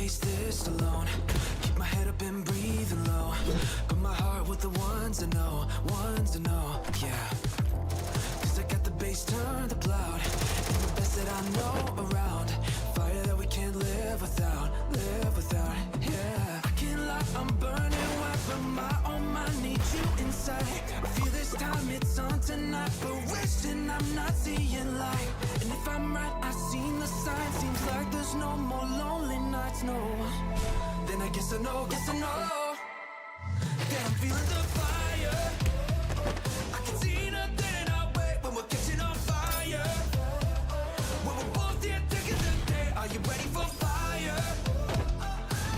face this alone. Keep my head up and breathing low. Got my heart with the ones I know, yeah. Cause I got the bass turned up loud, and the best that I know around. Fire that we can't live without, yeah. I can't lie, I'm burning white, but my mind needs you inside. I feel this time it's on tonight, but wishing I'm not seeing light. And if I'm right, I've seen the sign. Seems like there's no more lonely nights, no. Then I guess I know that I'm feeling the fire. I can see nothing in our way when we're catching on fire. When we're both here taking the day, are you ready for fire?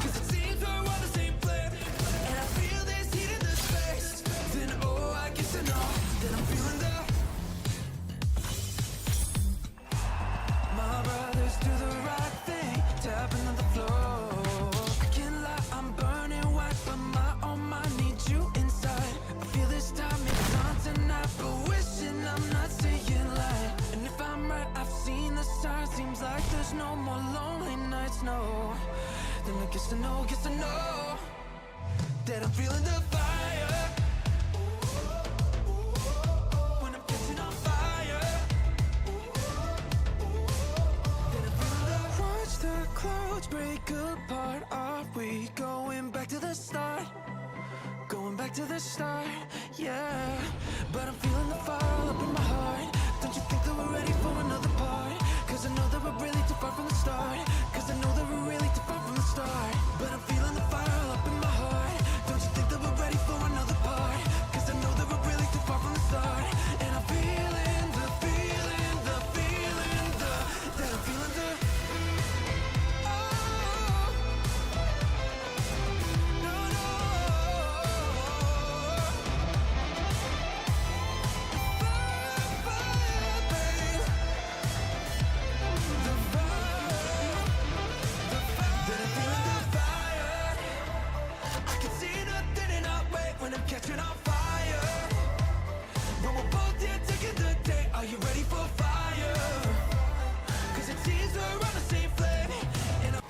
Cause it seems we're on the same flame, and I feel this heat in the space. Then oh, I guess I know that I'm feeling the. My brothers do the right thing, tapping on the floor. I can't lie, I'm burning white, but my own mind needs you inside. I feel this time it's on tonight, but wishing I'm not seeing light. And if I'm right, I've seen the signs. Seems like there's no more lonely nights, no. Then I guess I know that I'm feeling the fire. When I'm catching on fire. Then I'm feeling the. Watch the clouds break apart. Are we going back to the start? Going back to the start, yeah. But I'm feeling the fire up in my heart. Don't you think that we're ready for another part? Cause I know that we're really too far from the start. Cause I know that we're really too far from the start. But I'm feeling the fire up in my heart. Don't you think that we're ready for another part? Cause I know that we're really too far from the start. And I'm feeling the, that I'm feeling the. Catching on fire. When we're both here taking the day, are you ready for fire? Cause it seems we're on the same flame, and I'm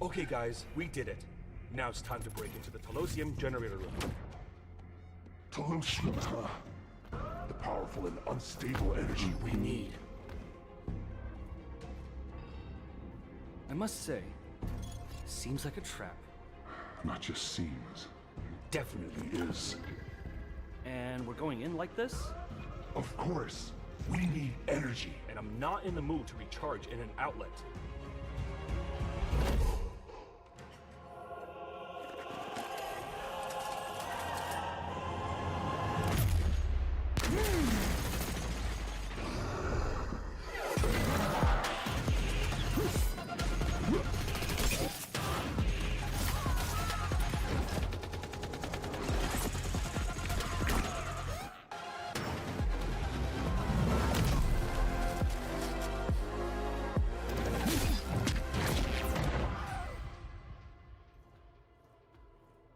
Okay guys, we did it. Now it's time to break into the Telosium generator room. Telosium, huh? The powerful and unstable energy we need. I must say, seems like a trap. Not just seems, definitely is. And we're going in like this? Of course. We need energy. And I'm not in the mood to recharge in an outlet.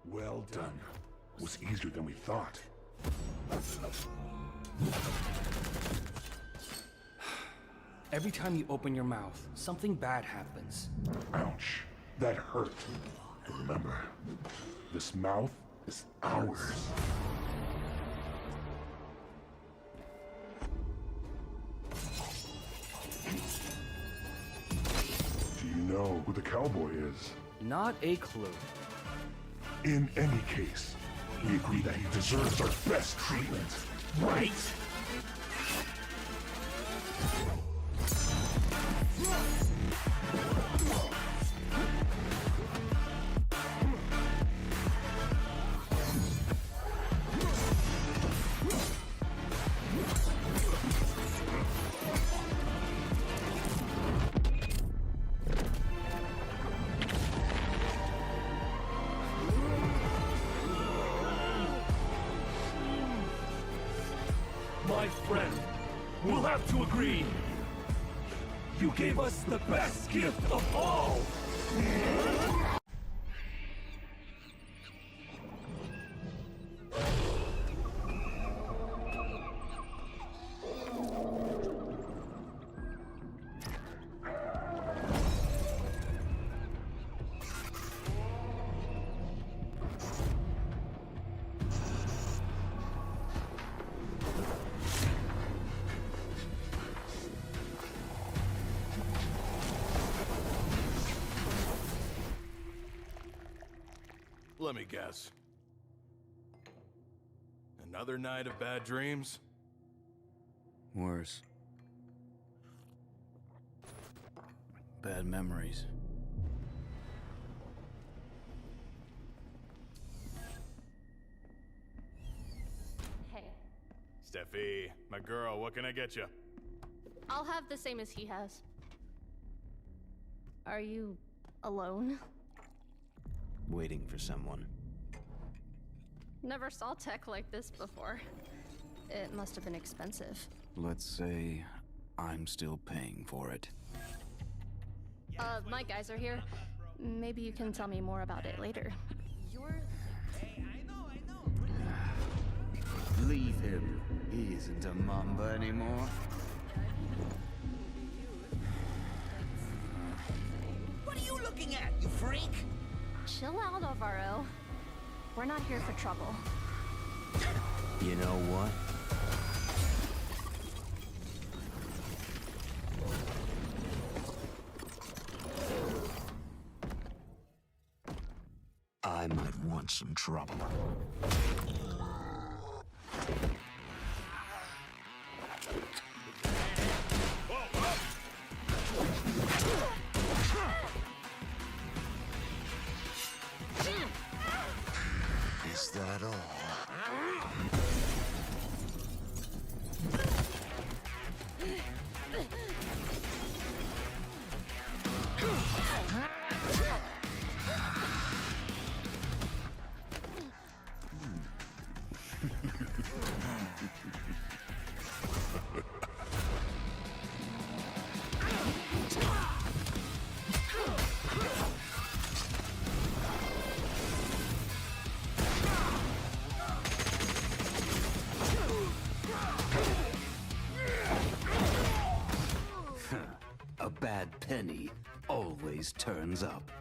Well done. Was easier than we thought. Every time you open your mouth, something bad happens. Ouch. That hurt. But remember, this mouth is ours. Do you know who the cowboy is? Not a clue. In any case, We agree that he deserves our best treatment, right? My friend, we'll have to agree. You gave us the best gift of all! Let me guess. Another night of bad dreams? Worse. Bad memories. Hey, Steffi, my girl, what can I get you? I'll have the same as he has. Are you alone? Waiting for someone. Never saw tech like this before. It must have been expensive. Let's say I'm still paying for it. My guys are here. Maybe you can tell me more about it later. You're... Leave him. He isn't a Mamba anymore. What are you looking at, you freak? Chill out, Alvaro. We're not here for trouble. You know what? I might want some trouble. Is that all? A bad penny always turns up.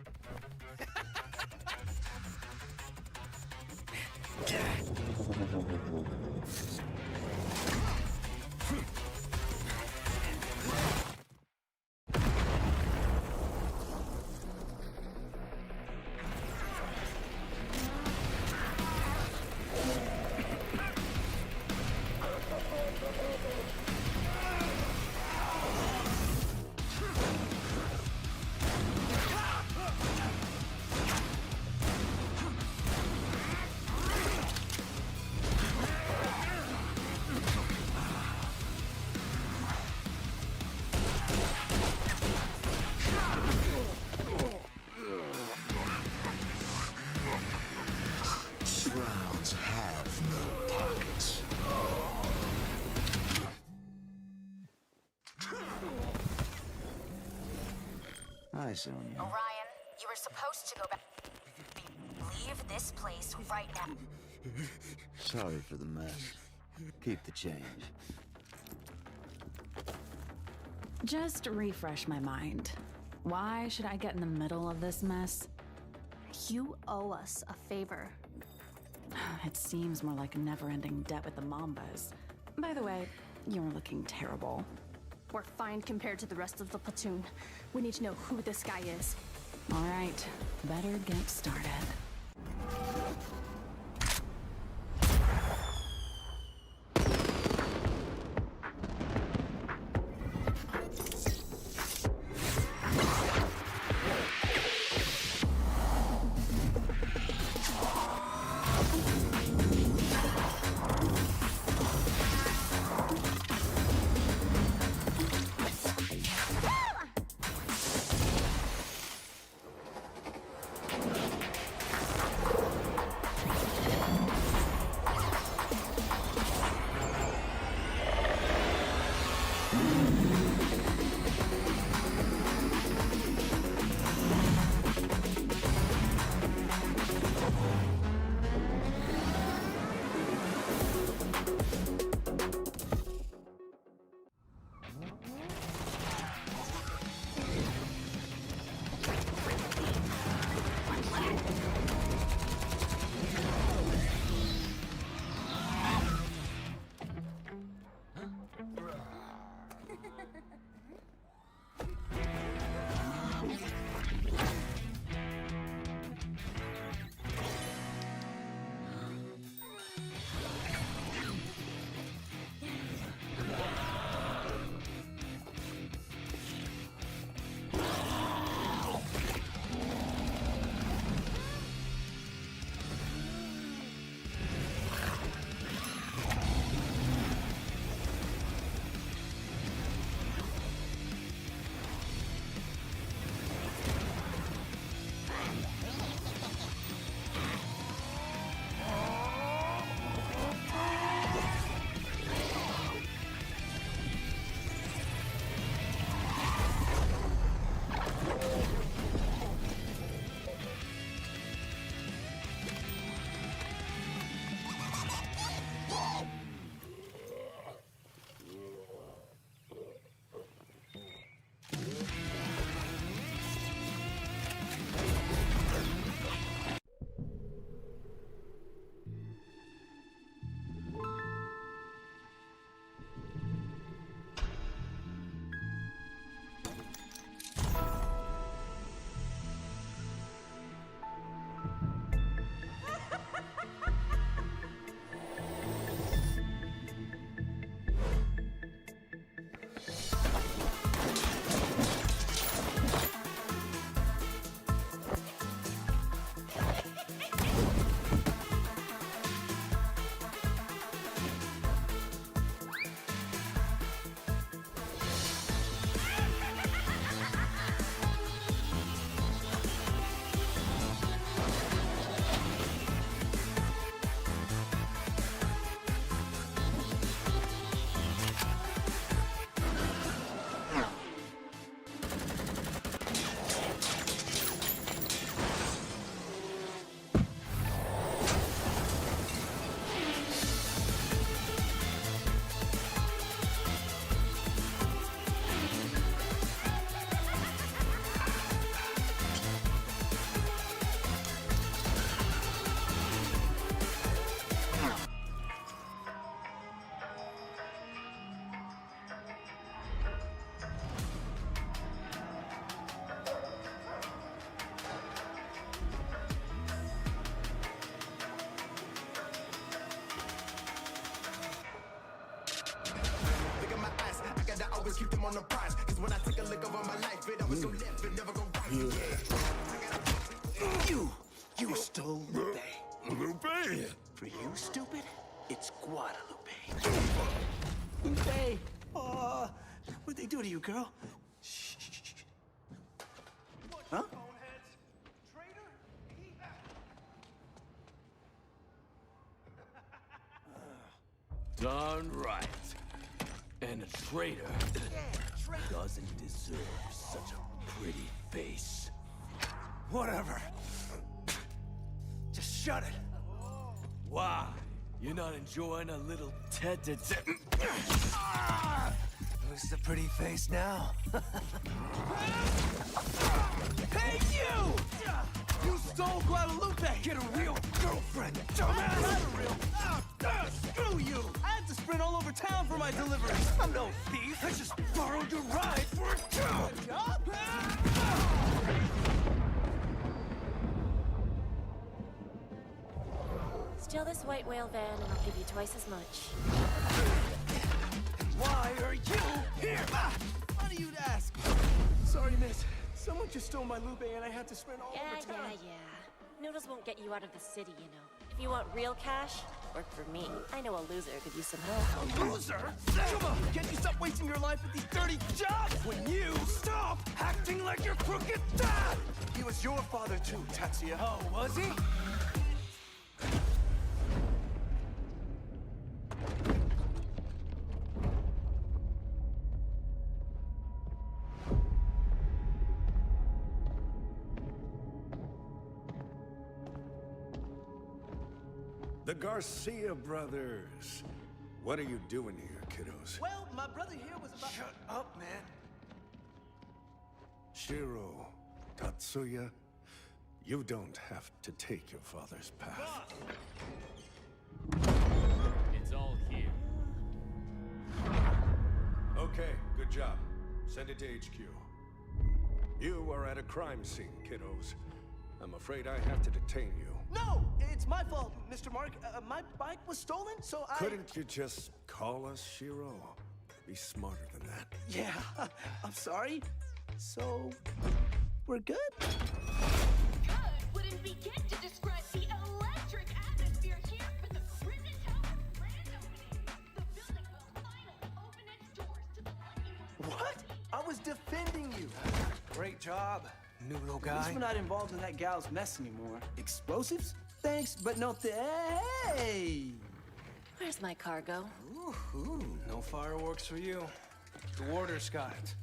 Shrouds have no pockets. Hi, Sonia. Orion, you were supposed to go back. Leave this place right now. Sorry for the mess. Keep the change. Just refresh my mind. Why should I get in the middle of this mess? You owe us a favor. It seems more like a never-ending debt with the Mambas. By the way, you're looking terrible. We're fine compared to the rest of the platoon. We need to know who this guy is. All right, better get started. on the prize. Cause when I take a look over my life, it always go left and never go right. Yeah. You stole Lupe. Lupe? For you, stupid, it's Guadalupe. Lupe! Oh, what'd they do to you, girl? Shh. Huh? Darn right. And a traitor doesn't deserve such a pretty face. Whatever. Just shut it. Why? You're not enjoying a little tete-a-tete? Who's the pretty face now? Hey, you! You stole Guadalupe! Get a real girlfriend, dumbass! Not a real... screw you! I had to sprint all over town for my deliveries. I'm no thief. I just borrowed your ride for a job. Steal this white whale van and I'll give you twice as much. Why are you here? Funny you'd ask. Sorry, miss. Someone just stole my Lupe and I had to sprint all over town. Yeah. Noodles won't get you out of the city, you know. If you want real cash, work for me. I know a loser could use some help. A loser? Come on, can't you stop wasting your life with these dirty jobs? When you stop acting like your crooked dad! He was your father too, Tatia. Oh, was he? The Garcia brothers. What are you doing here, kiddos? Well, my brother here was about... Shut up, man. Shiro, Tatsuya, you don't have to take your father's path. It's all here. Okay, good job. Send it to HQ. You are at a crime scene, kiddos. I'm afraid I have to detain you. No! It's my fault, Mr. Mark. My bike was stolen, so I... Couldn't you just call us, Shiro? Be smarter than that. Yeah, I'm sorry. So, we're good? Good wouldn't begin to describe the electric atmosphere here for the Prison Tower grand opening. The building will finally open its doors to the lucky ones. What? I was defending you. Great job, noodle At least guy. we're not involved in that gal's mess anymore. Explosives? Thanks, but no hey! Where's my cargo? No fireworks for you. The warder's got it.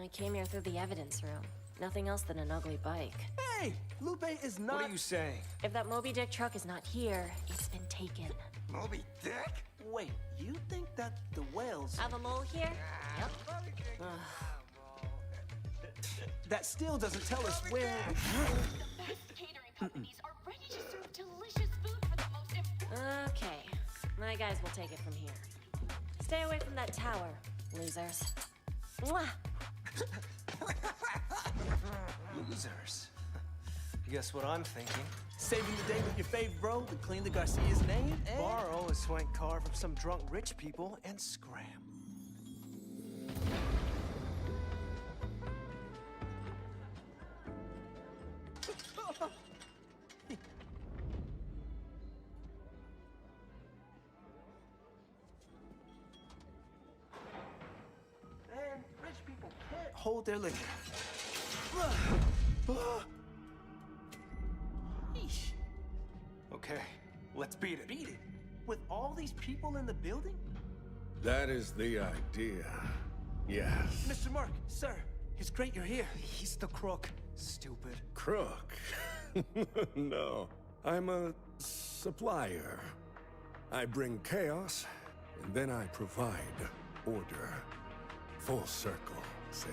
I came here through the evidence room. Nothing else than an ugly bike. Hey! Lupe is not... What are you saying? If that Moby Dick truck is not here, it's been taken. Moby Dick? Wait, you think that the whales... Have a mole here? Yep. That still doesn't tell us where... The best catering companies are ready to serve delicious food for the most important... Okay. My guys will take it from here. Stay away from that tower, losers. Mwah! Losers. Guess what I'm thinking? Saving the day with your fave bro to clean the Garcia's name and... Borrow a swank car from some drunk rich people and scram. And rich people can't hold their liquor. Yeesh. Okay, let's beat it. Beat it? With all these people in the building? That is the idea. Yes. Mr. Mark, sir, it's great you're here. He's the crook, stupid. Crook? No. I'm a supplier. I bring chaos, and then I provide order. Full circle, see?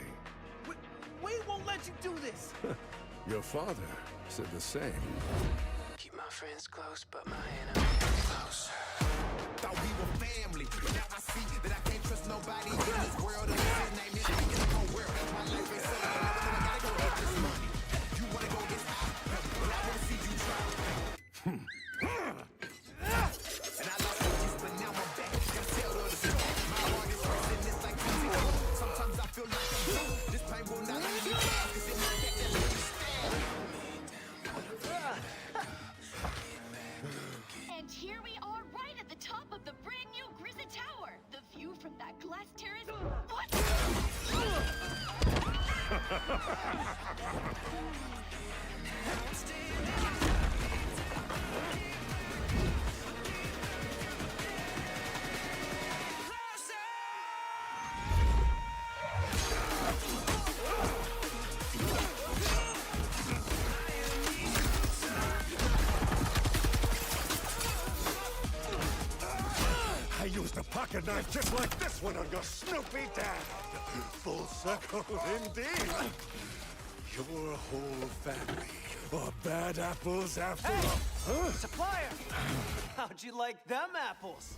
We won't let you do this! Your father said the same. Keep my friends close, but my enemies close. Thought we were family, but now I see that I can't trust nobody in this world. Of this name is in the whole world. My life ain't safe, and everything I gotta go get this money. You wanna go get high, but I wanna see you try. And I lost focus, but now I'm back. Gotta tell the story. My heart is racing, it's like music. I used a pocket knife just like this one on your Snoopy dad. Full circle indeed. Your whole family are bad apples after all. Huh? Supplier! How'd you like them apples?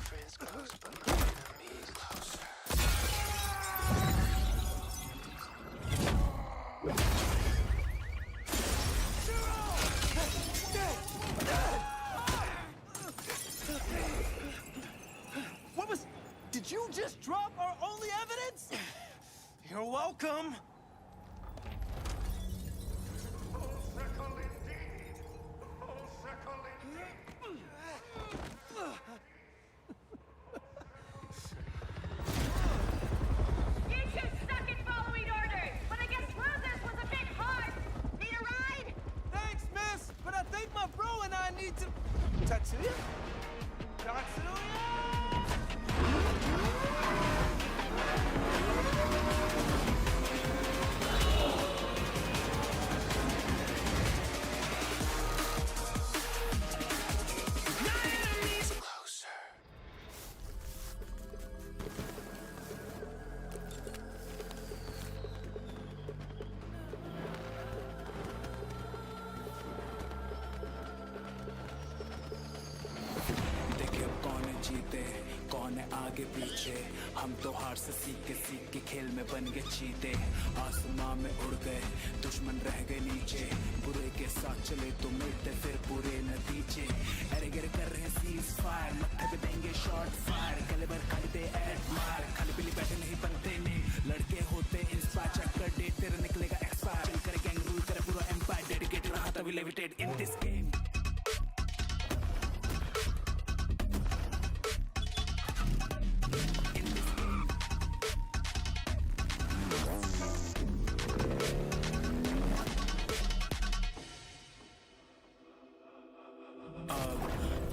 Friends close, but enemies closer. What was... Did you just drop our only evidence? You're welcome. You two suck at following orders, but I guess losers was a bit hard. Need a ride? Thanks, miss, but I think my bro and I need to... Tatia? Tatia? देखे कौन जीते कौन है आगे पीछे हम तो हार से सीख के खेल में बन गए चीते आसमां में उड़ गए दुश्मन रह गए नीचे बुरे के साथ चले तो मिलते फिर बुरे नतीजे अरे गिर कर रहे सीज फायर मत्थे पे देंगे शॉट फायर कैलिबर खाली दे एडमायर खाली बिली बैठे नहीं बनते नहीं लड़के होते इंस्पायर चेक कर डेट तेरा निकलेगा एक्सपायर चिल करे गैंग रूल करे पूरा एम्पायर डेडिकेटेड रहा तभी लेविटेड इन दिस गेम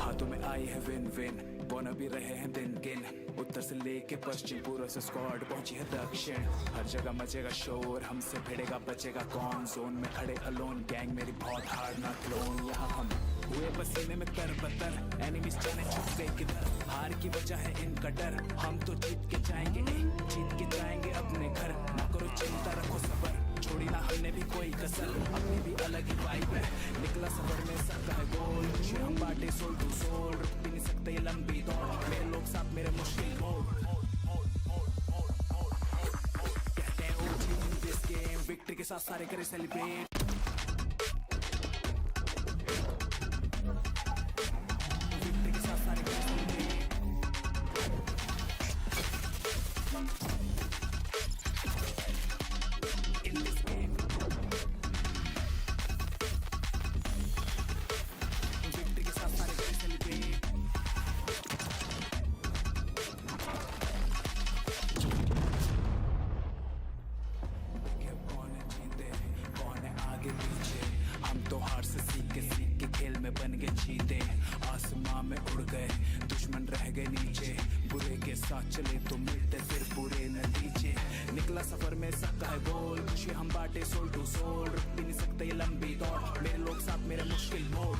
हाथों में आई है विन विन बोना भी रहे हैं दिन गिन उत्तर से लेके पश्चिम पूर्व से स्क्वाड पहुंची है दक्षिण हर जगह मचेगा शोर हमसे भिड़ेगा बचेगा कौन जोन में खड़े अलोन गैंग मेरी बहुत हार्ड ना क्लोन यहाँ हम हुए पसीने में कर बतर एनिमीज जाने छुप गए किधर हार की वजह है इनका डर हम तो जीत के जाएंगे अपने घर ना करो चिंता रखो सबर छोड़ी ना हमने भी कोई कसर अपनी भी अलग ही वाइब है निकला सफर में सबका है गोल खुशी हम बांटे सोल टू सोल रुक भी नहीं सकते ये लंबी दौड़ मेरे लोग साथ मेरे मुश्किल मोड़ कहते हैं ओजी इन दिस गेम विक्ट्री के साथ सारे करे सेलिब्रेट विक्ट्री के साथ सारे करे सेलिब्रेट बन गए चीते आसमां में उड़ गए दुश्मन रह गए नीचे बुरे के साथ चले तो मिलते फिर बुरे नतीजे निकला सफर में सबका है गोल खुशी हम बांटे सोल टू सोल रुक भी नहीं सकते ये लंबी दौड़ मेरे लोग साथ मेरे मुश्किल मोड़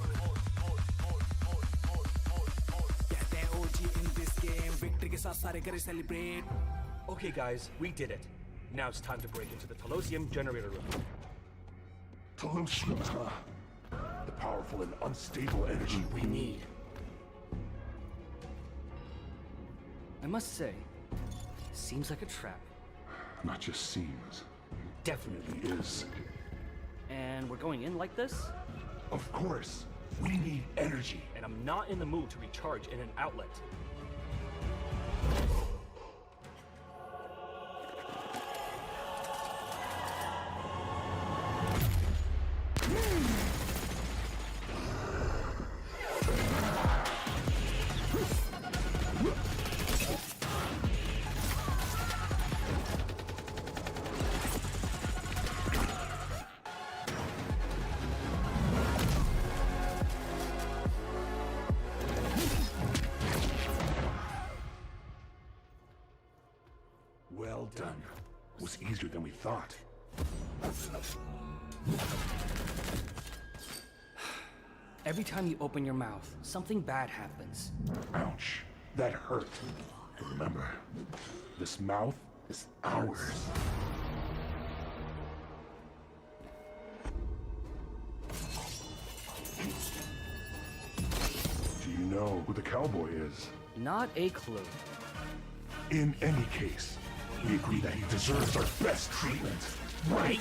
कहते हैं ओजी इन दिस गेम विक्ट्री के साथ सारे करे celebrate Okay, guys, we did it. Now it's time to break into the Telosium generator room. Telosium, huh? The powerful and unstable energy we need. I must say, seems like a trap. Not just seems. Definitely is. And we're going in like this? Of course. We need energy. And I'm not in the mood to recharge in an outlet. Well done. Was easier than we thought. Every time you open your mouth, something bad happens. Ouch. That hurt. But remember, this mouth is ours. Do you know who the cowboy is? Not a clue. In any case, we agree that he deserves our best treatment, right?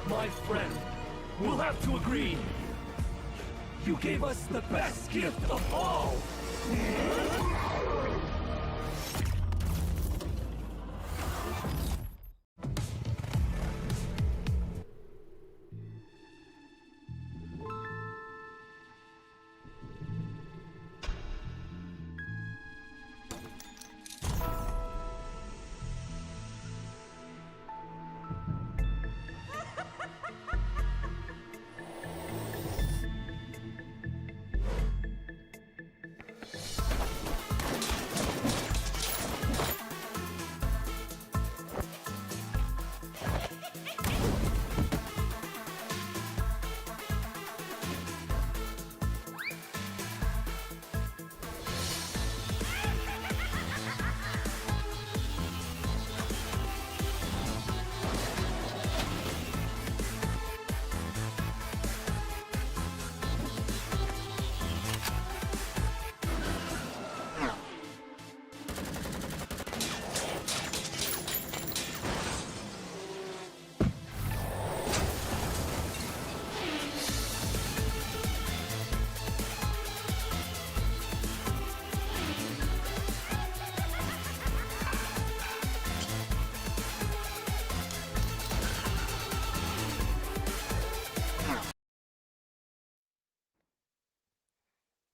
My friend, we'll have to agree. You gave us the best gift of all!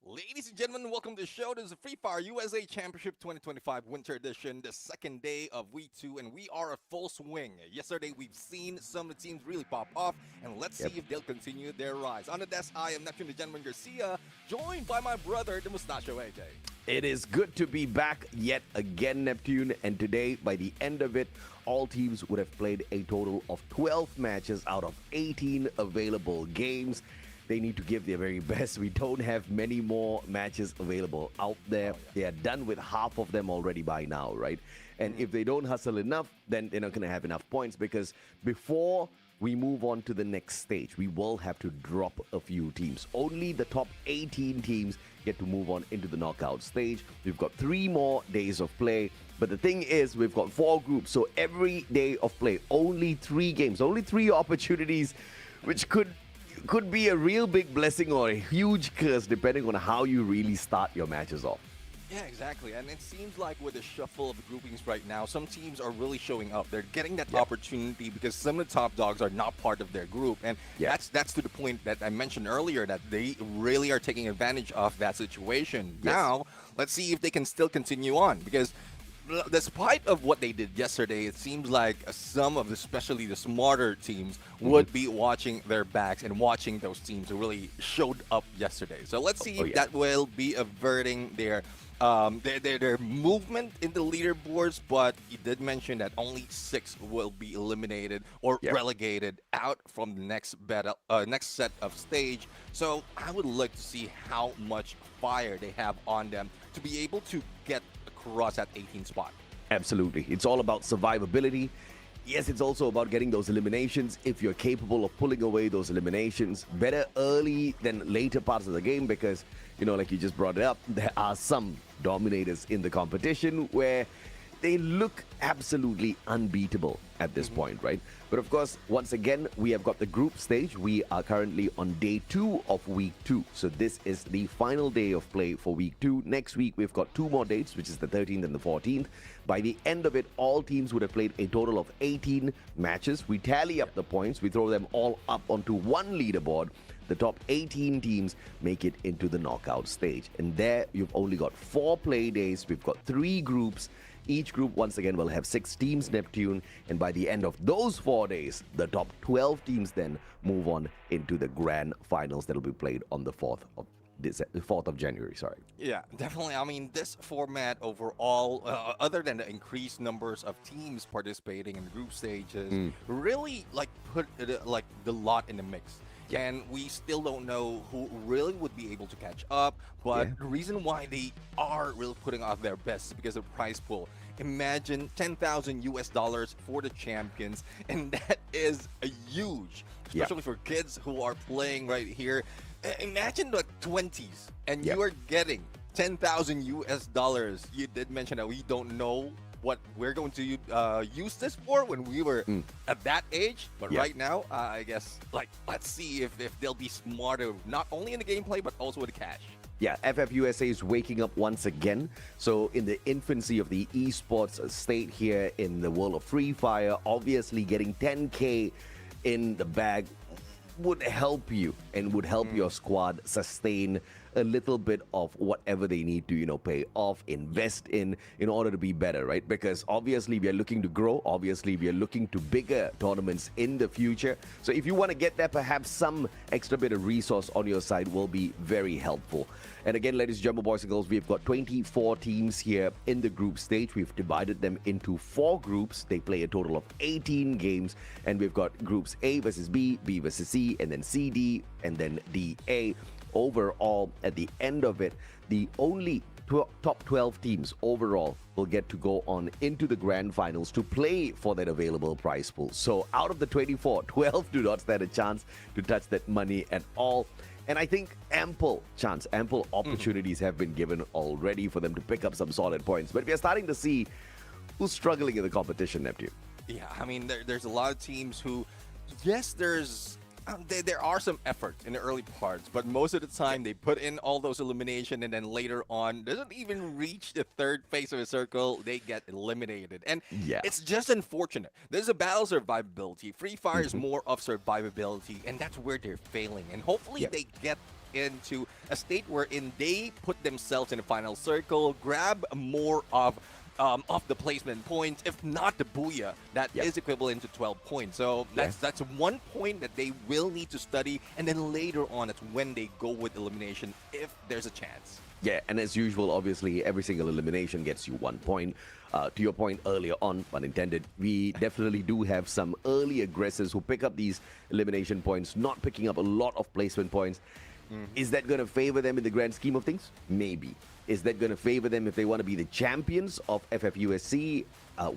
Ladies and gentlemen, welcome to the show. This is the Free Fire USA Championship 2025 Winter Edition, the second day of Week 2, and we are at full swing. Yesterday, we've seen some of the teams really pop off, and let's see if they'll continue their rise. On the desk, I am Neptune the Gentleman Garcia, joined by my brother, the Mustachio AJ. It is good to be back yet again, Neptune, and today, by the end of it, all teams would have played a total of 12 matches out of 18 available games. They need to give their very best. We don't have many more matches available out there. They are done with half of them already by now, right? And if they don't hustle enough, then they're not going to have enough points, because before we move on to the next stage, we will have to drop a few teams. Only the top 18 teams get to move on into the knockout stage. We've got 3 more days of play. But the thing is, we've got 4 groups. So every day of play, only 3 games, only 3 opportunities, which could be a real big blessing or a huge curse, depending on how you really start your matches off. Yeah, exactly. And it seems like with the shuffle of the groupings right now, some teams are really showing up. They're getting that opportunity because some of the top dogs are not part of their group. And that's to the point that I mentioned earlier, that they really are taking advantage of that situation. Now, let's see if they can still continue on, because despite of what they did yesterday, it seems like some of the, especially the smarter teams, would be watching their backs and watching those teams who really showed up yesterday. So let's see if that will be averting their movement in the leaderboards. But he did mention that only 6 will be eliminated or relegated out from the next set of stage. So I would like to see how much fire they have on them to be able to get across that 18 spot. Absolutely. It's all about survivability. Yes, it's also about getting those eliminations. If you're capable of pulling away those eliminations, better early than later parts of the game, because, you know, like you just brought it up, there are some dominators in the competition where they look absolutely unbeatable at this point, right? But of course, once again, we have got the group stage. We are currently on day 2 of week 2. So this is the final day of play for week 2. Next week, we've got 2 more dates, which is the 13th and the 14th. By the end of it, all teams would have played a total of 18 matches. We tally up the points. We throw them all up onto one leaderboard. The top 18 teams make it into the knockout stage. And there, you've only got 4 play days. We've got 3 groups. Each group, once again, will have 6 teams, Neptune. And by the end of those 4 days, the top 12 teams then move on into the grand finals that will be played on the 4th of January. Yeah, definitely. I mean, this format overall, other than the increased numbers of teams participating in the group stages, really like put like the lot in the mix. And we still don't know who really would be able to catch up. But the reason why they are really putting out their best is because of the prize pool. Imagine $10,000 for the champions, and that is a huge, especially for kids who are playing right here. Imagine the 20s, and you are getting $10,000. You did mention that we don't know what we're going to use this for when we were at that age. But right now, I guess, like, let's see if they'll be smarter, not only in the gameplay, but also with the cash. Yeah, FFUSA is waking up once again. So in the infancy of the esports state here in the world of Free Fire, obviously getting 10K in the bag would help you and would help your squad sustain a little bit of whatever they need to, pay off, invest in order to be better, right? Because obviously we are looking to grow. Obviously we are looking to bigger tournaments in the future. So if you want to get there, perhaps some extra bit of resource on your side will be very helpful. And again, ladies and gentlemen, boys and girls, we've got 24 teams here in the group stage. We've divided them into 4 groups. They play a total of 18 games. And we've got groups A versus B, B versus C, and then C, D, and then D, A. Overall, at the end of it, the only top 12 teams overall will get to go on into the grand finals to play for that available prize pool. So out of the 24, 12 do not stand a chance to touch that money at all. And I think ample opportunities have been given already for them to pick up some solid points. But we are starting to see who's struggling in the competition, Neptune. Yeah, I mean, there's a lot of teams who, yes, there are some effort in the early parts, but most of the time they put in all those elimination, and then later on doesn't even reach the third phase of a circle, they get eliminated. And it's just unfortunate. There's a battle survivability. Free Fire is more of survivability, and that's where they're failing. And hopefully they get into a state wherein they put themselves in the final circle, grab more of the placement points, if not the booyah, that is equivalent to 12 points. So that's one point that they will need to study, and then later on, it's when they go with elimination, if there's a chance. Yeah, and as usual, obviously, every single elimination gets you 1 point. To your point earlier on, pun intended, we definitely do have some early aggressors who pick up these elimination points, not picking up a lot of placement points. Is that going to favor them in the grand scheme of things? Maybe. Is that going to favor them if they want to be the champions of FFUSC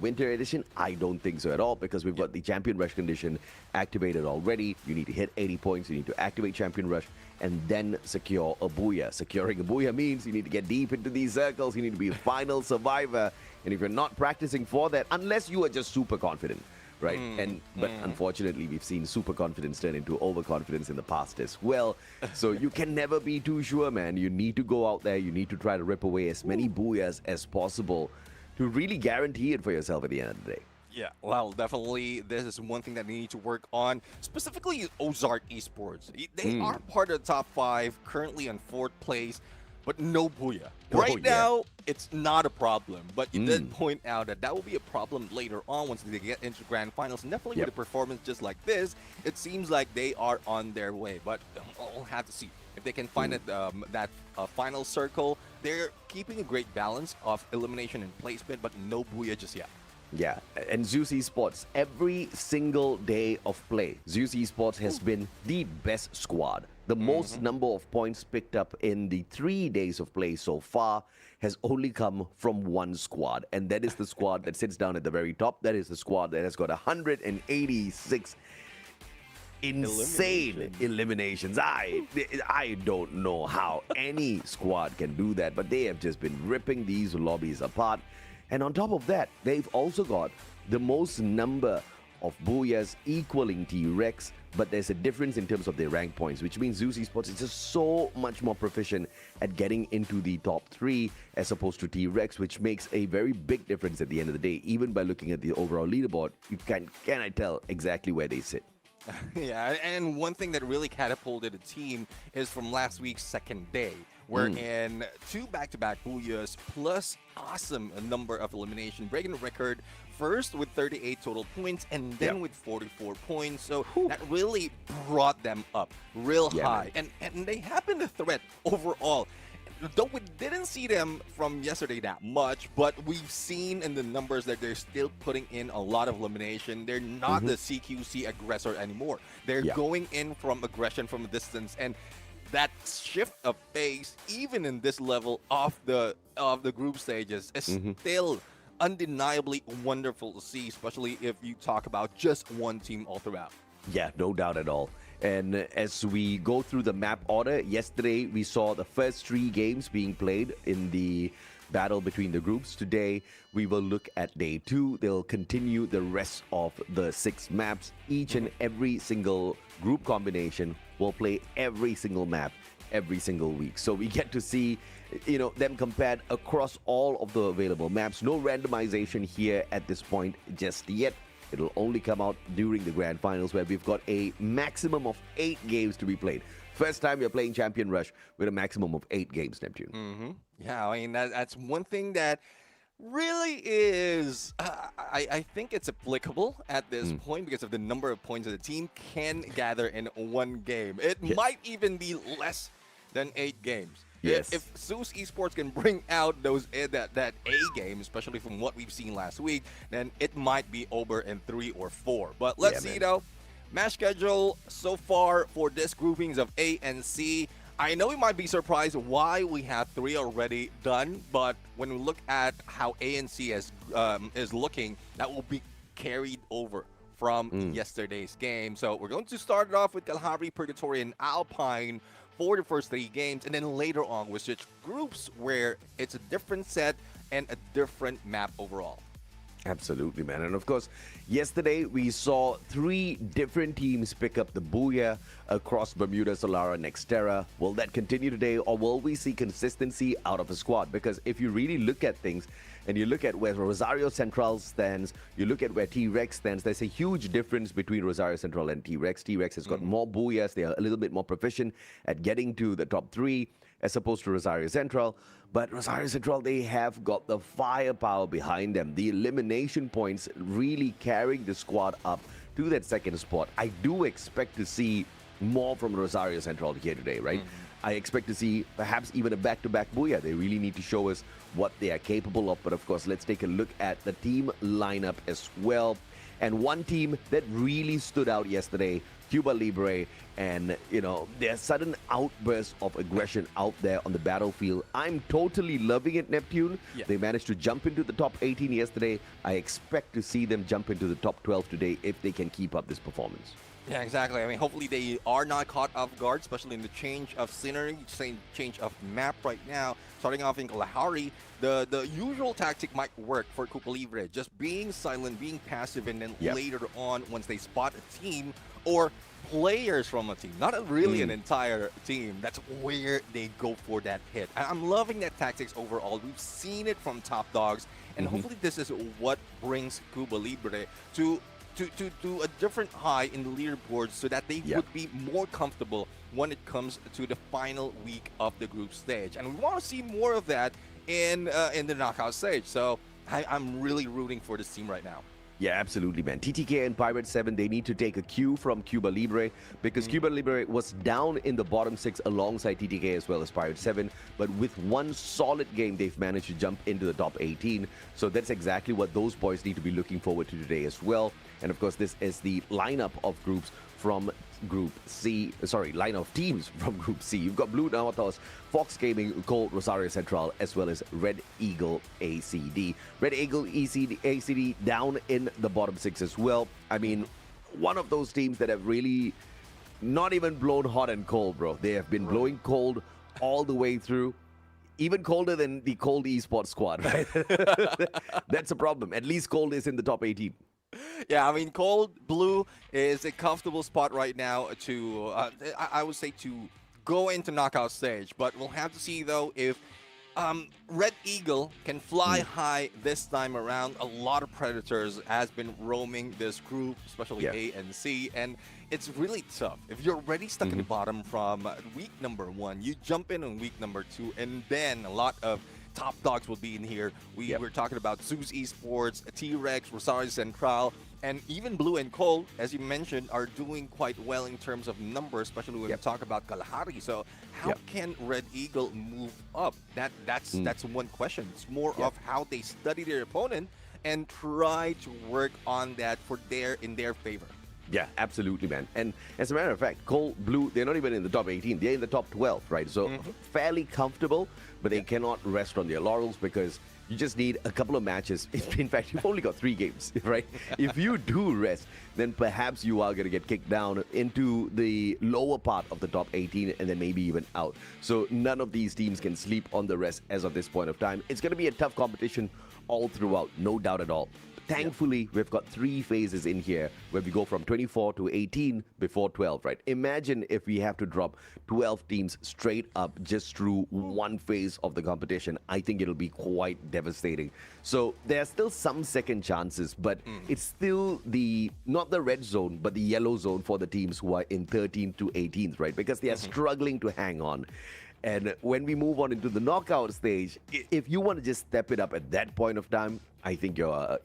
Winter Edition? I don't think so at all, because we've got the Champion Rush condition activated already. You need to hit 80 points, you need to activate Champion Rush, and then secure a booyah. Securing a booyah means you need to get deep into these circles, you need to be a final survivor, and if you're not practicing for that, unless you are just super confident, right? But unfortunately, we've seen super confidence turn into overconfidence in the past as well. So you can never be too sure, man. You need to go out there. You need to try to rip away as many booyahs as possible to really guarantee it for yourself at the end of the day. Yeah, well, definitely, this is one thing that they need to work on, specifically Ozark Esports. They are part of the top 5, currently on 4th place, but no booyah. Right now, it's not a problem, but you did point out that that will be a problem later on once they get into grand finals. And definitely with a performance just like this, it seems like they are on their way, but we'll have to see. If they can find that final circle, they're keeping a great balance of elimination and placement, but no booyah just yet. Yeah, and Zeus Esports, every single day of play, Zeus Esports has been the best squad. The most number of points picked up in the 3 days of play so far has only come from one squad, and that is the squad that sits down at the very top. That is the squad that has got 186 insane eliminations. I don't know how any squad can do that, but they have just been ripping these lobbies apart. And on top of that, they've also got the most number of Booyahs equaling T-Rex, but there's a difference in terms of their rank points, which means Zeus Esports is just so much more proficient at getting into the top 3 as opposed to T-Rex, which makes a very big difference at the end of the day. Even by looking at the overall leaderboard, you can I tell exactly where they sit. Yeah, and one thing that really catapulted the team is from last week's second day, wherein 2 back-to-back Booyahs plus awesome number of elimination, breaking the record first with 38 total points and then with 44 points. So that really brought them up real high. And they have been a threat overall. Though we didn't see them from yesterday that much, but we've seen in the numbers that they're still putting in a lot of elimination. They're not the CQC aggressor anymore. They're going in from aggression from a distance, and that shift of pace, even in this level of the group stages, is still undeniably wonderful to see, especially if you talk about just one team all throughout. Yeah, no doubt at all. And as we go through the map order, yesterday we saw the first 3 games being played in the battle between the groups. Today we will look at day 2. They'll continue the rest of the 6 maps. Each and every single group combination will play every single map every single week. So we get to see, you know, them compared across all of the available maps. No randomization here at this point just yet. It'll only come out during the grand finals, where we've got a maximum of 8 games to be played. First time we're playing Champion Rush with a maximum of 8 games, Neptune. Yeah, I mean, that's one thing that really is, I think it's applicable at this point because of the number of points that the team can gather in one game. It might even be less than 8 games. Yes. If Zeus Esports can bring out those that A game, especially from what we've seen last week, then it might be over in 3 or 4. But let's see, though. Match schedule so far for this groupings of A and C. I know we might be surprised why we have 3 already done, but when we look at how A and C is looking, that will be carried over from yesterday's game. So we're going to start it off with Kalahari, Purgatory, and Alpine for the first 3 games, and then later on we switch groups where it's a different set and a different map overall. Absolutely, man. And of course, yesterday we saw 3 different teams pick up the Booyah across Bermuda, Solara, Nextera. Will that continue today, or will we see consistency out of a squad? Because if you really look at things, and you look at where Rosario Central stands, you look at where T-Rex stands, there's a huge difference between Rosario Central and T-Rex. T-Rex has got more Booyahs. They are a little bit more proficient at getting to the top 3 as opposed to Rosario Central. But Rosario Central, they have got the firepower behind them. The elimination points really carrying the squad up to that second spot. I do expect to see more from Rosario Central here today, right? I expect to see perhaps even a back-to-back Booyah. They really need to show us what they are capable of. But of course, let's take a look at the team lineup as well. And one team that really stood out yesterday, Cuba Libre, and, you know, their sudden outburst of aggression out there on the battlefield. I'm totally loving it, Neptune. They managed to jump into the top 18 yesterday. I expect to see them jump into the top 12 today if they can keep up this performance. Yeah, exactly. I mean, hopefully they are not caught off guard, especially in the change of scenery, change of map right now. Starting off in Kalahari, the usual tactic might work for Cuba Libre, just being silent, being passive, and then later on, once they spot a team or players from a team, not really an entire team, that's where they go for that hit. I'm loving that tactics overall. We've seen it from top dogs, and hopefully this is what brings Cuba Libre to a different high in the leaderboard, so that they would be more comfortable when it comes to the final week of the group stage. And we want to see more of that in the knockout stage. So I'm really rooting for this team right now. Yeah, absolutely, man. TTK and Pirate 7, they need to take a cue from Cuba Libre, because Cuba Libre was down in the bottom 6 alongside TTK as well as Pirate 7. But with one solid game, they've managed to jump into the top 18. So that's exactly what those boys need to be looking forward to today as well. And of course, this is the lineup of groups from Group C, line of teams from Group C. You've got Blue Navatos, Fox Gaming, Cold, Rosario Central, as well as Red Eagle ACD. Red Eagle ACD down in the bottom 6 as well. I mean, one of those teams that have really not even blown hot and cold, bro. They have been blowing cold all the way through. even colder than the cold esports squad, right? That's a problem. At least cold is in the top 18. Yeah, I mean, Cold Blue is a comfortable spot right now to, I would say, to go into knockout stage. But we'll have to see, though, if Red Eagle can fly high this time around. A lot of Predators has been roaming this group, especially A and C, and it's really tough. If you're already stuck in the bottom from week number 1, you jump in on week number 2, and then a lot of top dogs will be in here. We're talking about Zeus Esports, T-Rex, Rosario Central, and even Blue and Cold, as you mentioned, are doing quite well in terms of numbers, especially when we talk about Kalahari. So how can Red Eagle move up? That's one question. It's more of how they study their opponent and try to work on that in their favor. Yeah, absolutely, man. And as a matter of fact, Cold Blue, they're not even in the top 18. They're in the top 12, right? So fairly comfortable, but they cannot rest on their laurels because you just need a couple of matches. In fact, you've only got 3 games, right? If you do rest, then perhaps you are going to get kicked down into the lower part of the top 18 and then maybe even out. So none of these teams can sleep on the rest as of this point of time. It's going to be a tough competition all throughout, no doubt at all. Thankfully, we've got 3 phases in here where we go from 24 to 18 before 12, right? Imagine if we have to drop 12 teams straight up just through one phase of the competition. I think it'll be quite devastating. So there are still some second chances, but it's still not the red zone, but the yellow zone for the teams who are in 13 to 18th, right? Because they are struggling to hang on. And when we move on into the knockout stage, if you want to just step it up at that point of time, I think you're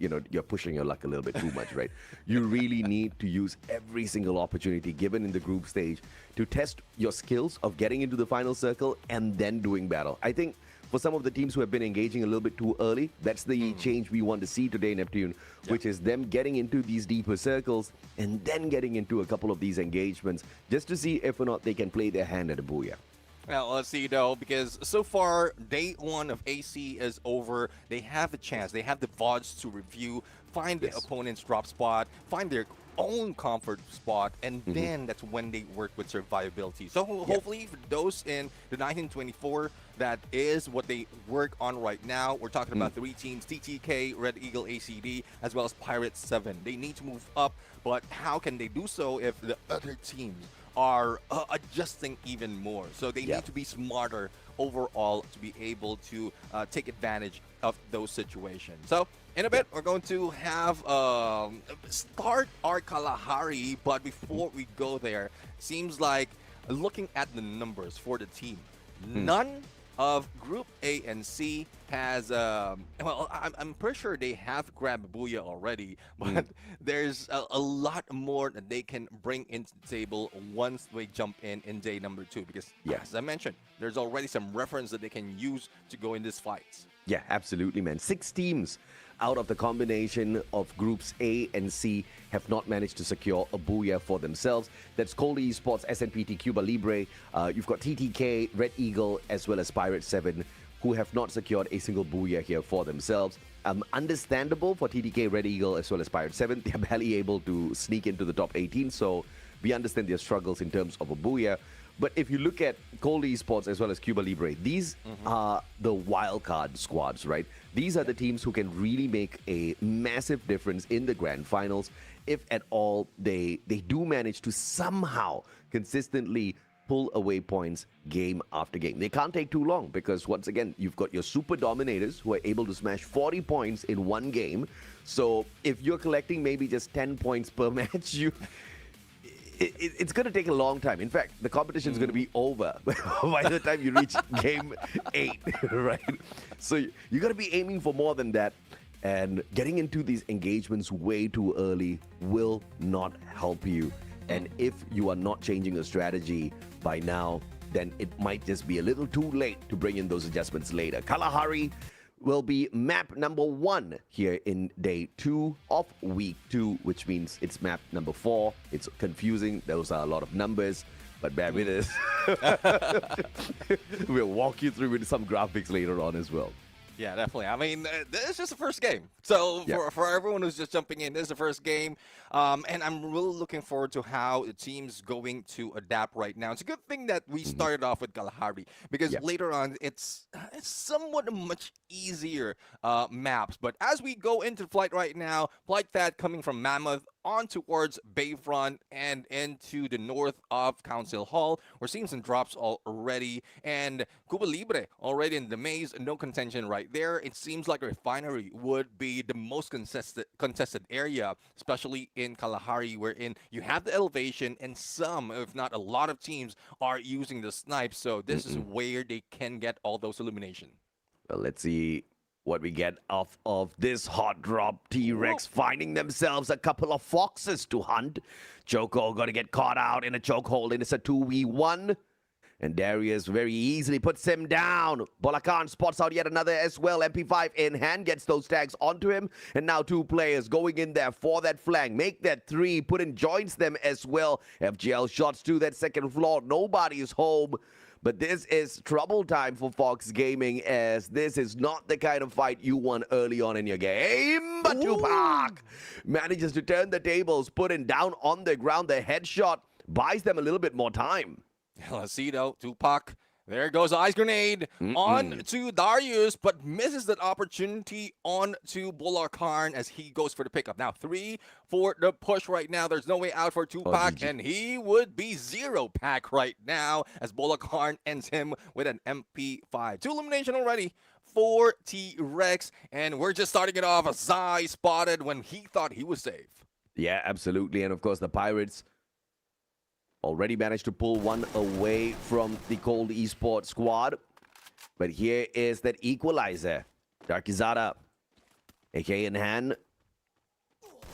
pushing your luck a little bit too much, right? You really need to use every single opportunity given in the group stage to test your skills of getting into the final circle and then doing battle. I think for some of the teams who have been engaging a little bit too early, that's the change we want to see today, Neptune, which is them getting into these deeper circles and then getting into a couple of these engagements just to see if or not they can play their hand at a booyah. Well, let's see, though, because so far, day 1 of AC is over. They have a chance. They have the VODs to review, find the opponent's drop spot, find their own comfort spot, and then that's when they work with survivability. So hopefully, for those in the 1924, that is what they work on right now. We're talking about 3 teams, TTK, Red Eagle, ACD, as well as Pirates 7. They need to move up, but how can they do so if the other teams are adjusting even more? So they need to be smarter overall to be able to take advantage of those situations. So in a bit, we're going to have start our Kalahari, but before we go there, seems like looking at the numbers for the team, none of Group A and C has, well, I'm pretty sure they have grabbed Booyah already, but there's a lot more that they can bring into the table once they jump in day number 2, because as I mentioned, there's already some reference that they can use to go in these fights. Yeah, absolutely, man. 6 teams out of the combination of groups A and C have not managed to secure a booyah for themselves. That's Cold Esports, SNPT, Cuba Libre. You've got TTK, Red Eagle, as well as Pirate 7, who have not secured a single booyah here for themselves. Understandable for TTK, Red Eagle, as well as Pirate 7. They're barely able to sneak into the top 18, so we understand their struggles in terms of a booyah. But if you look at Cold Esports as well as Cuba Libre, these are the wildcard squads, right? These are the teams who can really make a massive difference in the grand finals if at all they do manage to somehow consistently pull away points game after game. They can't take too long because, once again, you've got your super dominators who are able to smash 40 points in one game. So if you're collecting maybe just 10 points per match, it's going to take a long time. In fact, the competition is going to be over by the time you reach game 8, right? So you got to be aiming for more than that. And getting into these engagements way too early will not help you. And if you are not changing your strategy by now, then it might just be a little too late to bring in those adjustments later. Kalahari will be map number 1 here in day 2 of week 2, which means it's map number 4. It's confusing. Those are a lot of numbers, but bear with us. We'll walk you through with some graphics later on as well. Yeah, definitely. I mean, this is just the first game. So for everyone who's just jumping in, this is the first game. And I'm really looking forward to how the team's going to adapt right now. It's a good thing that we started off with Kalahari because later on it's somewhat much easier maps. But as we go into flight right now, flight that coming from Mammoth on towards Bayfront and into the north of Council Hall. We're seeing some drops already. And Cuba Libre already in the maze, no contention right there. It seems like Refinery would be the most contested area, especially in Kalahari, wherein you have the elevation and some, if not a lot of teams, are using the snipes. So this is where they can get all those illumination. Well, let's see what we get off of this hot drop. T-Rex finding themselves a couple of foxes to hunt. Choco going to get caught out in a chokehold, and it's a 2v1. And Darius very easily puts him down. Bolacan spots out yet another as well. MP5 in hand, gets those tags onto him. And now two players going in there for that flank. Make that three, put in joins them as well. FGL shots to that second floor. Nobody's home. But this is trouble time for Fox Gaming, as this is not the kind of fight you won early on in your game. But Tupac manages to turn the tables, put in down on the ground. The headshot buys them a little bit more time. Let's see though, Tupac. There goes the ice grenade on to Darius, but misses that opportunity on to Bolacan as he goes for the pickup. Now 3 for the push right now. There's no way out for Tupac, and he would be 0 pack right now as Bolacan ends him with an MP5. 2 elimination already for T-Rex, and we're just starting it off. Zai spotted when he thought he was safe. Yeah, absolutely. And of course, the Pirates already managed to pull one away from the Cold Esports squad. But here is that equalizer. Darkizada, AK in hand.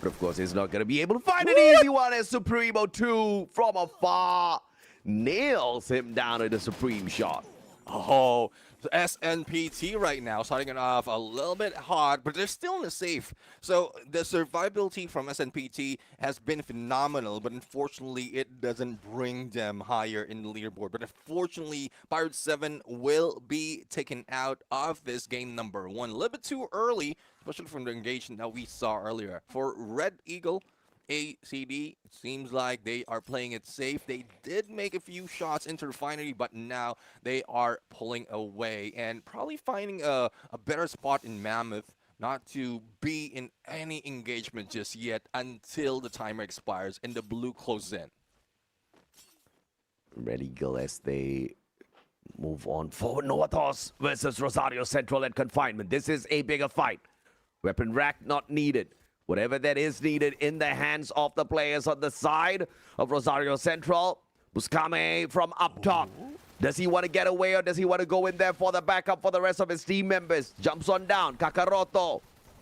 But of course, he's not going to be able to find an easy one as Supremo 2 from afar nails him down with a Supreme shot. Oh, SNPT right now starting it off a little bit hot, but they're still in the safe. So the survivability from SNPT has been phenomenal, but unfortunately it doesn't bring them higher in the leaderboard. But unfortunately, Pirate 7 will be taken out of this game number 1 a little bit too early, especially from the engagement that we saw earlier. For Red Eagle, ACD, it seems like they are playing it safe. They did make a few shots into Refinery, but now they are pulling away and probably finding a better spot in Mammoth, not to be in any engagement just yet until the timer expires and the blue closes in. Red Eagle as they move on forward. Novatos versus Rosario Central at confinement. This is a bigger fight. Weapon rack not needed. Whatever that is needed in the hands of the players on the side of Rosario Central. Buscame from up top. Does he want to get away, or does he want to go in there for the backup for the rest of his team members? Jumps on down. Kakaroto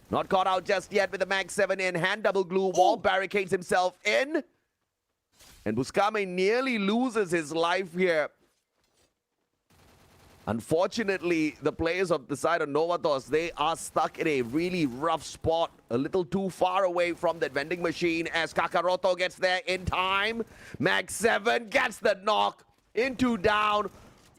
not caught out just yet with the Mag 7 in hand. Double glue wall, barricades himself in. And Buscame nearly loses his life here. Unfortunately, the players of the side of Novatos, they are stuck in a really rough spot, a little too far away from that vending machine as Kakaroto gets there in time. Mag 7 gets the knock into down.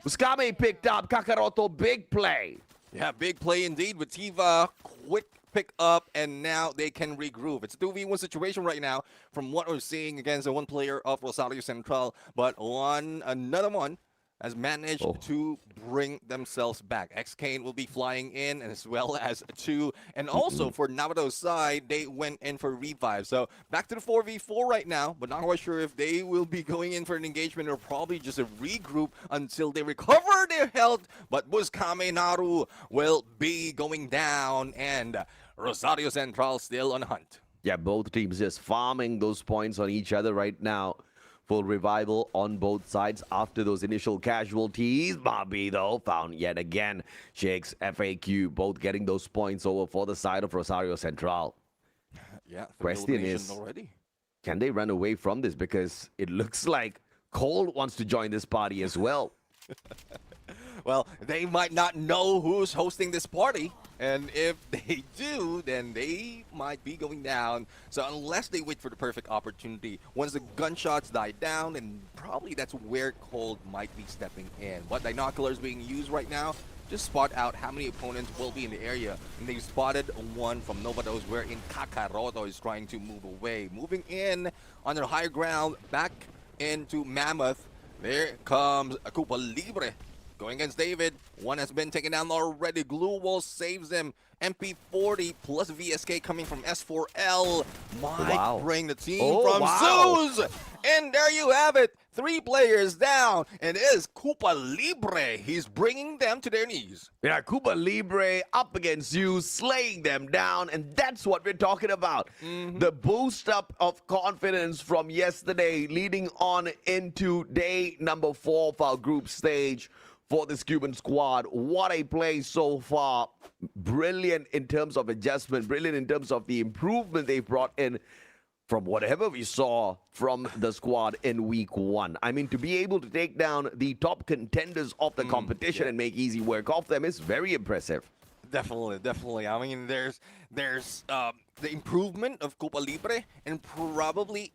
Buscame picked up. Kakaroto, big play. Yeah, big play indeed with Tiva. Quick pick up, and now they can regroup. It's a 2v1 situation right now from what we're seeing against the one player of Rosario Central, but another one has managed to bring themselves back. X-Kane will be flying in, as well as 2. And also for Navato's side, they went in for revive. So back to the 4v4 right now, but not quite sure if they will be going in for an engagement or probably just a regroup until they recover their health. But Buscame Naru will be going down, and Rosario Central still on hunt. Yeah, both teams just farming those points on each other right now. Full revival on both sides after those initial casualties. Bobby, though, found yet again. Shakes, FAQ, both getting those points over for the side of Rosario Central. Yeah, question is, already. Can they run away from this? Because it looks like Cole wants to join this party as well. Well, they might not know who's hosting this party. And if they do, then they might be going down. So unless they wait for the perfect opportunity, once the gunshots die down, then probably that's where Cold might be stepping in. What binoculars being used right now? just spot out how many opponents will be in the area. And they spotted one from Novados, wherein Kakaroto is trying to move away. Moving in on their higher ground, back into Mammoth. There comes a Koopa Libre going against David. One has been taken down already. Glue Wall saves him. MP40 plus VSK coming from S4L might bring the team from Zeus. And there you have it. 3 players down. And it is Koopa Libre. He's bringing them to their knees. Yeah, Koopa Libre up against Zeus, slaying them down. And that's what we're talking about. The boost up of confidence from yesterday leading on into day number 4 of our group stage for this Cuban squad. What a play so far. Brilliant in terms of adjustment, brilliant in terms of the improvement they brought in from whatever we saw from the squad in week 1. I mean, to be able to take down the top contenders of the competition and make easy work of them is very impressive. Definitely. I mean, there's the improvement of Koopa Libre, and probably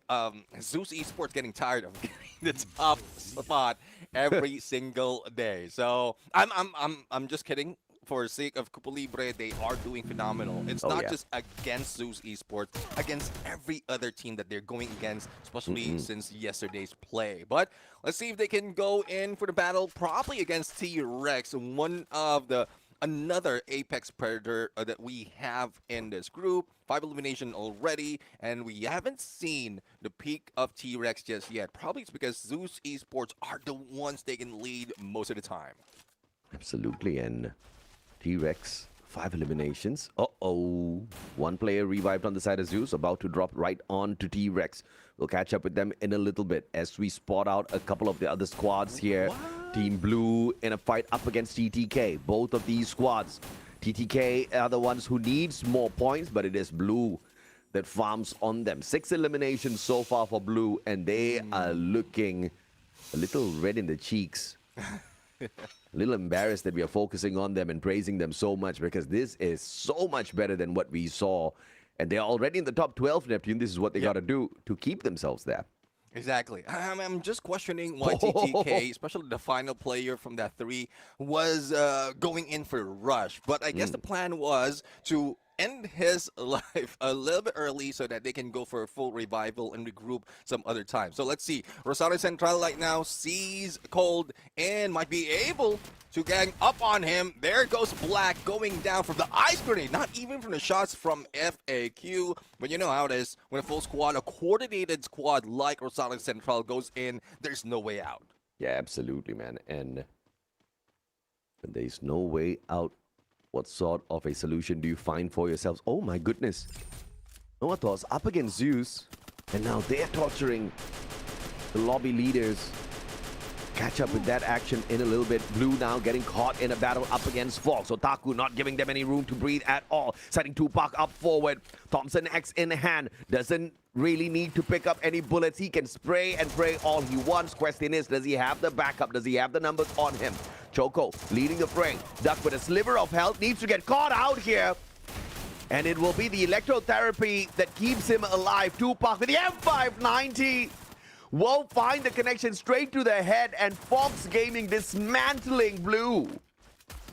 Zeus Esports getting tired of getting the top spot every single day. So I'm just kidding. For the sake of Koopa Libre, they are doing phenomenal. It's not just against Zeus Esports, against every other team that they're going against, especially since yesterday's play. But let's see if they can go in for the battle, probably against T-Rex, one of another Apex Predator that we have in this group. 5 elimination already, and we haven't seen the peak of T-Rex just yet. Probably it's because Zeus Esports are the ones taking the lead most of the time. Absolutely, and T-Rex, 5 eliminations. Uh-oh. 1 player revived on the side of Zeus, about to drop right on to T-Rex. We'll catch up with them in a little bit as we spot out a couple of the other squads here. Team Blue in a fight up against TTK. Both of these squads. TTK are the ones who needs more points, but it is Blue that farms on them. 6 eliminations so far for Blue, and they are looking a little red in the cheeks. A little embarrassed that we are focusing on them and praising them so much, because this is so much better than what we saw. And they're already in the top 12, Neptune. This is what they got to do to keep themselves there. Exactly. I'm just questioning why TTK, especially the final player from that 3, was going in for a rush. But I guess the plan was to end his life a little bit early so that they can go for a full revival and regroup some other time. So let's see. Rosario Central right now sees Cold and might be able to gang up on him. There goes Black going down from the ice grenade, not even from the shots from FAQ. But you know how it is when a full squad, a coordinated squad like Rosario Central goes in, there's no way out. Yeah, absolutely, man. And when there's no way out, what sort of a solution do you find for yourselves? Oh my goodness. Novatos up against Zeus. And now they're torturing the lobby leaders. Catch up with that action in a little bit. Blue now getting caught in a battle up against Fox. Otaku not giving them any room to breathe at all. Setting Tupac up forward. Thompson X in hand. Doesn't really need to pick up any bullets. He can spray and pray all he wants. Question is, does he have the backup? Does he have the numbers on him? Choco leading the fray. Duck with a sliver of health. Needs to get caught out here. And it will be the electrotherapy that keeps him alive. Tupac with the M590. Won't find the connection straight to the head, and Fox Gaming dismantling Blue.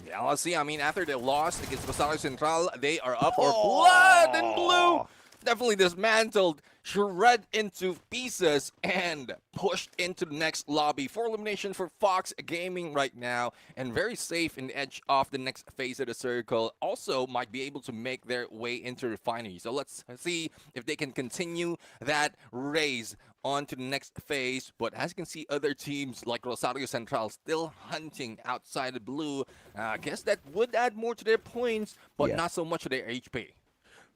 Yeah, let's see. I mean, after they lost against Rosario Central, they are up for blood, and Blue definitely dismantled, shred into pieces, and pushed into the next lobby. 4 elimination for Fox Gaming right now, and very safe in the edge of the next phase of the circle. Also might be able to make their way into Refinery. So let's see if they can continue that race on to the next phase. But as you can see, other teams like Rosario Central still hunting outside the Blue. I guess that would add more to their points, but not so much to their HP.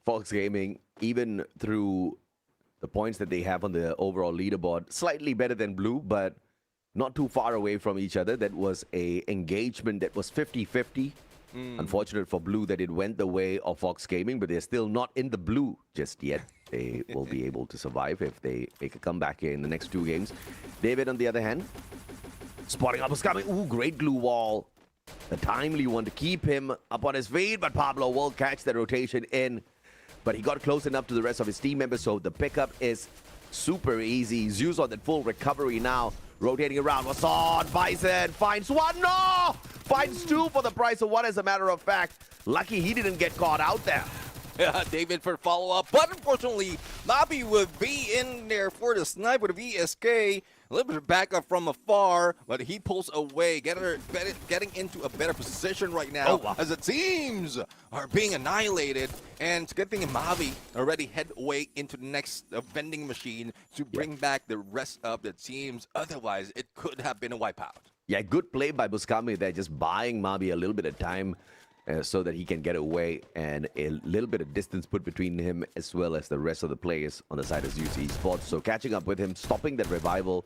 Fox Gaming, even through the points that they have on the overall leaderboard, slightly better than Blue, but not too far away from each other. That was a engagement that was 50-50. Unfortunate for Blue that it went the way of Fox Gaming, but they're still not in the Blue just yet. They will be able to survive if they make a comeback here in the next 2 games. David, on the other hand, spotting up is coming. Ooh, great glue wall. The timely one to keep him up on his feet, but Pablo will catch the rotation in. But he got close enough to the rest of his team members, so the pickup is super easy. Zeus on that full recovery now. Rotating around. Wasson, Bison finds one. No! Finds 2 for the price of 1, as a matter of fact. Lucky he didn't get caught out there. Yeah, David for follow-up, but unfortunately, Nabi would be in there for the snipe with a VSK. A little bit of backup from afar, but he pulls away, getting into a better position right now as the teams are being annihilated. And it's a good thing Mavi already head away into the next vending machine to bring back the rest of the teams. Otherwise, it could have been a wipeout. Yeah, good play by Buscami there, just buying Mavi a little bit of time so that he can get away, and a little bit of distance put between him as well as the rest of the players on the side of UC Esports. So catching up with him, stopping that revival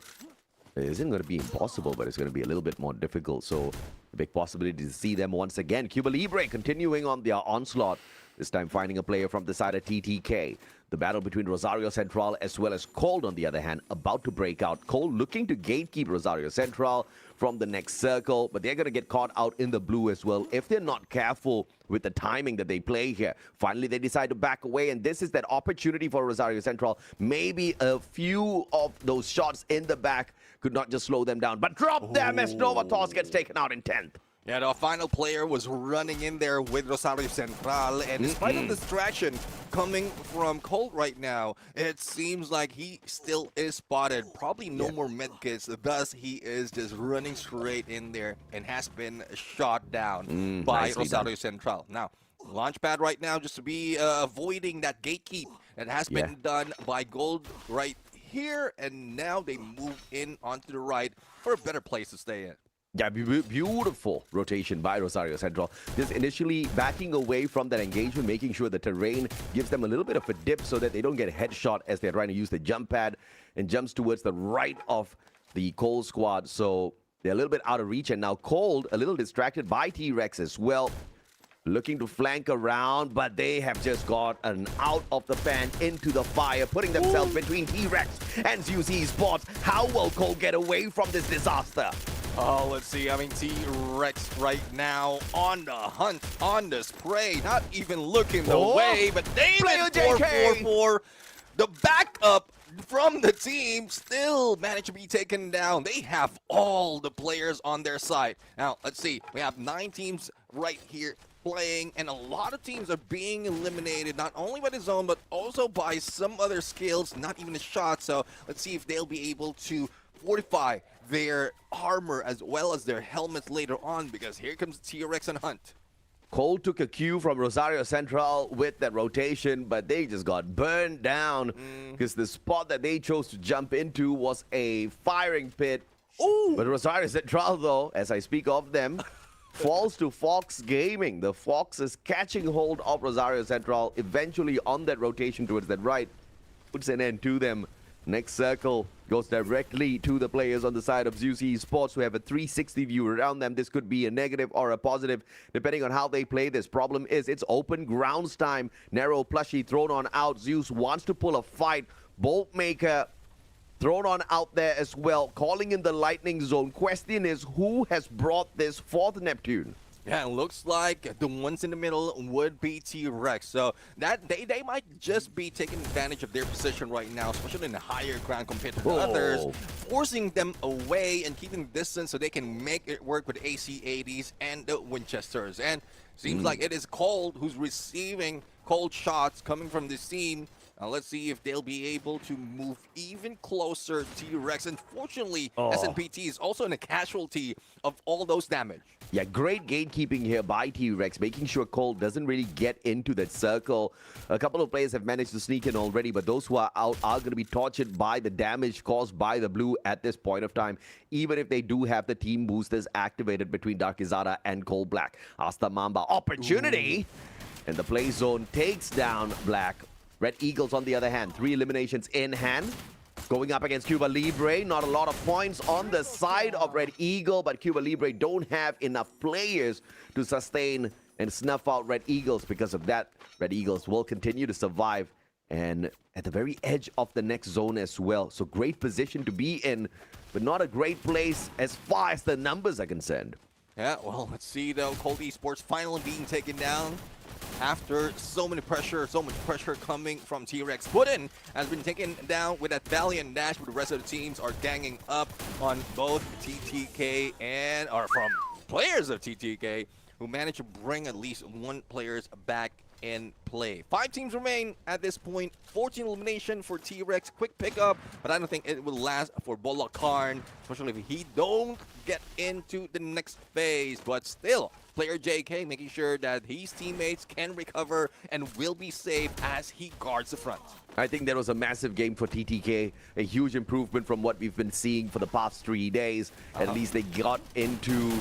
isn't going to be impossible, but it's going to be a little bit more difficult. So a big possibility to see them once again. Cuba Libre continuing on their onslaught, this time finding a player from the side of TTK. The battle between Rosario Central as well as Cold, on the other hand, about to break out. Cold looking to gatekeep Rosario Central from the next circle, but they're going to get caught out in the blue as well if they're not careful with the timing that they play here. Finally, they decide to back away, and this is that opportunity for Rosario Central. Maybe a few of those shots in the back could not just slow them down, but drop them as Novatos gets taken out in 10th. Yeah, the final player was running in there with Rosario Central, and despite the distraction coming from Colt right now, it seems like he still is spotted. Probably no more medkits, thus he is just running straight in there and has been shot down by Rosario Central. Now, Launchpad right now just to be avoiding that gatekeep that has been done by Gold right here, and now they move in onto the right for a better place to stay in. Yeah, beautiful rotation by Rosario Central. Just initially backing away from that engagement, making sure the terrain gives them a little bit of a dip so that they don't get headshot as they're trying to use the jump pad, and jumps towards the right of the Cold squad. So they're a little bit out of reach, and now Cold a little distracted by T-Rex as well. Looking to flank around, but they have just got an out of the pan into the fire, putting themselves between T-Rex and UC Esports. How will Cold get away from this disaster? Oh, let's see. I mean, T-Rex right now on the hunt, on the spray, not even looking the way, but David 444, the backup from the team, still managed to be taken down. They have all the players on their side. Now, let's see. We have 9 teams right here playing, and a lot of teams are being eliminated, not only by the zone, but also by some other skills, not even a shot. So let's see if they'll be able to fortify their armor as well as their helmets later on, because here comes T-Rex and Hunt. Cole took a cue from Rosario Central with that rotation, but they just got burned down because the spot that they chose to jump into was a firing pit. But Rosario Central, though, as I speak of them, falls to Fox Gaming. The Fox is catching hold of Rosario Central, eventually on that rotation towards that right, puts an end to them. Next circle goes directly to the players on the side of Zeus Esports, who have a 360 view around them. This could be a negative or a positive, depending on how they play this. Problem is, it's open grounds time. Narrow plushie thrown on out. Zeus wants to pull a fight. Boltmaker thrown on out there as well, calling in the lightning zone. Question is, who has brought this fourth Neptune? Yeah, it looks like the ones in the middle would be T-Rex. So that they might just be taking advantage of their position right now, especially in the higher ground compared to the others, forcing them away and keeping distance so they can make it work with AC-80s and the Winchesters. And seems like it is Cold who's receiving cold shots coming from this team. Let's see if they'll be able to move even closer to T-Rex. Unfortunately, SNPT is also in a casualty of all those damage. Yeah, great gatekeeping here by T-Rex, making sure Cold doesn't really get into that circle. A couple of players have managed to sneak in already, but those who are out are going to be tortured by the damage caused by the blue at this point of time, even if they do have the team boosters activated between Darkizada and Cold Black. Asta Mamba, opportunity! And the play zone takes down Black. Red Eagles, on the other hand, 3 eliminations in hand. Going up against Cuba Libre, not a lot of points on the side of Red Eagle, but Cuba Libre don't have enough players to sustain and snuff out Red Eagles. Because of that, Red Eagles will continue to survive and at the very edge of the next zone as well. So great position to be in, but not a great place as far as the numbers are concerned. Yeah, well, let's see though. Cold Esports finally being taken down after so much pressure coming from T-Rex. Puddin has been taken down with that valiant dash, but the rest of the teams are ganging up on both TTK and from players of TTK who managed to bring at least one players back in play. 5 teams remain at this point. 14 elimination for T-Rex. Quick pickup, but I don't think it will last for Bola Karn, especially if he don't get into the next phase. But still, player JK making sure that his teammates can recover and will be safe as he guards the front. I think that was a massive game for TTK, a huge improvement from what we've been seeing for the past 3 days. At least they got into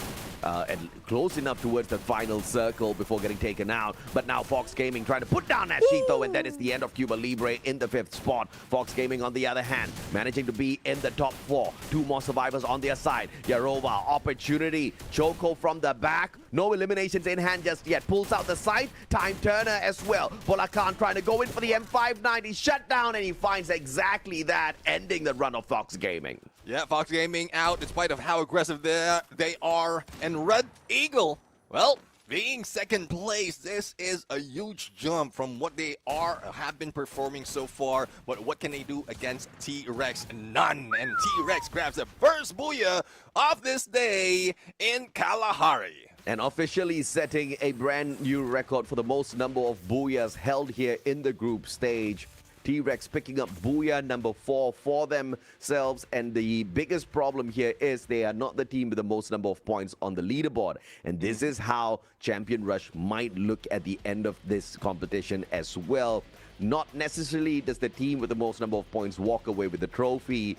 and close enough towards the final circle before getting taken out. But now Fox Gaming trying to put down that Shito, and that is the end of Cuba Libre in the 5th spot. Fox Gaming, on the other hand, managing to be in the top 4. 2 more survivors on their side. Yarova, opportunity. Choco from the back. No eliminations in hand just yet. Pulls out the side. Time Turner as well. Bolakan trying to go in for the M590. Shut down, and he finds exactly that, ending the run of Fox Gaming. Yeah, Fox Gaming out in spite of how aggressive they are. And Red Eagle, well, being second place, this is a huge jump from what they have been performing so far. But what can they do against T-Rex? None. And T-Rex grabs the first booyah of this day in Kalahari. And officially setting a brand new record for the most number of booyahs held here in the group stage. T-Rex picking up booyah number 4 for themselves, and the biggest problem here is they are not the team with the most number of points on the leaderboard. And this is how Champion Rush might look at the end of this competition as well. Not necessarily does the team with the most number of points walk away with the trophy.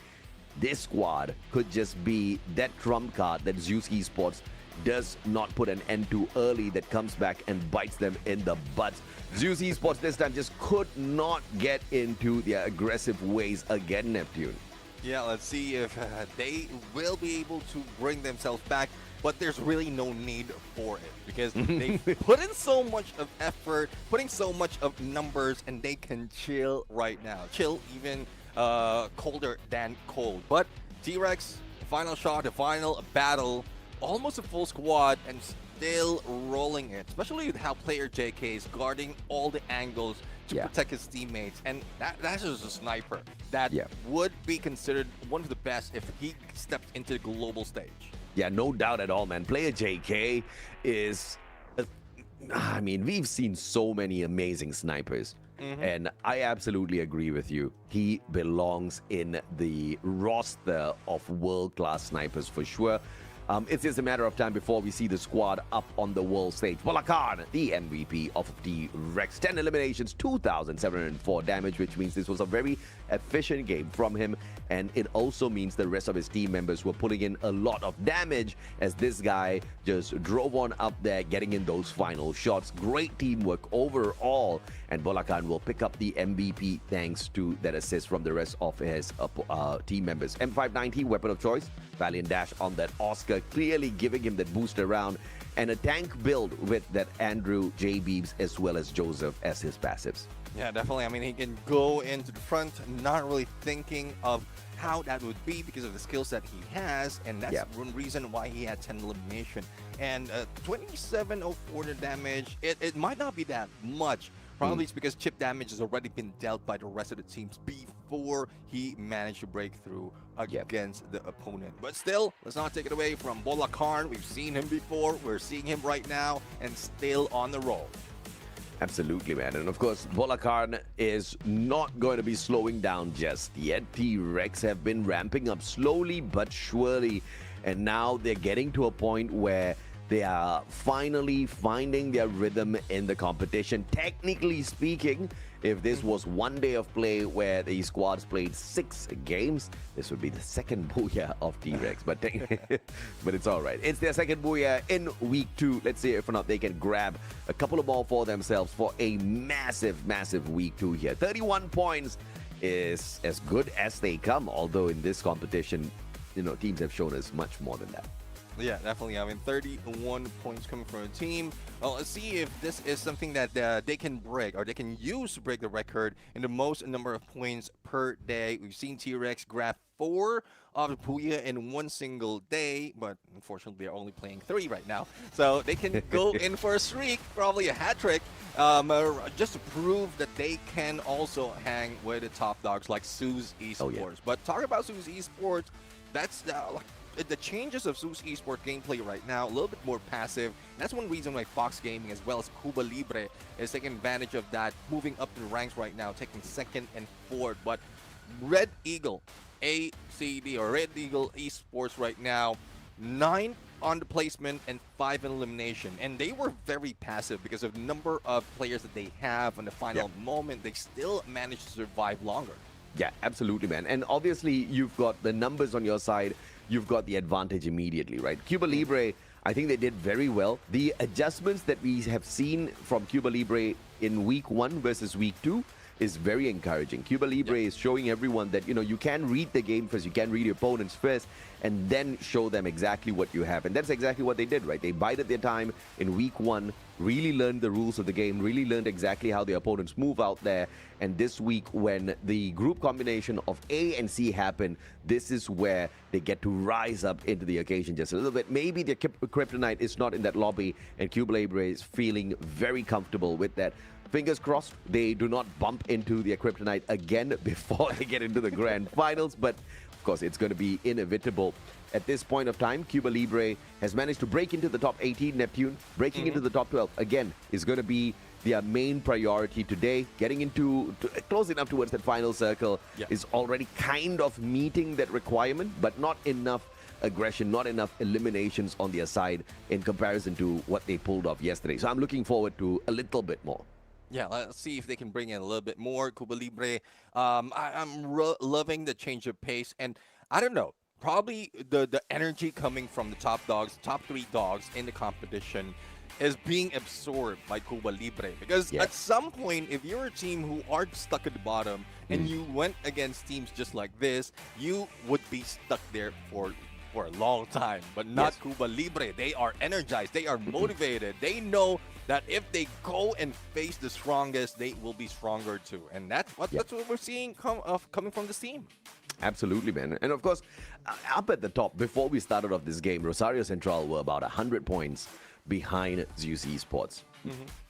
This squad could just be that trump card that Zeus Esports does not put an end to early, that comes back and bites them in the butt. Zeus Esports this time just could not get into their aggressive ways again, Neptune. Yeah, let's see if they will be able to bring themselves back, but there's really no need for it because they put in so much of effort, putting so much of numbers, and they can chill right now. Chill even colder than cold. But T-Rex, the final shot, the final battle, almost a full squad and still rolling it, especially with how player JK is guarding all the angles to protect his teammates. And that's just a sniper that would be considered one of the best if he stepped into the global stage. Yeah, no doubt at all, man. Player JK is... I mean, we've seen so many amazing snipers. And I absolutely agree with you. He belongs in the roster of world-class snipers for sure. It's just a matter of time before we see the squad up on the world stage. Bolakan, the MVP of the Rex. 10 eliminations, 2,704 damage, which means this was a very efficient game from him. And it also means the rest of his team members were putting in a lot of damage as this guy just drove on up there, getting in those final shots. Great teamwork overall. And Bolakan will pick up the MVP thanks to that assist from the rest of his team members. M590, weapon of choice. Valiant dash on that Oscar, clearly giving him that boost around. And a tank build with that Andrew, J. Beebs, as well as Joseph as his passives. Yeah, definitely. I mean, he can go into the front, not really thinking of how that would be because of the skills that he has, and that's one reason why he had 10 elimination. And 2704 damage, it might not be that much. Probably it's because chip damage has already been dealt by the rest of the teams before he managed to break through against the opponent. But still, let's not take it away from Bola Karn. We've seen him before, we're seeing him right now, and still on the roll. Absolutely, man. And of course, Bola Karn is not going to be slowing down just yet. T-Rex have been ramping up slowly but surely. And now they're getting to a point where they are finally finding their rhythm in the competition. Technically speaking, if this was one day of play where the squads played 6 games, this would be the second booyah of T-Rex. But it's all right. It's their second booyah in week 2. Let's see if or not they can grab a couple of more for themselves for a massive, massive week 2 here. 31 points is as good as they come, although in this competition, you know, teams have shown us much more than that. Yeah, definitely. I mean, 31 points coming from a team. Well, let's see if this is something that they can break or they can use to break the record in the most number of points per day. We've seen T-Rex grab 4 of the Puya in one single day, but unfortunately they're only playing 3 right now. So they can go in for a streak, probably a hat trick, just to prove that they can also hang with the top dogs like Zeus Esports. But talking about Zeus Esports, that's the changes of Zeus Esports gameplay right now, a little bit more passive. That's one reason why Fox Gaming as well as Cuba Libre is taking advantage of that, moving up the ranks right now, taking second and fourth. But Red Eagle ACD or Red Eagle Esports right now, 9 on the placement and 5 in elimination, and they were very passive because of the number of players that they have in the final moment. They still managed to survive longer. Yeah, absolutely, man. And obviously, you've got the numbers on your side. You've got the advantage immediately, right? Cuba Libre, I think they did very well. The adjustments that we have seen from Cuba Libre in week 1 versus week 2 is very encouraging. Cuba Libre is showing everyone that, you can read the game first, you can read your opponents first, and then show them exactly what you have. And that's exactly what they did, right? They bided their time in week 1, really learned the rules of the game, really learned exactly how the opponents move out there. And this week, when the group combination of A and C happened, this is where they get to rise up into the occasion just a little bit. Maybe the Kryptonite is not in that lobby, and Cuba Libre is feeling very comfortable with that. Fingers crossed they do not bump into the Kryptonite again before they get into the grand finals. But, of course, it's going to be inevitable. At this point of time, Cuba Libre has managed to break into the top 18, Neptune. Breaking into the top 12, again, is going to be their main priority today. Getting into close enough towards that final circle is already kind of meeting that requirement, but not enough aggression, not enough eliminations on their side in comparison to what they pulled off yesterday. So I'm looking forward to a little bit more. Yeah, let's see if they can bring in a little bit more. Cuba Libre, I'm loving the change of pace. And I don't know, probably the energy coming from the top dogs, top 3 dogs in the competition is being absorbed by Cuba Libre. Because at some point, if you're a team who are stuck at the bottom and you went against teams just like this, you would be stuck there for a long time. But not Cuba Libre. They are energized. They are motivated. They know that if they go and face the strongest, they will be stronger too. And that's what we're seeing coming from this team. Absolutely, man. And of course, up at the top, before we started off this game, Rosario Central were about 100 points behind Zeus Esports.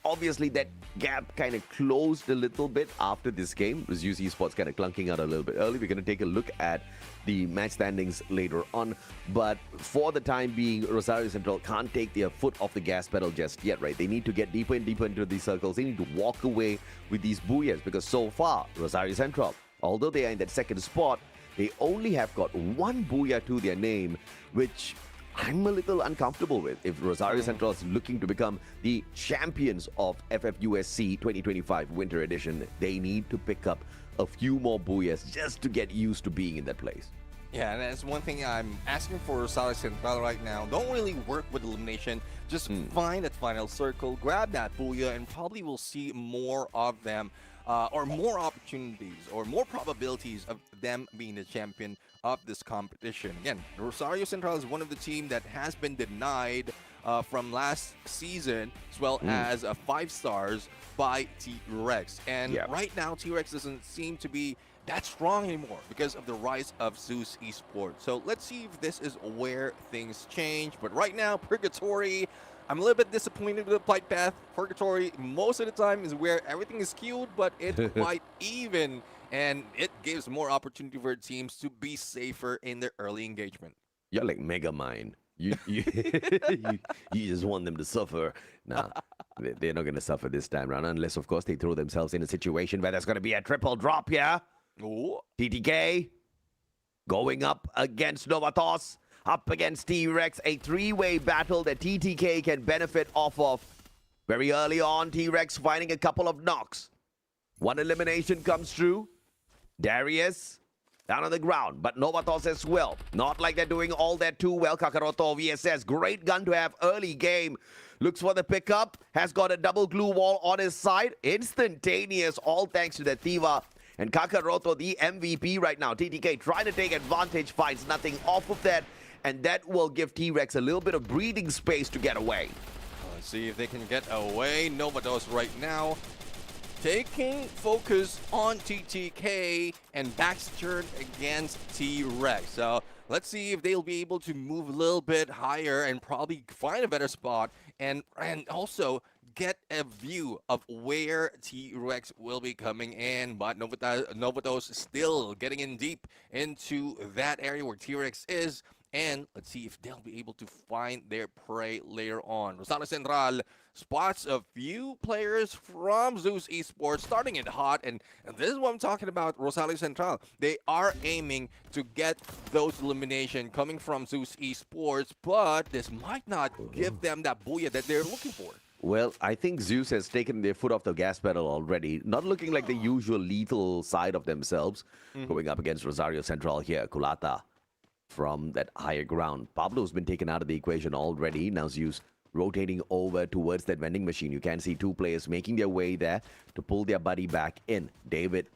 Obviously, that gap kind of closed a little bit after this game. Zeus Esports kind of clunking out a little bit early. We're going to take a look at the match standings later on. But for the time being, Rosario Central can't take their foot off the gas pedal just yet, right? They need to get deeper and deeper into these circles. They need to walk away with these booyahs because so far, Rosario Central, although they are in that second spot, they only have got 1 booyah to their name, which I'm a little uncomfortable with. If Rosario Central is looking to become the champions of FFUSC 2025 Winter Edition, they need to pick up a few more booyahs just to get used to being in that place. Yeah, and that's one thing I'm asking for Rosario Central right now. Don't really work with elimination. Just find that final circle, grab that booyah, and probably we'll see more of them. Or more opportunities or more probabilities of them being the champion of this competition. Again, Rosario Central is one of the teams that has been denied from last season, as well as 5 stars by T-Rex. And right now, T-Rex doesn't seem to be that strong anymore because of the rise of Zeus Esports. So let's see if this is where things change. But right now, Purgatory, I'm a little bit disappointed with the Flight Path. Purgatory, most of the time, is where everything is skewed, but it's quite even. And it gives more opportunity for teams to be safer in their early engagement. You're like Mega Mind. You just want them to suffer. Nah, they're not going to suffer this time around, unless, of course, they throw themselves in a situation where there's going to be a triple drop here. Ooh. TTK going up against Novatos. Up against T-Rex, a 3-way battle that TTK can benefit off of. Very early on, T-Rex finding a couple of knocks. 1 elimination comes through. Darius down on the ground, but Novatos as well. Not like they're doing all that too well. Kakaroto VSS, great gun to have early game. Looks for the pickup, has got a double glue wall on his side. Instantaneous, all thanks to the Thiva. And Kakaroto, the MVP right now. TTK trying to take advantage, finds nothing off of that. And that will give T-Rex a little bit of breathing space to get away. Let's see if they can get away. Novatos right now taking focus on TTK and backs turned against T-Rex. So let's see if they'll be able to move a little bit higher and probably find a better spot and also get a view of where T-Rex will be coming in. But Novatos still getting in deep into that area where T-Rex is. And let's see if they'll be able to find their prey later on. Rosario Central spots a few players from Zeus Esports starting it hot. And this is what I'm talking about, Rosario Central. They are aiming to get those elimination coming from Zeus Esports, but this might not give them that booyah that they're looking for. Well, I think Zeus has taken their foot off the gas pedal already. Not looking like the usual lethal side of themselves. Going up against Rosario Central here. Kulata from that higher ground. Pablo's been taken out of the equation already. Now Zeus rotating over towards that vending machine. You can see two players making their way there to pull their buddy back in. David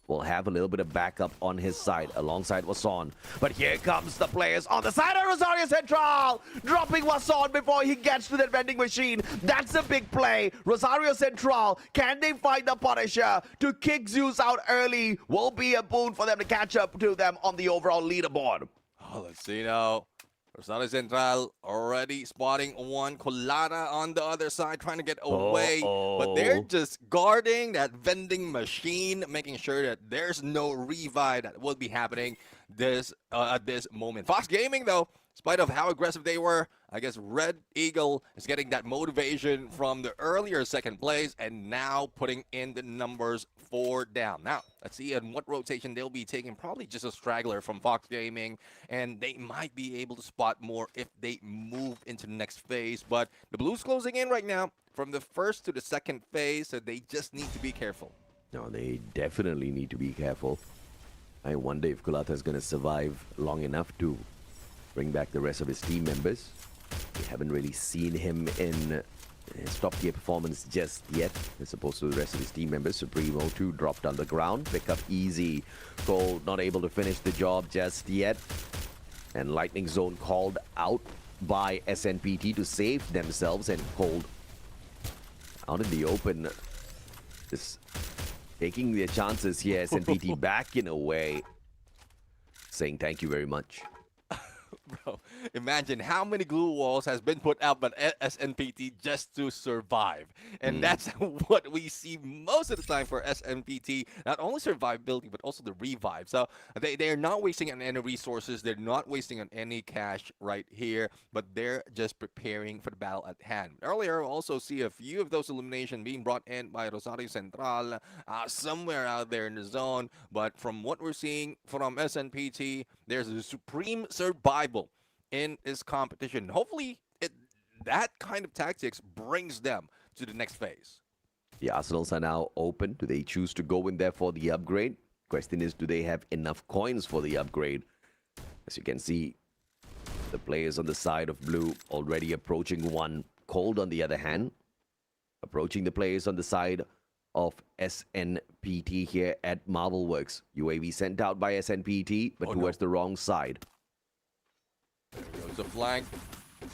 will have a little bit of backup on his side alongside Wason. But here comes the players on the side of Rosario Central, dropping Wason before he gets to that vending machine. That's a big play. Rosario Central, can they find the Punisher to kick Zeus out early? Will be a boon for them to catch up to them on the overall leaderboard. Oh, let's see now. Rosario Central already spotting one. Colada on the other side trying to get away. But they're just guarding that vending machine, making sure that there's no revive that will be happening at this moment. Fox Gaming, though, in spite of how aggressive they were, I guess Red Eagle is getting that motivation from the earlier second place and now putting in the numbers 4 down. Now, let's see in what rotation they'll be taking. Probably just a straggler from Fox Gaming, and they might be able to spot more if they move into the next phase. But the Blues closing in right now from the first to the second phase, so they just need to be careful. No, they definitely need to be careful. I wonder if Kulata is going to survive long enough to bring back the rest of his team members. We haven't really seen him in his top-tier performance just yet, as opposed to the rest of his team members. Supremo 2 dropped on the ground. Pick up easy. Cole not able to finish the job just yet. And Lightning Zone called out by SNPT to save themselves, and Cold out in the open. Just taking their chances here. SNPT back in a way, saying thank you very much. Bro, imagine how many glue walls has been put out by SNPT just to survive. And that's what we see most of the time for SNPT. Not only survivability, but also the revive. So they're not wasting on any resources. They're not wasting on any cash right here. But they're just preparing for the battle at hand. Earlier, we also see a few of those eliminations being brought in by Rosario Central. Somewhere out there in the zone. But from what we're seeing from SNPT, there's a supreme survival in this competition. Hopefully, that kind of tactics brings them to the next phase. The arsenals are now open. Do they choose to go in there for the upgrade? Question is, do they have enough coins for the upgrade? As you can see, the players on the side of blue already approaching one. Cold, on the other hand, approaching the players on the side of SNPT here at Marvel Works. UAV sent out by SNPT, but towards the wrong side. Goes the flank.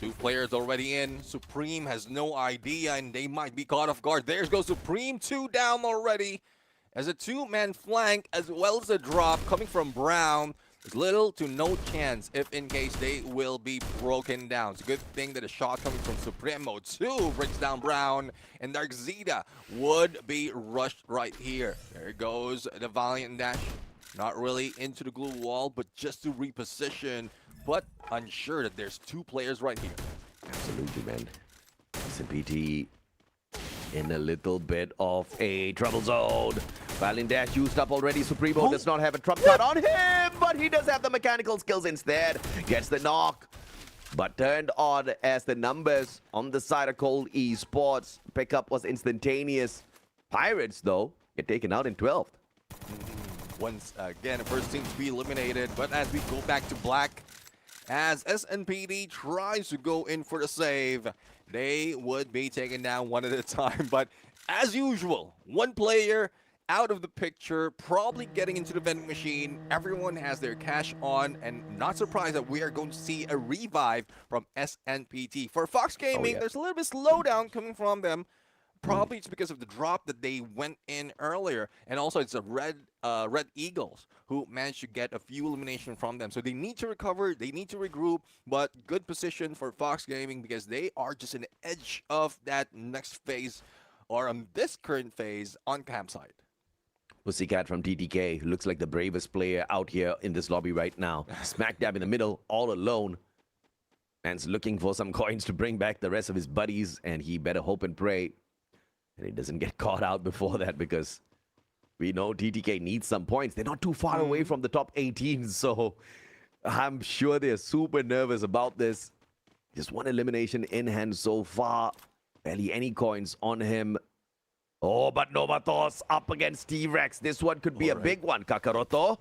2 players already in. Supreme has no idea, and they might be caught off guard. There goes Supreme, 2 down already. As a 2-man flank, as well as a drop coming from Brown. There's little to no chance if in case they will be broken down. It's a good thing that a shot coming from Supremo 2 brings down Brown, and Dark Zeta would be rushed right here. There goes the Valiant Dash. Not really into the glue wall, but just to reposition. But unsure that there's 2 players right here. Absolutely, man. SNPT in a little bit of a trouble zone. Valiant Dash used up already. Supremo does not have a trump card on him, but he does have the mechanical skills instead. Gets the knock, but turned on as the numbers on the side of Cold Esports. Pickup was instantaneous. Pirates, though, get taken out in 12th. Once again, the first team to be eliminated, but as we go back to black, as SNPD tries to go in for the save, they would be taken down one at a time. But as usual, 1 player out of the picture, probably getting into the vending machine. Everyone has their cash on, and not surprised that we are going to see a revive from SNPT. For Fox Gaming, there's a little bit slowdown coming from them. Probably it's because of the drop that they went in earlier. And also it's a Red Eagles who managed to get a few elimination from them. So they need to recover, they need to regroup, but good position for Fox Gaming because they are just an edge of that next phase or on this current phase on campsite. Pussycat from TTK looks like the bravest player out here in this lobby right now. Smack dab in the middle, all alone. Man's looking for some coins to bring back the rest of his buddies, and he better hope and pray and he doesn't get caught out before that, because we know TTK needs some points. They're not too far away from the top 18, so I'm sure they're super nervous about this. Just one elimination in hand so far. Barely any coins on him. Oh, but Novatos up against T-Rex. This one could be a big one. Kakaroto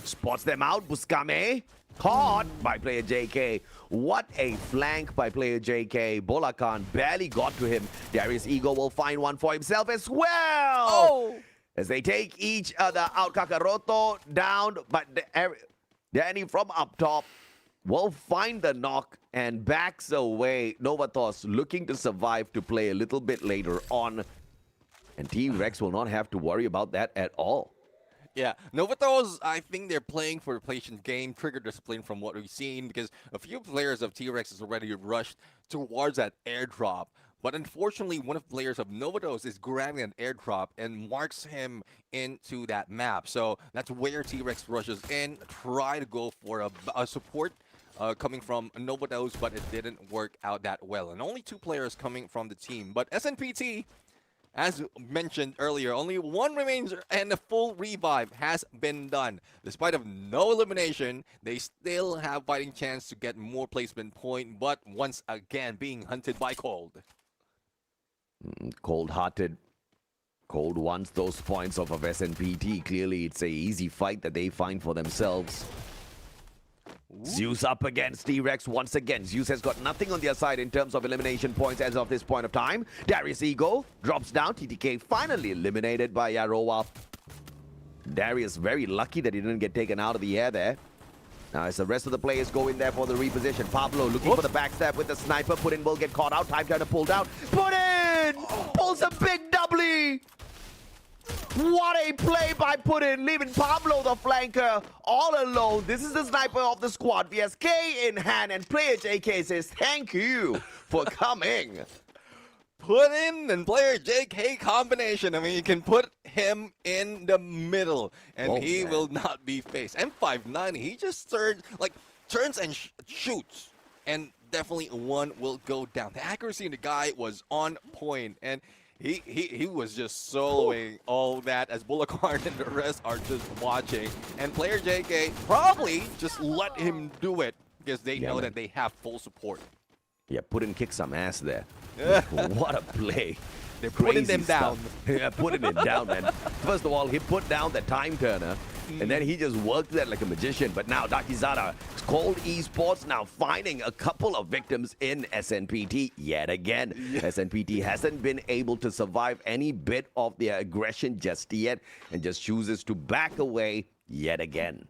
spots them out. Buscame caught by player JK. What a flank by player JK. Bolakan barely got to him. Darius Ego will find one for himself as well. Oh! As they take each other out. Kakaroto down, but Danny from up top will find the knock and backs away. Novatos looking to survive to play a little bit later on. And T-Rex will not have to worry about that at all. Yeah, Novatos, I think they're playing for a patient game, trigger discipline from what we've seen, because a few players of T-Rex has already rushed towards that airdrop. But unfortunately, one of the players of Novatos is grabbing an airdrop and marks him into that map. So that's where T-Rex rushes in, try to go for a support coming from Novatos, but it didn't work out that well. And only 2 players coming from the team. But SNPT, as mentioned earlier, only 1 remains and a full revive has been done. Despite of no elimination, they still have fighting chance to get more placement point, but once again being hunted by Cold. Cold-hearted. Cold wants those points off of SNPT. Clearly, it's a easy fight that they find for themselves. Zeus up against T-Rex once again. Zeus has got nothing on their side in terms of elimination points as of this point of time. Darius Ego drops down. TTK finally eliminated by Yarowa. Darius very lucky that he didn't get taken out of the air there. Now as the rest of the players go in there for the reposition. Pablo looking for the backstab with the sniper. Putin will get caught out. Time trying to pull down. Putin pulls a big doubly. What a play by Putin, leaving Pablo the flanker all alone. This is the sniper of the squad. VSK in hand, and player JK says thank you for coming. Putin and player JK combination. I mean, you can put him in the middle, and he will not be faced. M59, he just turns and shoots, and definitely one will go down. The accuracy of the guy was on point, and he was just soloing all that as Bulakarn and the rest are just watching. And player JK probably just let him do it because they know that they have full support. Yeah, Putin kicked some ass there. What a play. They're putting them down. Yeah, putting it down, man. First of all, he put down the time turner, and then he just worked that like a magician. But now Dakizara, Cold Esports now finding a couple of victims in SNPT yet again. SNPT hasn't been able to survive any bit of their aggression just yet, and just chooses to back away yet again.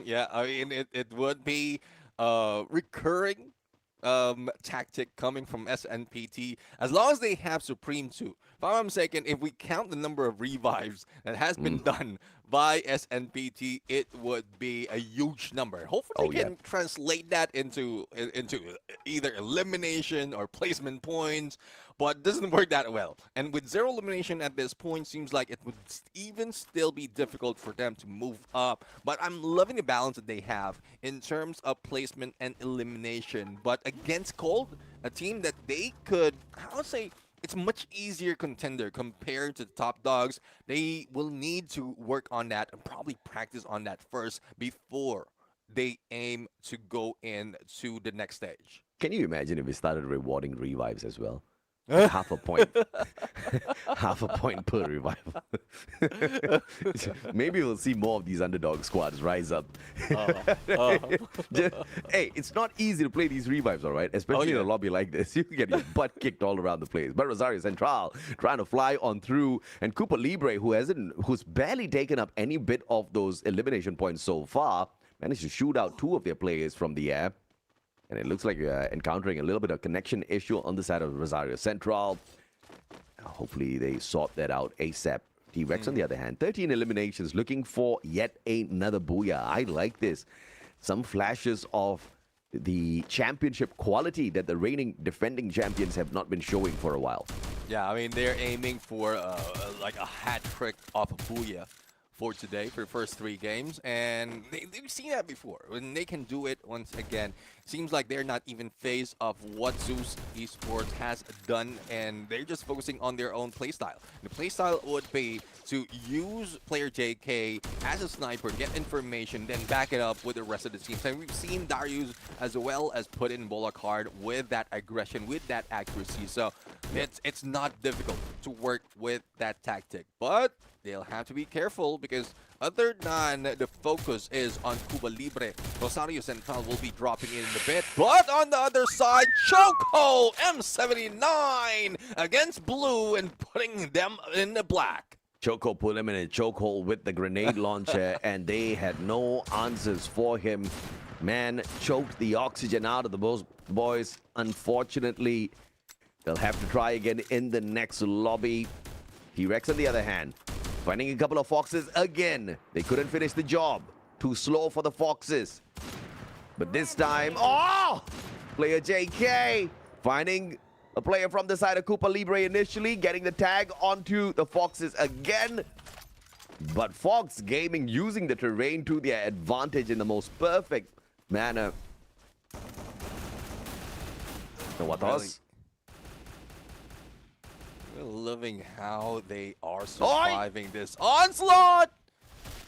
Yeah, I mean, it would be recurring tactic coming from SNPT as long as they have Supreme 2. If I'm not mistaken, if we count the number of revives that has been done by SNPT, it would be a huge number. Hopefully we can translate that into either elimination or placement points, but it doesn't work that well. And with 0 elimination at this point, seems like it would even still be difficult for them to move up. But I'm loving the balance that they have in terms of placement and elimination. But against Cold, a team that they could, I would say, it's a much easier contender compared to the top dogs. They will need to work on that and probably practice on that first before they aim to go into the next stage. Can you imagine if we started rewarding revives as well? Half a point. Half a point per revival. Maybe we'll see more of these underdog squads rise up. Hey, it's not easy to play these revives, all right? Especially in a lobby like this. You can get your butt kicked all around the place. But Rosario Central trying to fly on through. And Cooper Libre, who's barely taken up any bit of those elimination points so far, managed to shoot out 2 of their players from the air. And it looks like we're encountering a little bit of connection issue on the side of Rosario Central. Hopefully they sort that out ASAP. T-Rex, on the other hand, 13 eliminations, looking for yet another booyah. I like this. Some flashes of the championship quality that the reigning defending champions have not been showing for a while. Yeah, I mean, they're aiming for like a hat trick off of Booyah for today, for the first 3 games. And they've seen that before. When they can do it once again, seems like they're not even phased of what Zeus Esports has done, and they're just focusing on their own playstyle. The playstyle would be to use player JK as a sniper, get information, then back it up with the rest of the teams. And we've seen Darius as well as put in Bolak hard with that aggression, with that accuracy. So it's not difficult to work with that tactic. But they'll have to be careful because other than the focus is on Cuba Libre, Rosario Central will be dropping in a bit. But on the other side, Choco M79 against Blue and putting them in the black. Choco put him in a chokehold with the grenade launcher, and they had no answers for him. Man, choked the oxygen out of the boys. Unfortunately, they'll have to try again in the next lobby. T-Rex, on the other hand, finding a couple of Foxes again. They couldn't finish the job. Too slow for the Foxes. But this time, player JK finding a player from the side of Koopa Libre initially, getting the tag onto the Foxes again. But Fox Gaming using the terrain to their advantage in the most perfect manner. So what else? We're loving how they are surviving this onslaught.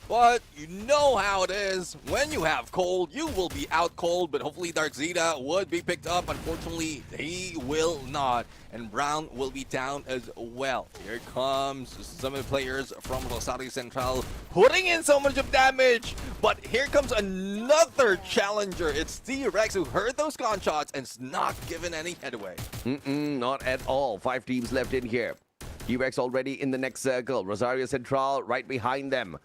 But you know how it is. When you have cold, you will be out cold. But hopefully Dark Zeta would be picked up. Unfortunately, he will not. And Brown will be down as well. Here comes some of the players from Rosario Central putting in so much of damage. But here comes another challenger. It's T-Rex who heard those gunshots and is not given any headway. Not at all. 5 teams left in here. T-Rex already in the next circle. Rosario Central right behind them.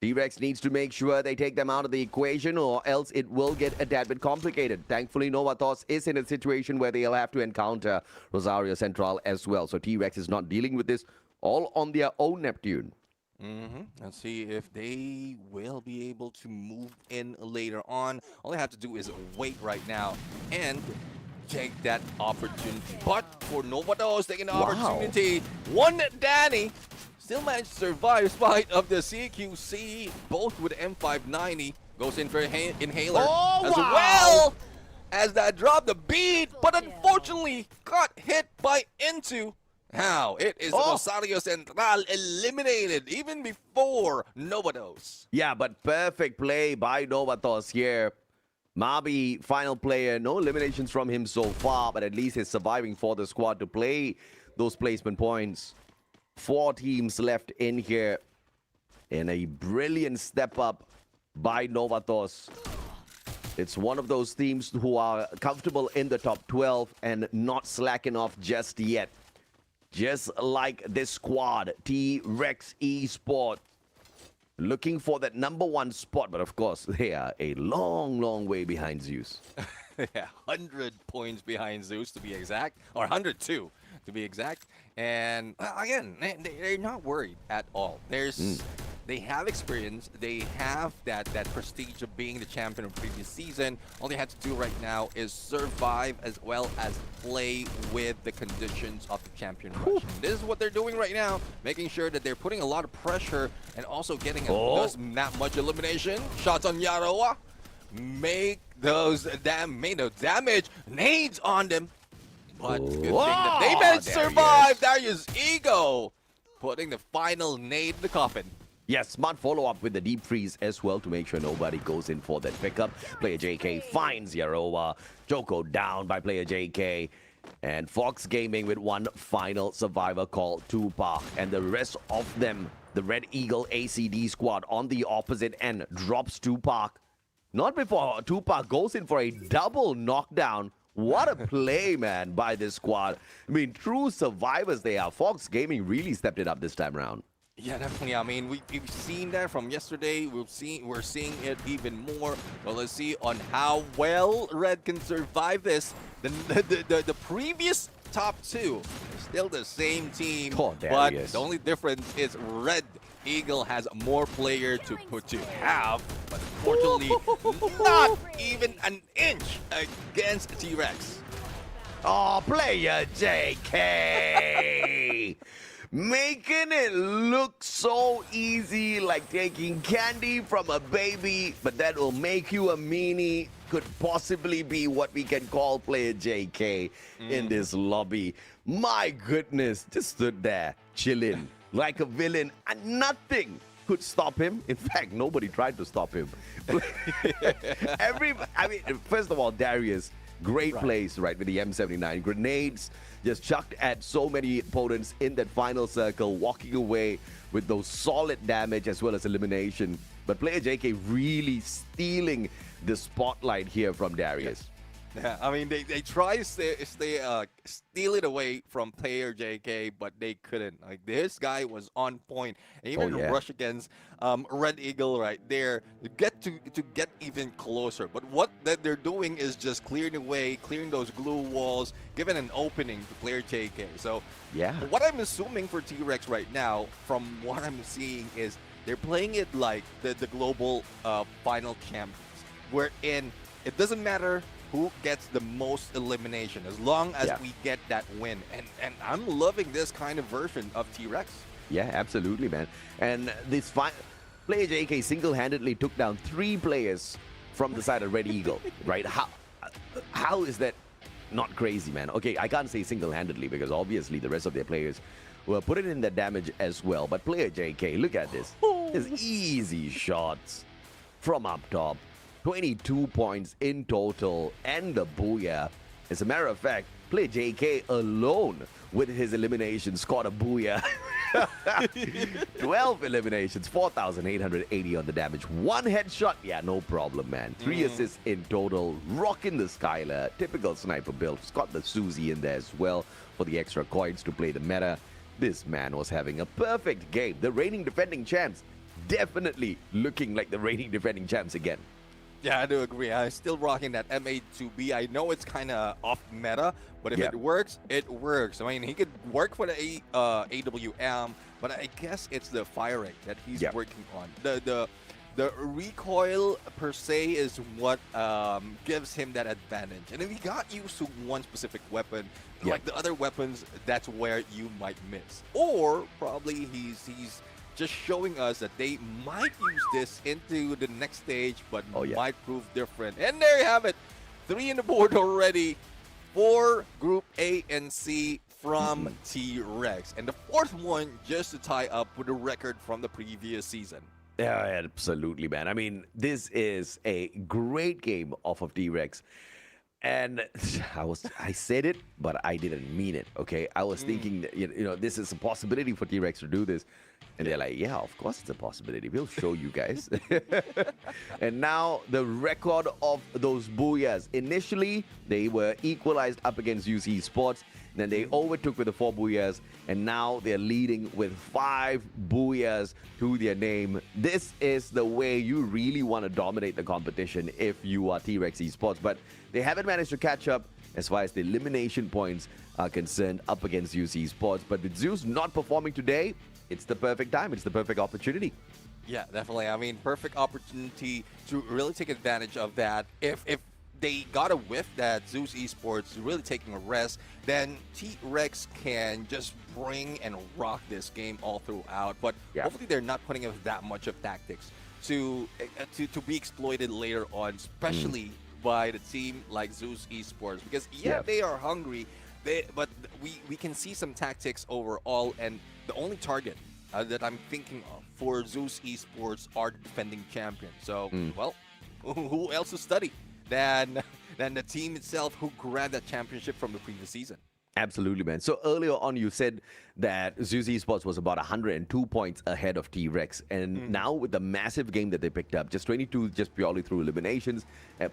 T-Rex needs to make sure they take them out of the equation, or else it will get a tad bit complicated. Thankfully, Novatos is in a situation where they'll have to encounter Rosario Central as well. So T-Rex is not dealing with this all on their own, Neptune. Let's see if they will be able to move in later on. All they have to do is wait right now and take that opportunity. But for Novatos taking the opportunity, one Danny still managed to survive despite of the CQC, both with M590. Goes in for Inhaler as well as that dropped the beat, but unfortunately got hit by Into. Now it is Rosario Central eliminated even before Novatos. Yeah, but perfect play by Novatos here. Mabi, final player, no eliminations from him so far, but at least he's surviving for the squad to play those placement points. 4 teams left in here, and a brilliant step up by Novatos. It's one of those teams who are comfortable in the top 12 and not slacking off just yet. Just like this squad, T-Rex Esports, looking for that #1 spot, but of course, they are a long, long way behind Zeus. Yeah, 100 points behind Zeus to be exact, or 102 to be exact. And again, they're not worried at all. They have experience. They have that prestige of being the champion of previous season. All they have to do right now is survive as well as play with the conditions of the champion rush. And this is what they're doing right now, making sure that they're putting a lot of pressure and also getting not much elimination. Shots on Yaroa. Make those damage. Nades on them. But good thing that they managed to survive. Darius Ego putting the final nade in the coffin. Yes, smart follow-up with the deep freeze as well to make sure nobody goes in for that pickup. Player JK finds Yaroa. Joko down by player JK. And Fox Gaming with one final survivor called Tupac. And the rest of them, the Red Eagle ACD squad on the opposite end, drops Tupac. Not before Tupac goes in for a double knockdown. What a play, man, by this squad. I mean, true survivors they are. Fox Gaming really stepped it up this time around. Yeah, definitely. I mean, we've seen that from yesterday. We're seeing it even more. Well, let's see on how well Red can survive this. The previous top 2 is still the same team, but the only difference is Red Eagle has more players to have, but unfortunately not even an inch against T-Rex. Oh, player JK! Making it look so easy, like taking candy from a baby, but that will make you a meanie, could possibly be what we can call player JK in this lobby. My goodness, just stood there, chilling, like a villain, and nothing could stop him. In fact, nobody tried to stop him. First of all, Darius, great plays, right, with the M79. Grenades just chucked at so many opponents in that final circle, walking away with those solid damage as well as elimination. But player JK really stealing the spotlight here from Darius. Yeah, I mean, they try to steal it away from player JK, but they couldn't. Like, this guy was on point. And even the rush against Red Eagle right there to get even closer. But what that they're doing is just clearing away, clearing those glue walls, giving an opening to player JK. So what I'm assuming for T-Rex right now, from what I'm seeing, is they're playing it like the global final champions, wherein it doesn't matter who gets the most elimination as long as we get that win. And I'm loving this kind of version of T-Rex. Yeah, absolutely, man. And this player JK single-handedly took down 3 players from the side of Red Eagle, right? How is that not crazy, man? Okay, I can't say single-handedly because obviously the rest of their players were putting in the damage as well. But player JK, look at this. There's easy shots from up top. 22 points in total and the booyah. As a matter of fact, player JK alone with his eliminations scored a booyah. 12 eliminations, 4,880 on the damage. 1 headshot, yeah, no problem, man. 3 assists in total. Rocking the Skylar, typical sniper build. He's got the Susie in there as well for the extra coins to play the meta. This man was having a perfect game. The reigning defending champs, definitely looking like the reigning defending champs again. Yeah, I do agree. I'm still rocking that M82B. I know it's kind of off meta, but if it works, it works. I mean, he could work for the AWM, but I guess it's the firing that he's working on. The recoil per se is what gives him that advantage. And if he got used to one specific weapon, like the other weapons, that's where you might miss. Or probably he's just showing us that they might use this into the next stage, but might prove different. And there you have it. 3 in the board already for Group A and C from T-Rex. And the 4th one just to tie up with the record from the previous season. Yeah, absolutely, man. I mean, this is a great game off of T-Rex. And I said it, but I didn't mean it, okay? I was thinking that, you know, this is a possibility for T-Rex to do this. And they're like, yeah, of course it's a possibility. We'll show you guys. And now the record of those booyahs. Initially, they were equalized up against UC Esports. Then they overtook with the 4 booyahs. And now they're leading with 5 booyahs to their name. This is the way you really want to dominate the competition if you are T-Rex Esports. But they haven't managed to catch up as far as the elimination points are concerned up against UC Esports. But with Zeus not performing today, it's the perfect time. It's the perfect opportunity. Yeah, definitely. I mean, perfect opportunity to really take advantage of that. If they got a whiff that Zeus Esports is really taking a rest, then T-Rex can just bring and rock this game all throughout. But hopefully they're not putting in that much of tactics to be exploited later on, especially by the team like Zeus Esports. Because, they are hungry, but we can see some tactics overall, and the only target that I'm thinking of for Zeus Esports are the defending champions. So, well, who else to study than the team itself who grabbed that championship from the previous season? Absolutely, man. So earlier on, you said that Zeus Esports was about 102 points ahead of T-Rex. And now with the massive game that they picked up, just 22 just purely through eliminations,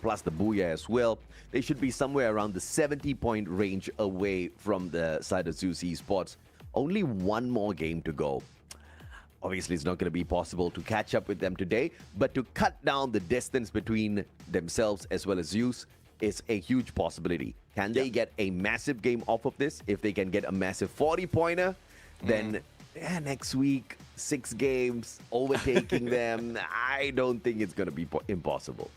plus the booyah as well, they should be somewhere around the 70-point range away from the side of Zeus Esports. Only 1 more game to go. Obviously, it's not going to be possible to catch up with them today, but to cut down the distance between themselves as well as Zeus is a huge possibility. Can they get a massive game off of this? If they can get a massive 40-pointer, then next week, 6 games, overtaking them, I don't think it's going to be impossible.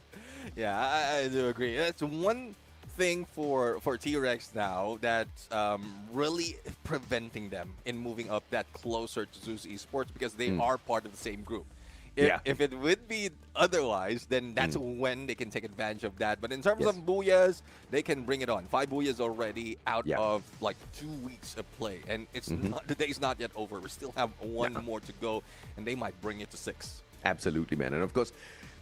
Yeah, I do agree. That's one thing for T-Rex now that's really preventing them in moving up that closer to Zeus Esports because they are part of the same group. If it would be otherwise, then that's when they can take advantage of that. But in terms of booyahs, they can bring it on. 5 booyahs already out of like 2 weeks of play. And it's not, the day's not yet over. We still have one more to go, and they might bring it to 6. Absolutely, man. And of course,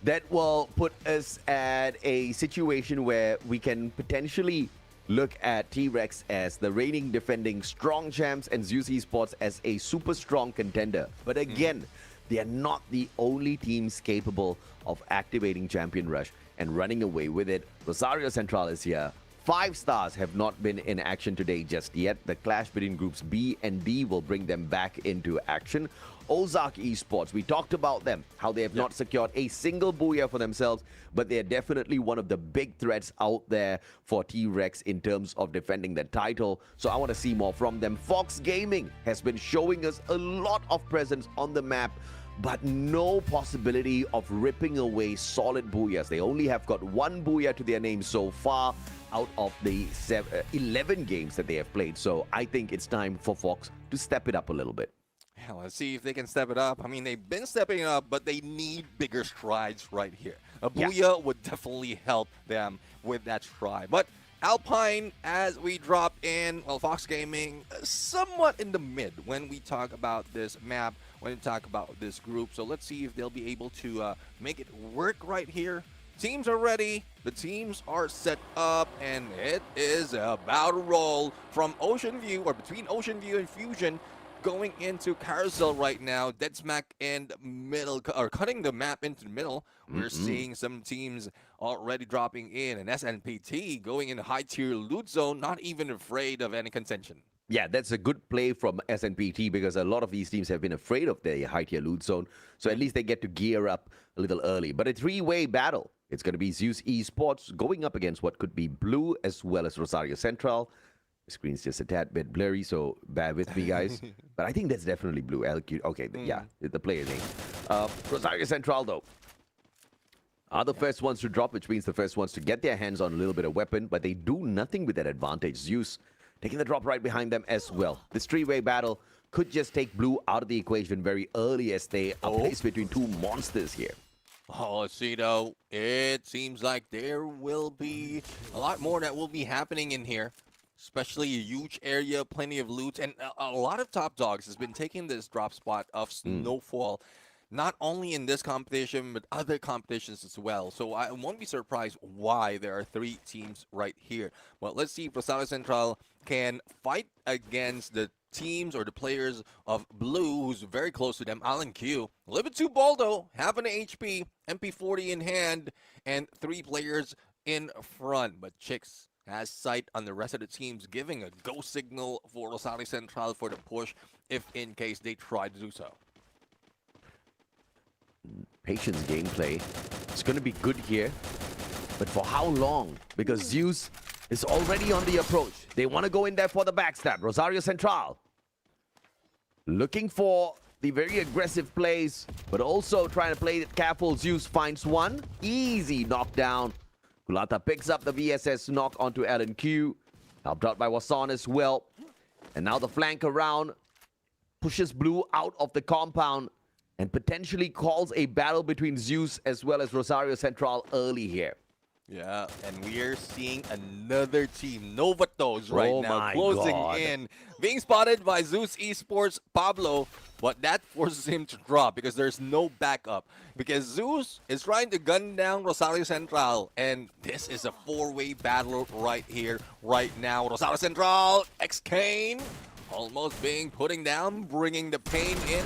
that will put us at a situation where we can potentially look at T-Rex as the reigning defending strong champs and Zeus Esports as a super strong contender. But again, they are not the only teams capable of activating Champion Rush and running away with it. Rosario Central is here. 5 stars have not been in action today just yet. The clash between groups B and D will bring them back into action. Ozark Esports, we talked about them, how they have not secured a single booyah for themselves, but they're definitely one of the big threats out there for T-Rex in terms of defending the title. So I want to see more from them. Fox Gaming has been showing us a lot of presence on the map, but no possibility of ripping away solid booyahs. They only have got 1 booyah to their name so far out of the 11 games that they have played. So I think it's time for Fox to step it up a little bit. Yeah, let's see if they can step it up. I mean, they've been stepping it up, but they need bigger strides right here. A booyah would definitely help them with that stride. But Alpine, as we drop in, well, Fox Gaming, somewhat in the mid when we talk about this map, when we talk about this group. So let's see if they'll be able to make it work right here. Teams are ready, the teams are set up, and it is about to roll from Ocean View, or between Ocean View and Fusion, going into Carousel right now. Dead smack in the middle, or cutting the map into the middle. We're seeing some teams already dropping in, and SNPT going in high-tier loot zone, not even afraid of any contention. Yeah, that's a good play from SNPT because a lot of these teams have been afraid of the high-tier loot zone. So at least they get to gear up a little early. But a 3-way battle. It's going to be Zeus Esports going up against what could be Blue as well as Rosario Central. The screen's just a tad bit blurry, so bear with me, guys. But I think that's definitely Blue. LQ. Okay, yeah, the player name. Rosario Central, though, are the first ones to drop, which means the first ones to get their hands on a little bit of weapon, but they do nothing with that advantage. Zeus taking the drop right behind them as well. This 3-way battle could just take Blue out of the equation very early as they are placed between 2 monsters here. Oh, let's see, though. It seems like there will be a lot more that will be happening in here, especially a huge area, plenty of loot, and a lot of top dogs has been taking this drop spot of Snowfall, not only in this competition, but other competitions as well. So I won't be surprised why there are 3 teams right here. But let's see if Rosario Central can fight against the teams or the players of Blue, who's very close to them. Alan Q, a little bit too bold though, half an HP, MP40 in hand, and 3 players in front. But Chicks has sight on the rest of the teams, giving a go signal for Rosario Central for the push if in case they try to do so. Patience gameplay. It's going to be good here, but for how long? Because Zeus is already on the approach. They want to go in there for the backstab. Rosario Central looking for the very aggressive plays, but also trying to play it careful. Zeus finds one. Easy knockdown. Kulata picks up the VSS knock onto LNQ. Helped out by Wasan as well. And now the flank around pushes Blue out of the compound and potentially calls a battle between Zeus as well as Rosario Central early here. Yeah, and we are seeing another team, Novatos, right now, closing in. Being spotted by Zeus Esports, Pablo, but that forces him to drop because there's no backup. Because Zeus is trying to gun down Rosario Central, and this is a 4-way battle right here, right now. Rosario Central, X-Kane, almost being putting down, bringing the pain in.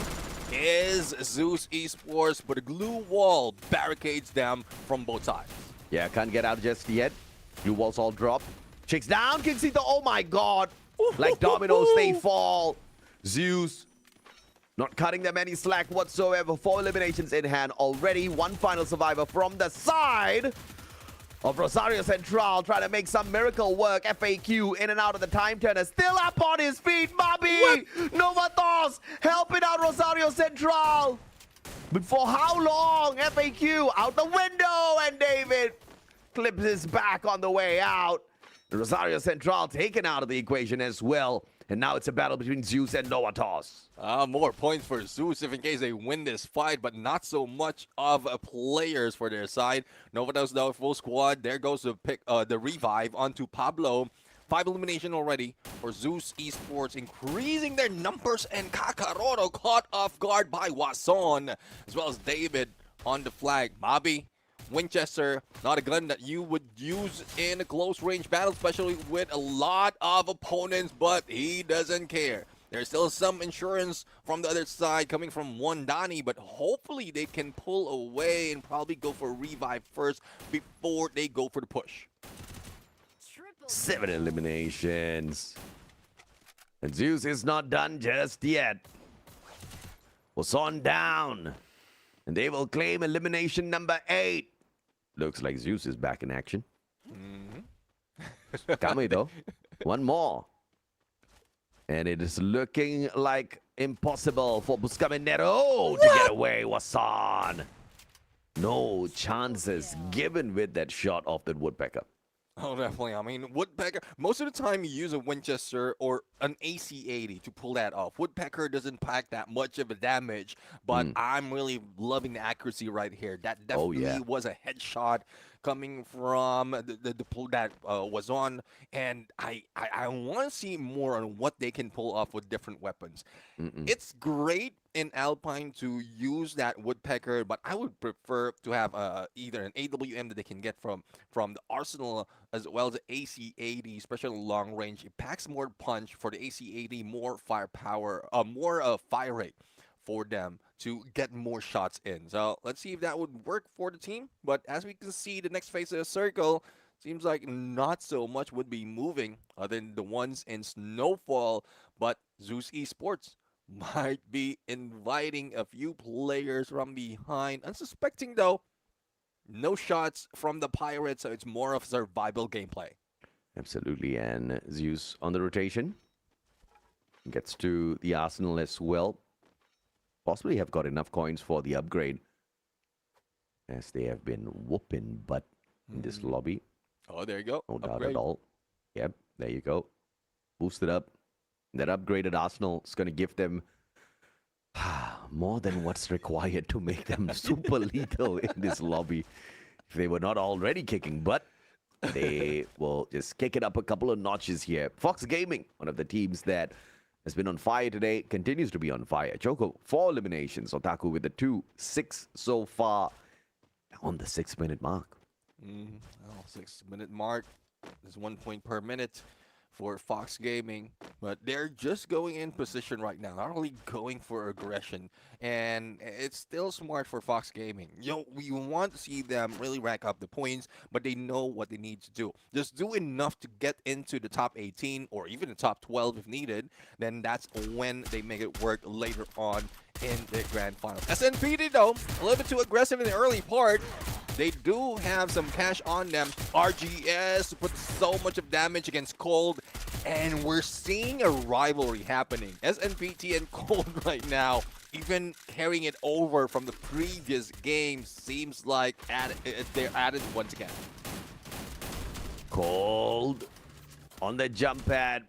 Is Zeus Esports, but a glue wall barricades them from both sides. Yeah, can't get out just yet. Blue walls all drop. Chicks down, Kingsito. Oh my god. Like dominoes, they fall. Zeus not cutting them any slack whatsoever. 4 eliminations in hand already. 1 final survivor from the side of Rosario Central, trying to make some miracle work. FAQ in and out of the time turner. Still up on his feet, Bobby. Novatos helping out Rosario Central. But for how long? FAQ out the window, and David clips his back on the way out. Rosario Central taken out of the equation as well. And now it's a battle between Zeus and Novatos. More points for Zeus if in case they win this fight, but not so much of players for their side. Novatos though, full squad. There goes the pick, the revive onto Pablo. 5 elimination already for Zeus Esports, increasing their numbers, and Kakaroto caught off guard by Wason, as well as David on the flag. Bobby, Winchester, not a gun that you would use in a close range battle, especially with a lot of opponents, but he doesn't care. There's still some insurance from the other side coming from one Donnie, but hopefully they can pull away and probably go for a revive first before they go for the push. 7 eliminations. And Zeus is not done just yet. Was on down. And they will claim elimination number 8. Looks like Zeus is back in action. Kami though. One more. And it is looking like impossible for Buscaminero to get away. Wasan. No chances given with that shot off the Woodpecker. Oh, definitely. I mean, Woodpecker, most of the time you use a Winchester or an AC-80 to pull that off. Woodpecker doesn't pack that much of a damage, but I'm really loving the accuracy right here. That definitely was a headshot coming from the pull that was on, and I want to see more on what they can pull off with different weapons. It's great in Alpine to use that Woodpecker, but I would prefer to have either an AWM that they can get from the Arsenal as well as the AC-80, especially long range. It packs more punch for the AC-80, more firepower, more fire rate for them to get more shots in. So let's see if that would work for the team. But as we can see, the next phase of the circle seems like not so much would be moving other than the ones in Snowfall. But Zeus Esports might be inviting a few players from behind. Unsuspecting though, no shots from the Pirates, so it's more of survival gameplay. Absolutely, and Zeus on the rotation. Gets to the Arsenal as well. Possibly have got enough coins for the upgrade, as they have been whooping butt in this lobby. Oh, there you go. No doubt Upgrade. at all. Yep, there you go. Boosted up. That upgraded Arsenal is going to give them more than what's required to make them super lethal in this lobby. If they were not already kicking butt, they will just kick it up a couple of notches here. Fox Gaming, one of the teams that has been on fire today, continues to be on fire. Choco, 4 eliminations. Otaku with the 2, 6 so far on the 6-minute mark. 6-minute mark. There's 1 point per minute for Fox Gaming, but they're just going in position right now, not really going for aggression, and it's still smart for Fox Gaming. We want to see them really rack up the points, but they know what they need to do. Just do enough to get into the top 18 or even the top 12 if needed, then that's when they make it work later on in the grand final. SNPD though, a little bit too aggressive in the early part. They do have some cash on them. RGS put so much of damage against Cold, and we're seeing a rivalry happening. SNPT and Cold right now, even carrying it over from the previous game, seems like they're at it once again. Cold on the jump pad,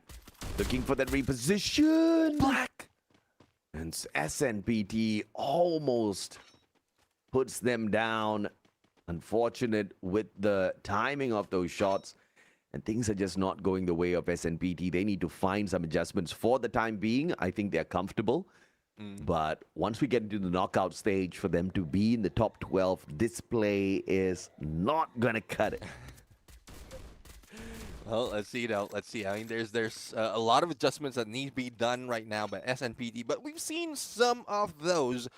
looking for that reposition. Black. And SNPT almost puts them down. Unfortunate with the timing of those shots, and things are just not going the way of SNPT. They need to find some adjustments for the time being. I think they're comfortable. But once we get into the knockout stage, for them to be in the top 12, this play is not going to cut it. Well, let's see though. Let's see. I mean, there's a lot of adjustments that need to be done right now by SNPD, but we've seen some of those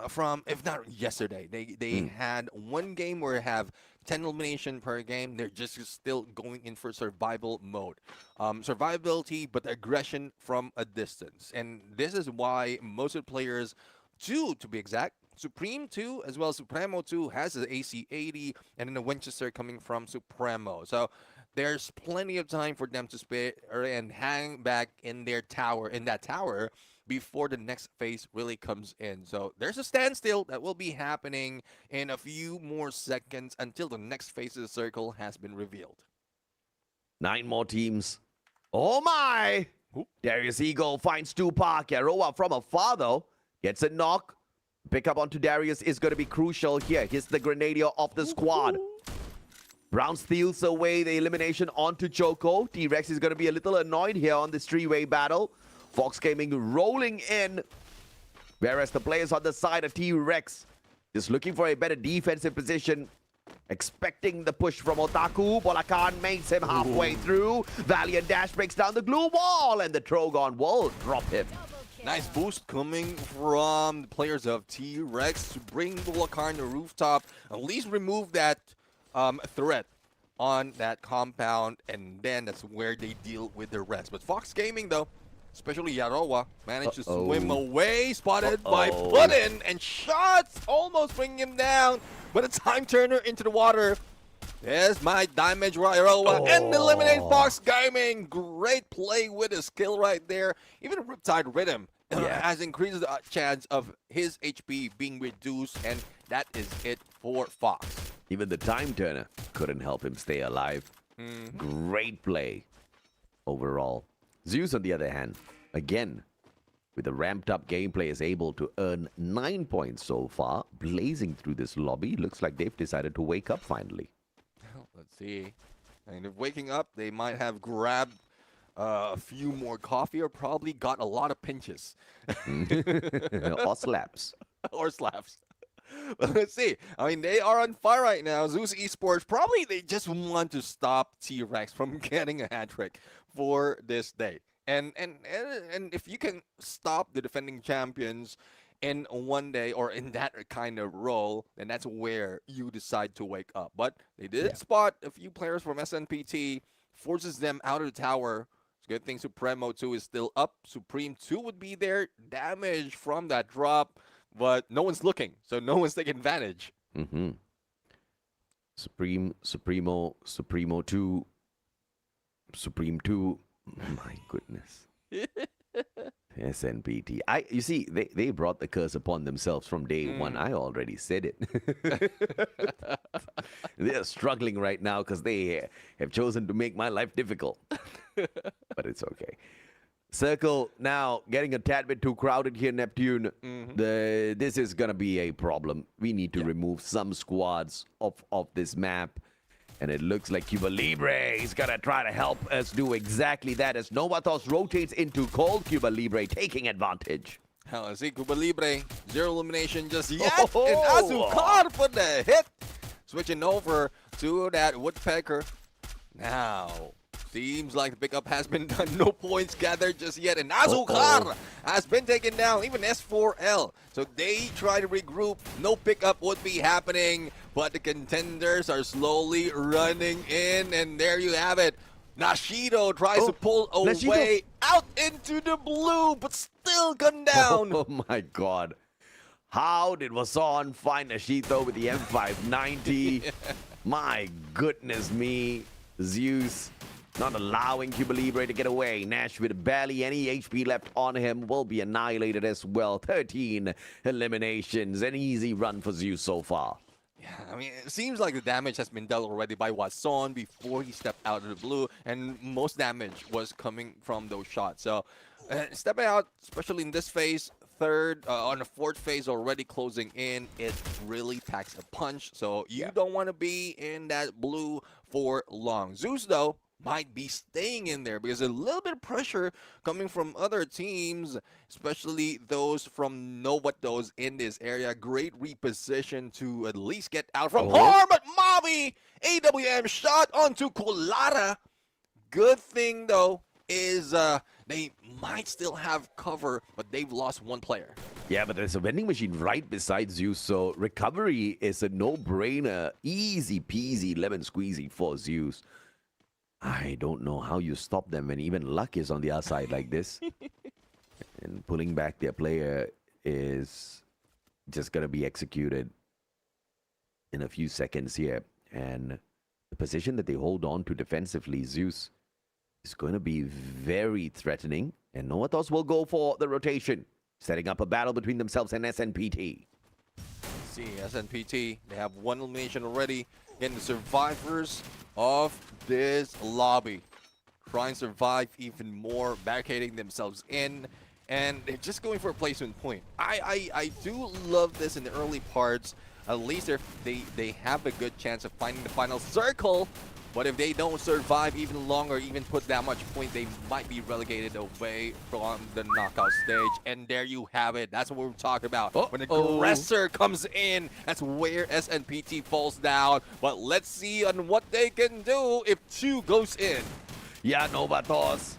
from, if not yesterday. They had one game where they have 10 elimination per game. They're just still going in for survival mode. Survivability, but aggression from a distance. And this is why most of the players, 2 to be exact, Supreme 2 as well as Supremo 2 has the AC-80 and then the Winchester coming from Supremo. So there's plenty of time for them to spare and hang back in that tower before the next phase really comes in. So there's a standstill that will be happening in a few more seconds until the next phase of the circle has been revealed. 9 more teams. Oh my! Darius Eagle finds Tupac. Yaroa from afar though. Gets a knock. Pick up onto Darius is going to be crucial here. He's the Grenadier of the squad. Brown steals away the elimination onto Choco. T-Rex is going to be a little annoyed here on this three-way battle. Fox Gaming rolling in. Whereas the players on the side of T-Rex just looking for a better defensive position. Expecting the push from Otaku. Bolakan makes him halfway through. Valiant Dash breaks down the glue wall. And the Trogon will drop him. Nice boost coming from the players of T-Rex to bring Bolakan to the rooftop. At least remove that threat on that compound. And then that's where they deal with the rest. But Fox Gaming, though, especially Yaroa, managed to swim away. Spotted by Puddin. And shots almost bring him down. But a time turner into the water. There's my damage Yaroa and eliminate Fox Gaming. Great play with his skill right there. Even a Riptide Rhythm has increased the chance of his HP being reduced. And that is it for Fox. Even the time turner couldn't help him stay alive. Great play overall. Zeus, on the other hand, again, with a ramped-up gameplay, is able to earn 9 points so far. Blazing through this lobby. Looks like they've decided to wake up finally. Let's see. And if waking up, they might have grabbed a few more coffee or probably got a lot of pinches. Or slaps. Or slaps. But let's see. I mean, they are on fire right now. Zeus Esports, probably they just want to stop T-Rex from getting a hat trick for this day. And if you can stop the defending champions in one day or in that kind of role, then that's where you decide to wake up. But they did spot a few players from SNPT, forces them out of the tower. It's a good thing Supremo 2 is still up. Supreme 2 would be there. Damage from that drop, but no one's looking, so no one's taking advantage. Supremo 2, Supreme 2. My goodness. SNPT. You see, they brought the curse upon themselves from day one. I already said it. They're struggling right now because they have chosen to make my life difficult. But it's okay. Circle now getting a tad bit too crowded here, Neptune. This is going to be a problem. We need to remove some squads of this map. And it looks like Cuba Libre is going to try to help us do exactly that as Novatos rotates into cold. Cuba Libre taking advantage. Let's see, Cuba Libre, 0 elimination just yet. And Azucar for the hit. Switching over to that Woodpecker. Now, seems like the pickup has been done. No points gathered just yet. And Azucar has been taken down. Even S4L. So they try to regroup. No pickup would be happening. But the contenders are slowly running in. And there you have it. Nashido tries to pull away out into the blue. But still gunned down. Oh my God. How did Wason find Nashido with the M590? My goodness me. Zeus not allowing Cuba Libre to get away. Nash with barely any HP left on him will be annihilated as well. 13 eliminations. An easy run for Zeus so far. Yeah, I mean, it seems like the damage has been dealt already by Wason before he stepped out of the blue, and most damage was coming from those shots. So, stepping out, especially in this phase, on the fourth phase already closing in, it really packs a punch. So, you don't want to be in that blue for long. Zeus, though, might be staying in there because a little bit of pressure coming from other teams, especially those from Novatos in this area. Great reposition to at least get out from harm, but Mavi AWM shot onto Kolara. Good thing though is they might still have cover, but they've lost one player. Yeah, but there's a vending machine right beside Zeus, so recovery is a no-brainer. Easy peasy lemon squeezy for Zeus. I don't know how you stop them when even Luck is on the other side like this. And pulling back their player is just going to be executed in a few seconds here. And the position that they hold on to defensively, Zeus, is going to be very threatening. And Novatos will go for the rotation, setting up a battle between themselves and SNPT. see, SNPT, they have one elimination already. Again, the survivors of this lobby. Try and survive even more, barricading themselves in, and they're just going for a placement point. I do love this in the early parts. At least they have a good chance of finding the final circle. But if they don't survive even longer, even put that much point, they might be relegated away from the knockout stage. And there you have it. That's what we're talking about. When the aggressor comes in, that's where SNPT falls down. But let's see on what they can do if 2 goes in. Yeah, Novatos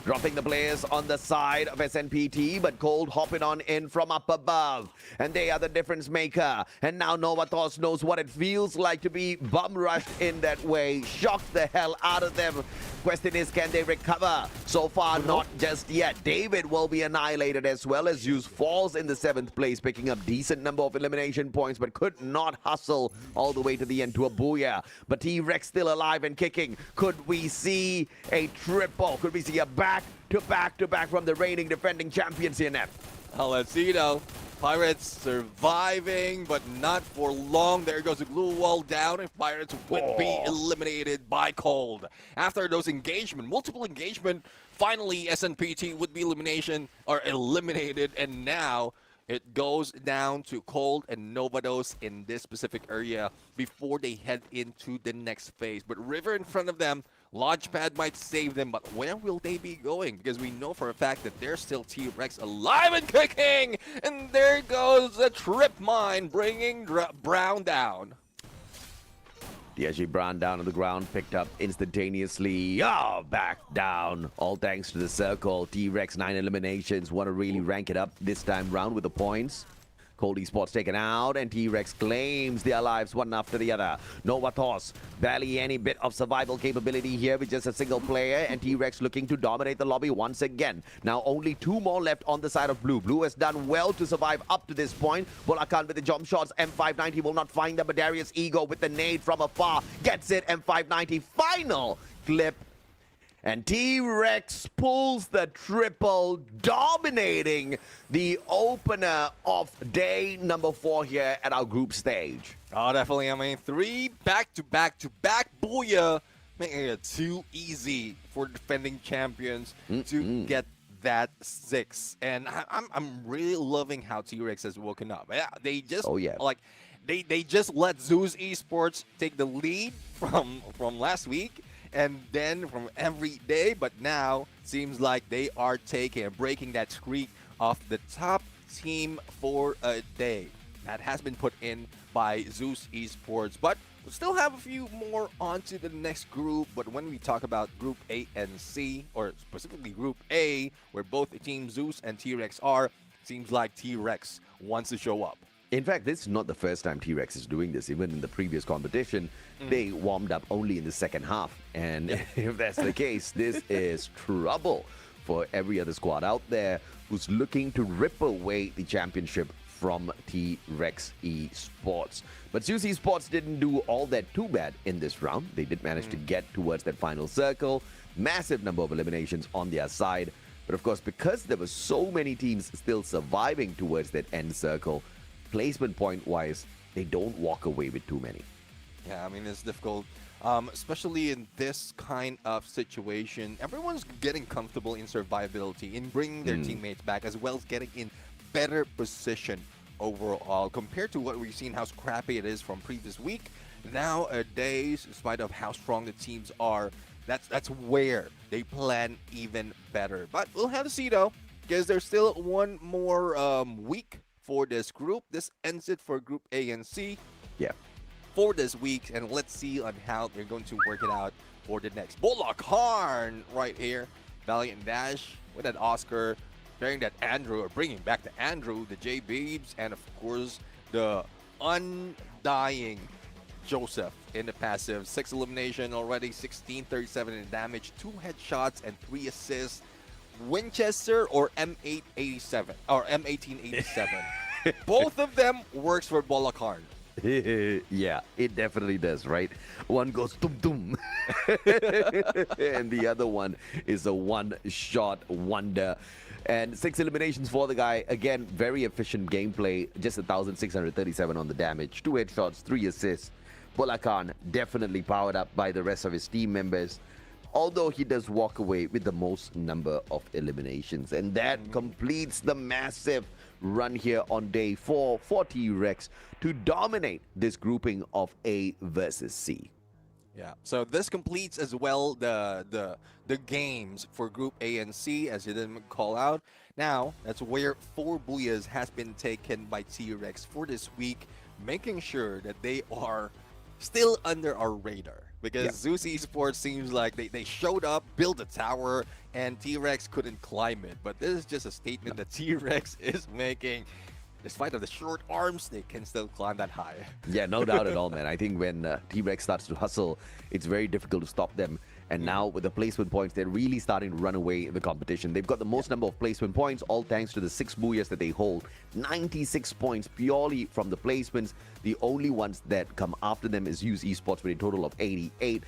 dropping the players on the side of SNPT, but Cold hopping on in from up above. And they are the difference maker. And now Novatos knows what it feels like to be bum rushed in that way. Shocked the hell out of them. Question is, can they recover? So far, not just yet. David will be annihilated as well as Zeus falls in the 7th place, picking up decent number of elimination points, but could not hustle all the way to the end to a booyah. But T-Rex still alive and kicking. Could we see a triple? Could we see a back-to-back from the reigning defending champions here, Nep? Let's see though. Pirates surviving, but not for long. There goes the glue wall down, and Pirates would be eliminated by Cold. After those multiple engagement, finally SNPT would be eliminated, and now it goes down to Cold and Novatos in this specific area before they head into the next phase. But River in front of them, Launchpad might save them, but where will they be going? Because we know for a fact that there's still T-Rex alive and kicking! And there goes the trip mine, bringing Brown down. DSG Brown down on the ground, picked up instantaneously. Back down. All thanks to the circle. T-Rex 9 eliminations. Want to really rank it up this time round with the points. Cold Esports taken out, and T-Rex claims their lives one after the other. Novatos, barely any bit of survival capability here with just a single player, and T-Rex looking to dominate the lobby once again. Now only 2 more left on the side of Blue. Blue has done well to survive up to this point. Bulacan with the jump shots. M590 will not find them, but Darius Ego with the nade from afar gets it. M590 final clip. And T-Rex pulls the triple, dominating the opener of day number 4 here at our group stage. Oh, definitely. I mean, 3 back-to-back booyah, making it too easy for defending champions to get that 6. And I'm really loving how T-Rex has woken up. Yeah, they just they just let Zeus Esports take the lead from last week. And then from every day, but now seems like they are breaking that streak of the top team for a day. That has been put in by Zeus Esports, but we'll still have a few more onto the next group. But when we talk about Group A and C, or specifically Group A, where both Team Zeus and T-Rex are, seems like T-Rex wants to show up. In fact, this is not the first time T-Rex is doing this. Even in the previous competition, they warmed up only in the second half. And if that's the case, this is trouble for every other squad out there who's looking to rip away the championship from T-Rex Esports. But Zeus Esports didn't do all that too bad in this round. They did manage to get towards that final circle. Massive number of eliminations on their side. But of course, because there were so many teams still surviving towards that end circle, placement point-wise, they don't walk away with too many. Yeah, I mean, it's difficult, especially in this kind of situation. Everyone's getting comfortable in survivability, in bringing their teammates back, as well as getting in better position overall. Compared to what we've seen, how scrappy it is from previous week, nowadays, in spite of how strong the teams are, that's where they plan even better. But we'll have to see, though, because there's still one more week for this group. This ends it for Group A and C. Yeah. For this week, and let's see on how they're going to work it out for the next. Bulacan right here. Valiant Dash with that Oscar, bearing that Andrew, or bringing back the Andrew, the J-Beebs, and of course the undying Joseph in the passive. 6 elimination already, 1637 in damage, 2 headshots, and 3 assists. Winchester or M887 or M1887. Both of them works for Bulacan. Yeah, it definitely does, right? One goes tum tum, and the other one is a one-shot wonder. And 6 eliminations for the guy. Again, very efficient gameplay. Just 1,637 on the damage. 2 headshots, 3 assists. Bulacan definitely powered up by the rest of his team members. Although he does walk away with the most number of eliminations. And that completes the massive run here on day 4 for T-Rex to dominate this grouping of A versus C. Yeah, so this completes as well the games for Group A and C, as you didn't call out. Now, that's where 4 Booyahs has been taken by T-Rex for this week, making sure that they are still under our radar. Because Zeus Esports seems like they showed up, built a tower, and T-Rex couldn't climb it. But this is just a statement that T-Rex is making. Despite of the short arms, they can still climb that high. Yeah, no doubt at all, man. I think when T-Rex starts to hustle, it's very difficult to stop them. And now with the placement points, they're really starting to run away in the competition. They've got the most number of placement points, all thanks to the 6 Booyahs that they hold. 96 points purely from the placements. The only ones that come after them is Zeus Esports with a total of 88.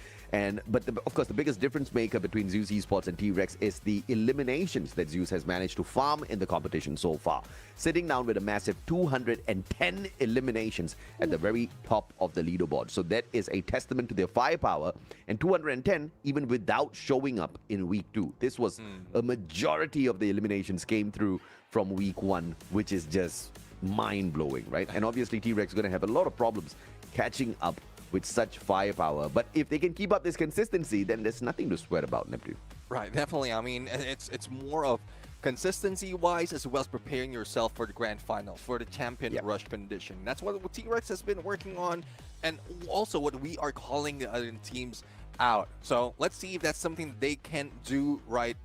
But of course, the biggest difference maker between Zeus Esports and T-Rex is the eliminations that Zeus has managed to farm in the competition so far. Sitting down with a massive 210 eliminations at the very top of the leaderboard. So that is a testament to their firepower. And 210 even without showing up in week 2. This was a majority of the eliminations came through from week 1, which is just mind-blowing, right? And obviously T-Rex is going to have a lot of problems catching up with such firepower. But if they can keep up this consistency, then there's nothing to sweat about, Neptune. Right, definitely. I mean, it's more of consistency-wise as well as preparing yourself for the grand final, for the champion rush condition. That's what T-Rex has been working on, and also what we are calling the other teams out. So let's see if that's something they can do right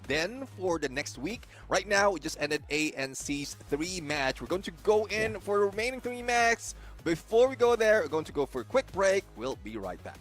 then for the next week. Right now, we just ended A and C's 3-match. We're going to go in for the remaining 3 matches. Before we go there, we're going to go for a quick break. We'll be right back.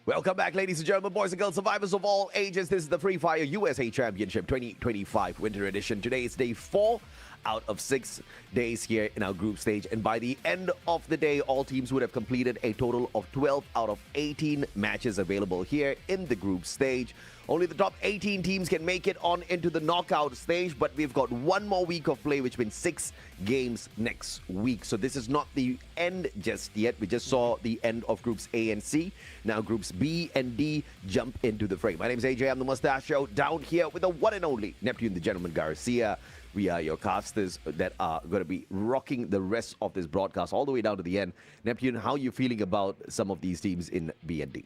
Welcome back, ladies and gentlemen, boys and girls, survivors of all ages. This is the Free Fire USA Championship 2025 Winter Edition. Today is day 4 out of 6 days here in our group stage. And by the end of the day, all teams would have completed a total of 12 out of 18 matches available here in the group stage. Only the top 18 teams can make it on into the knockout stage, but we've got one more week of play, which means 6 games next week. So this is not the end just yet. We just saw the end of groups A and C. Now groups B and D jump into the fray. My name is AJ. I'm the Mustache Show, down here with the one and only Neptune the Gentleman Garcia. We are your casters that are going to be rocking the rest of this broadcast all the way down to the end. Neptune, how are you feeling about some of these teams in B and D?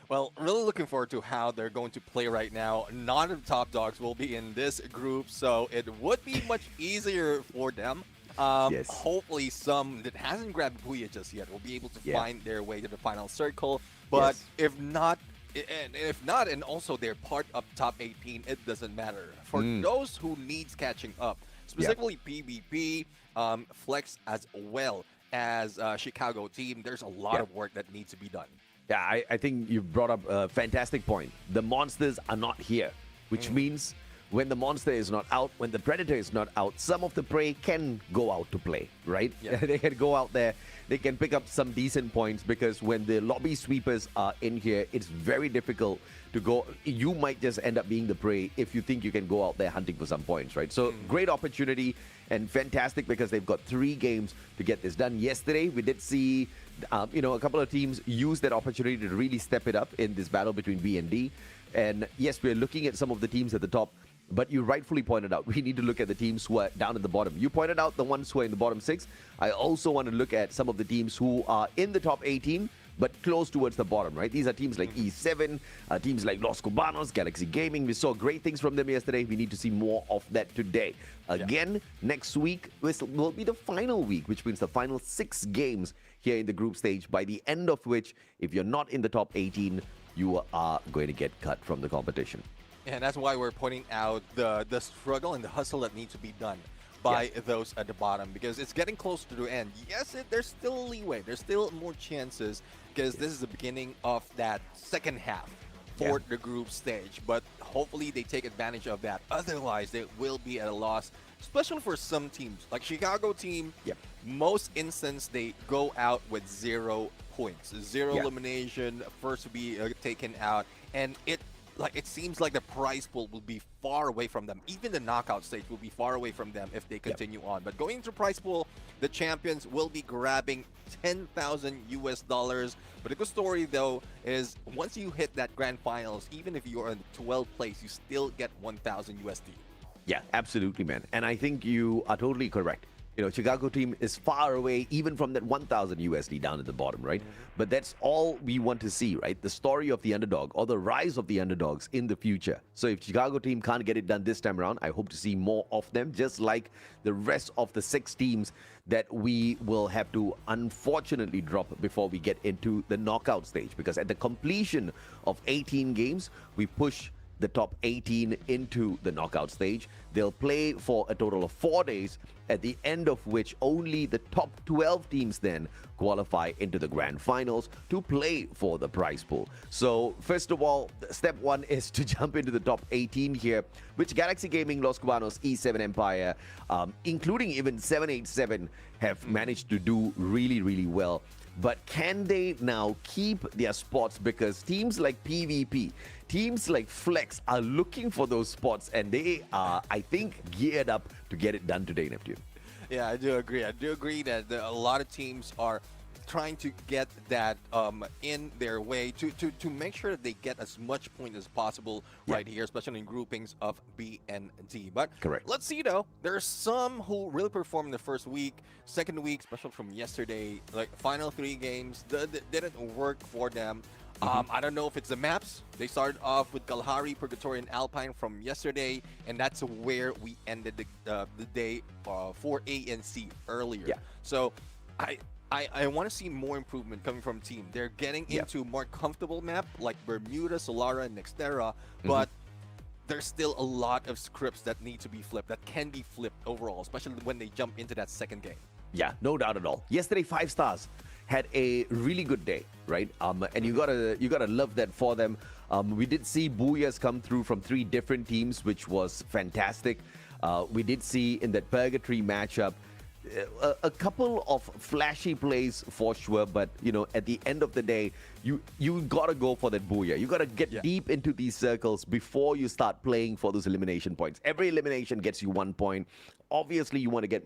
Well, really looking forward to how they're going to play right now. None of the top dogs will be in this group, so it would be much easier for them. Yes. Hopefully some that hasn't grabbed Puya just yet will be able to find their way to the final circle. But if not, and also they're part of top 18, it doesn't matter. For those who needs catching up, specifically PvP, Flex as well as Chicago team, there's a lot of work that needs to be done. Yeah, I think you've brought up a fantastic point. The monsters are not here, which means when the monster is not out, when the predator is not out, some of the prey can go out to play, right? Yeah. They can go out there, they can pick up some decent points, because when the lobby sweepers are in here, it's very difficult to go. You might just end up being the prey if you think you can go out there hunting for some points, right? So great opportunity and fantastic, because they've got 3 games to get this done. Yesterday, we did see a couple of teams use that opportunity to really step it up in this battle between B and D. And yes, we're looking at some of the teams at the top, but you rightfully pointed out, we need to look at the teams who are down at the bottom. You pointed out the ones who are in the bottom 6. I also want to look at some of the teams who are in the top 18, but close towards the bottom, right? These are teams like E7, teams like Los Cubanos, Galaxy Gaming. We saw great things from them yesterday. We need to see more of that today. Again, next week will be the final week, which means the final 6 games here in the group stage, by the end of which, if you're not in the top 18, you are going to get cut from the competition. And that's why we're pointing out the struggle and the hustle that needs to be done by those at the bottom, because it's getting close to the end. Yes, there's still leeway. There's still more chances, because this is the beginning of that second half for the group stage. But hopefully they take advantage of that. Otherwise, they will be at a loss, especially for some teams. Like Chicago team, most instances they go out with 0 points. 0 elimination, first to be taken out. And it seems like the prize pool will be far away from them. Even the knockout stage will be far away from them if they continue on. But going into prize pool, the champions will be grabbing $10,000 US. But a good story though is once you hit that grand finals, even if you're in 12th place, you still get 1,000 USD. Yeah, absolutely, man. And I think you are totally correct. Chicago team is far away even from that 1,000 USD down at the bottom, right? But that's all we want to see, right? The story of the underdog, or the rise of the underdogs in the future. So if Chicago team can't get it done this time around, I hope to see more of them, just like the rest of the 6 teams that we will have to unfortunately drop before we get into the knockout stage. Because at the completion of 18 games, we push the top 18 into the knockout stage. They'll play for a total of 4 days, at the end of which only the top 12 teams then qualify into the grand finals to play for the prize pool. So first of all, step 1 is to jump into the top 18 here, which Galaxy Gaming, Los Cubanos, E7 Empire, including even 787, have managed to do really, really well. But can they now keep their spots? Because teams like PvP, teams like Flex are looking for those spots, and they are, I think, geared up to get it done today, Neptune. Yeah, I do agree. I do agree that a lot of teams are trying to get that in their way to make sure that they get as much point as possible right here, especially in groupings of B and D. But let's see though, there's some who really performed in the first week, second week, especially from yesterday, like final 3 games didn't work for them. I don't know if it's the maps. They started off with Kalahari, Purgatory, and Alpine from yesterday, and that's where we ended the day for A and C earlier. So I want to see more improvement coming from team. They're getting into more comfortable map like Bermuda, Solara, and Nextera, but there's still a lot of scripts that need to be flipped, that can be flipped overall, especially when they jump into that second game. Yeah, no doubt at all. Yesterday, 5 stars had a really good day, right? And you gotta love that for them. We did see Booyahs come through from 3 different teams, which was fantastic. We did see in that Purgatory matchup a couple of flashy plays for sure, but at the end of the day, you gotta go for that booyah. You gotta get deep into these circles before you start playing for those elimination points. Every elimination gets you 1 point. Obviously, you want to get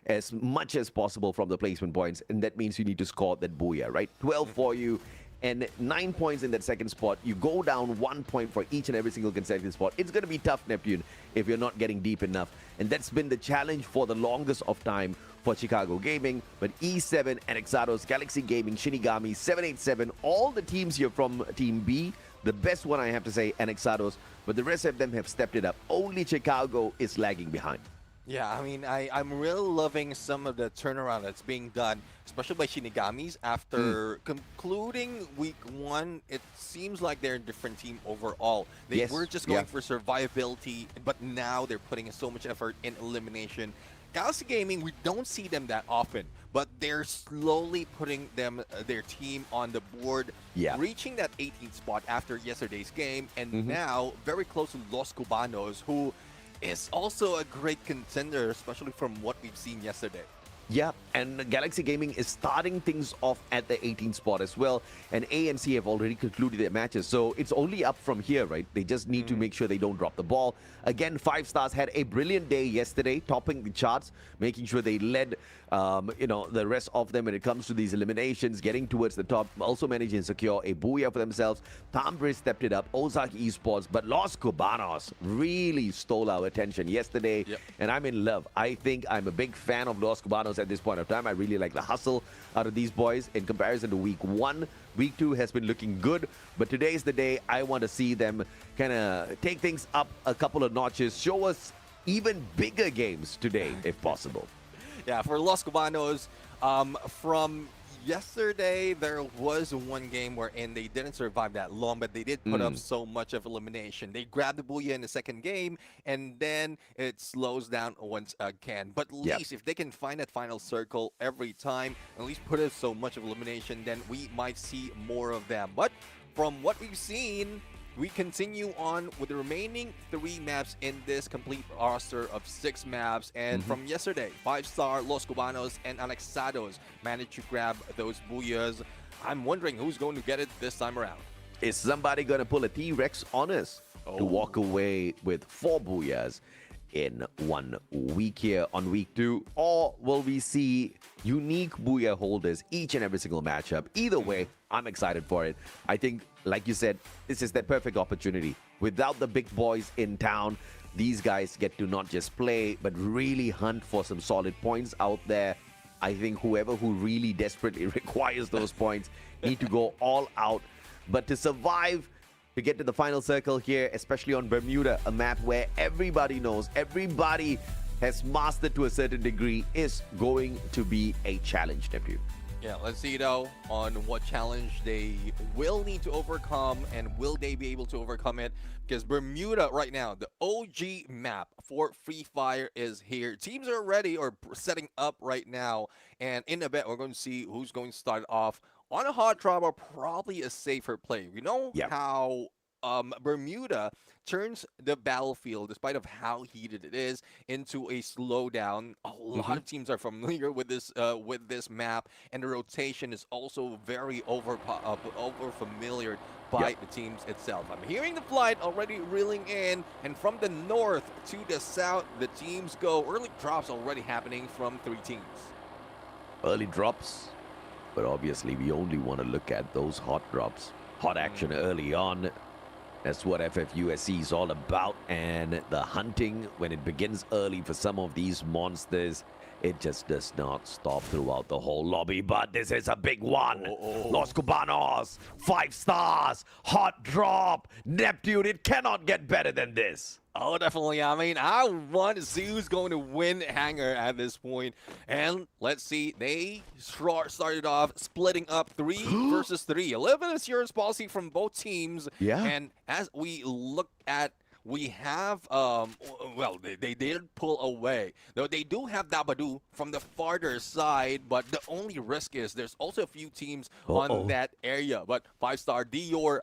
as much as possible from the placement points, and that means you need to score that booyah, right? 12 for you. And 9 points in that second spot. You go down 1 point for each and every single consecutive spot. It's going to be tough, Neptune, if you're not getting deep enough. And that's been the challenge for the longest of time for Chicago Gaming. But E7, Anexados, Galaxy Gaming, Shinigami, 787, all the teams here from Team B. The best one, I have to say, Anexados. But the rest of them have stepped it up. Only Chicago is lagging behind. Yeah, I mean, I'm really loving some of the turnaround that's being done, especially by Shinigamis. After concluding week 1, it seems like they're a different team overall. They were just going for survivability, but now they're putting in so much effort in elimination. Galaxy Gaming, we don't see them that often, but they're slowly putting their team on the board, reaching that 18th spot after yesterday's game, and now very close to Los Cubanos, who is also a great contender, especially from what we've seen yesterday. Yeah, and Galaxy Gaming is starting things off at the 18th spot as well. And ANC have already concluded their matches. So it's only up from here, right? They just need to make sure they don't drop the ball. Again, 5 Stars had a brilliant day yesterday, topping the charts, making sure they led, the rest of them when it comes to these eliminations, getting towards the top, also managing to secure a booyah for themselves. Tambre stepped it up, Ozaki Esports, but Los Cubanos really stole our attention yesterday. And I'm in love. I think I'm a big fan of Los Cubanos at this point of time. I really like the hustle out of these boys in comparison to week 1. Week 2 has been looking good, but today is the day I want to see them kind of take things up a couple of notches, show us even bigger games today, if possible. Yeah, for Los Cubanos, from yesterday, there was one game wherein they didn't survive that long, but they did put up so much of elimination. They grabbed the booyah in the second game, and then it slows down once again. But at least if they can find that final circle every time, at least put up so much of elimination, then we might see more of them. But from what we've seen, we continue on with the remaining 3 maps in this complete roster of 6 maps. And from yesterday, 5-star, Los Cubanos, and Anexados managed to grab those booyahs. I'm wondering who's going to get it this time around. Is somebody going to pull a T-Rex on us to walk away with 4 booyahs in 1 week here on week 2? Or will we see unique booyah holders each and every single matchup? Either way, I'm excited for it. I think, like you said, this is that perfect opportunity. Without the big boys in town, these guys get to not just play, but really hunt for some solid points out there. I think whoever who really desperately requires those points need to go all out. But to survive, to get to the final circle here, especially on Bermuda, a map where everybody knows, everybody has mastered to a certain degree, is going to be a challenge, Neptune. Yeah, let's see though on what challenge they will need to overcome, and will they be able to overcome it? Because Bermuda right now, the OG map for Free Fire is here. Teams are ready or setting up right now, and in a bit we're going to see who's going to start off on a hot drop, or probably a safer play. We know how Bermuda turns the battlefield, despite of how heated it is, into a slowdown. A lot of teams are familiar with this map, and the rotation is also very over familiar by the teams itself. I'm hearing the flight already reeling in, and from the north to the south, the teams go. Early drops already happening from 3 teams. Early drops, but obviously we only want to look at those hot drops. Hot action early on. That's what FFUSC is all about, and the hunting, when it begins early for some of these monsters, it just does not stop throughout the whole lobby. But this is a big one. Los Cubanos, 5 stars, hot drop, Neptune. It cannot get better than this. Oh, definitely. I mean, I want to see who's going to win Hanger at this point. And let's see. They started off splitting up 3 versus 3. 11 insurance policy from both teams. Yeah. And as we look at we have, well, they did pull away. Though they do have Dabadoo from the farther side, but the only risk is there's also a few teams on that area. But 5-star Dior,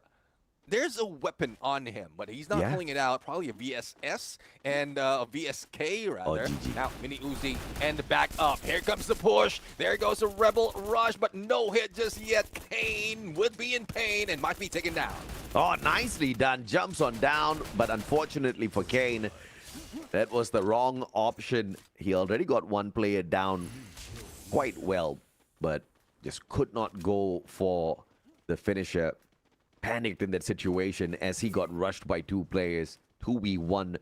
there's a weapon on him, but he's not pulling it out. Probably a VSS and a VSK, rather. Now, Mini Uzi and the back up. Here comes the push. There goes a Rebel Rush, but no hit just yet. Kane would be in pain and might be taken down. Oh, nicely done. Jumps on down, but unfortunately for Kane, that was the wrong option. He already got one player down quite well, but just could not go for the finisher. Panicked in that situation as he got rushed by two players, 2v1.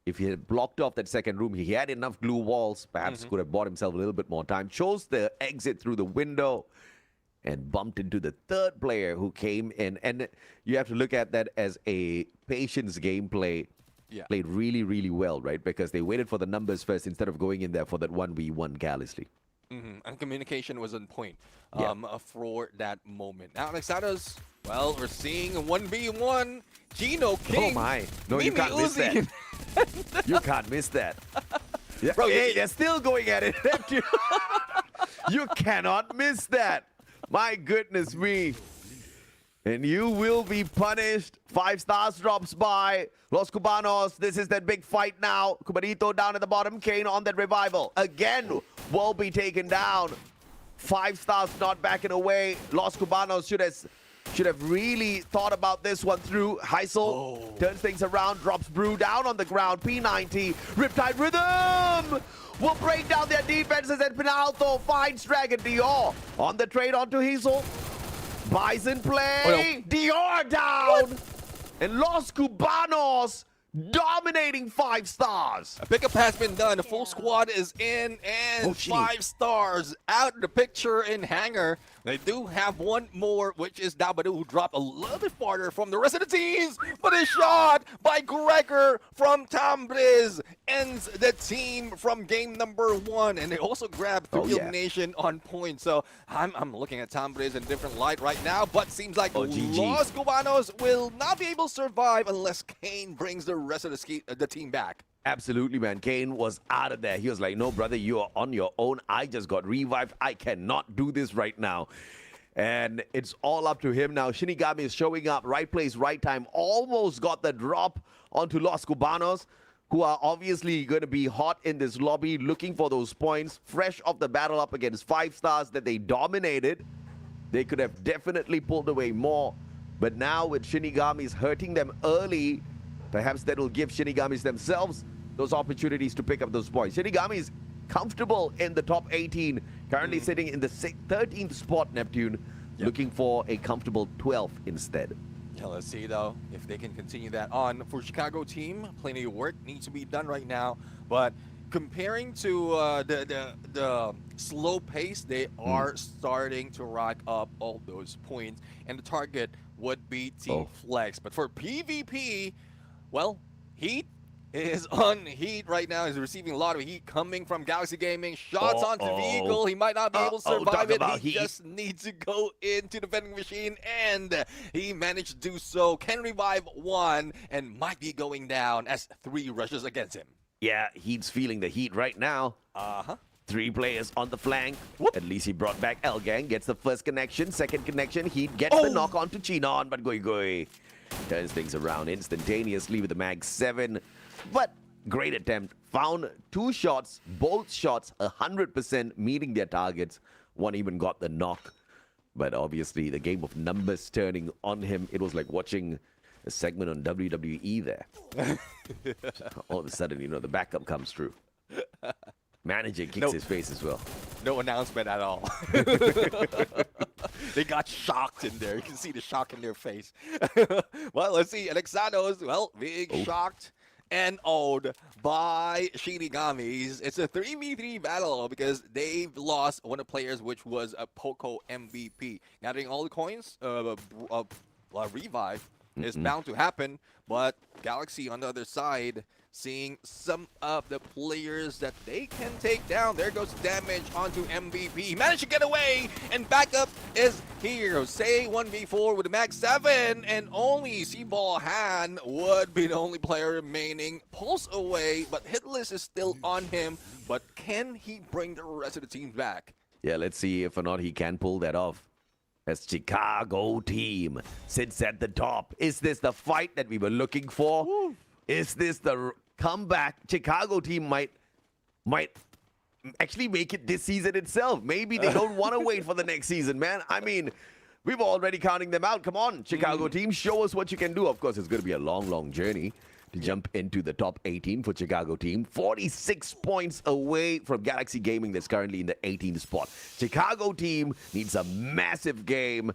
If he had blocked off that second room, he had enough glue walls, perhaps could have bought himself a little bit more time. Chose the exit through the window and bumped into the third player who came in. And you have to look at that as a patience gameplay. Played really, really well, right? Because they waited for the numbers first instead of going in there for that 1v1 carelessly. And communication was on point for that moment. Now, Alexados, well, we're seeing a 1v1. Gino King. Oh, my. No, you can't miss that. You can't miss that. Yeah. Bro, hey, they're still going at it. You cannot miss that. My goodness me. And you will be punished. 5 stars drops by. Los Cubanos, this is that big fight now. Cubanito down at the bottom. Kane on that revival. Again, will be taken down. 5 stars not backing away. Los Cubanos should have really thought about this one through. Heisel turns things around, drops Brew down on the ground. P90, Riptide Rhythm will break down their defenses, and Pinalto finds Dragon Dior on the trade onto Heisel. Buys in play. Dior down. And Los Cubanos dominating 5 stars. A pickup has been done. The full squad is in, and 5 stars out of the picture in hangar. They do have one more, which is Dabadoo, who dropped a little bit farther from the rest of the teams. But a shot by Gregor from Tambres ends the team from game number 1. And they also grabbed 3 elimination on point. So I'm looking at Tambres in a different light right now. But seems like Los Cubanos will not be able to survive unless Kane brings the rest of the team back. Absolutely, man. Kane was out of there. He was like, no, brother, you are on your own. I just got revived. I cannot do this right now. And it's all up to him now. Shinigami is showing up. Right place, right time. Almost got the drop onto Los Cubanos, who are obviously going to be hot in this lobby, looking for those points. Fresh off the battle up against 5 stars that they dominated. They could have definitely pulled away more. But now with Shinigamis hurting them early, perhaps that will give Shinigamis themselves those opportunities to pick up those points. Shinigami is comfortable in the top 18, currently sitting in the 13th spot, Neptune, looking for a comfortable 12th instead. Yeah, let's see, though, if they can continue that on. For Chicago team, plenty of work needs to be done right now, but comparing to the slow pace, they are starting to rack up all those points, and the target would be Team Flex. But for PvP, well, Heat is on Heat right now. He's receiving a lot of heat coming from Galaxy Gaming. Shots onto Vehicle. He might not be able to survive it. He just needs to go into the vending machine, and he managed to do so. Can revive 1 and might be going down as 3 rushes against him. Yeah, Heat's feeling the heat right now. 3 players on the flank. At least he brought back Elgang. Gets the first connection. Second connection. Heat gets the knock onto Chinon, but Goigoi turns things around instantaneously with the Mag 7. But great attempt. Found 2 shots, both shots 100% meeting their targets. One even got the knock. But obviously the game of numbers turning on him. It was like watching a segment on WWE there. All of a sudden, you know, the backup comes through. Manager kicks his face as well. No announcement at all. They got shocked in there. You can see the shock in their face. Well, let's see. Alexanos, well, being shocked and awed by Shinigamis. It's a 3v3 battle because they've lost one of the players, which was a Poco MVP. Gathering all the coins, revive is bound to happen. But Galaxy on the other side, seeing some of the players that they can take down. There goes damage onto MVP. He managed to get away, and backup is here. Say 1v4 with a max 7, and only Seaball Han would be the only player remaining. Pulse away, but Hitless is still on him. But can he bring the rest of the teams back? Yeah, let's see if or not he can pull that off. As Chicago team sits at the top. Is this the fight that we were looking for? Woo. Is this the comeback? Chicago team might actually make it this season itself. Maybe they don't want to wait for the next season, man. I mean, we were already counting them out. Come on, Chicago team, show us what you can do. Of course, it's going to be a long, long journey to jump into the top 18 for Chicago team. 46 points away from Galaxy Gaming that's currently in the 18th spot. Chicago team needs a massive game,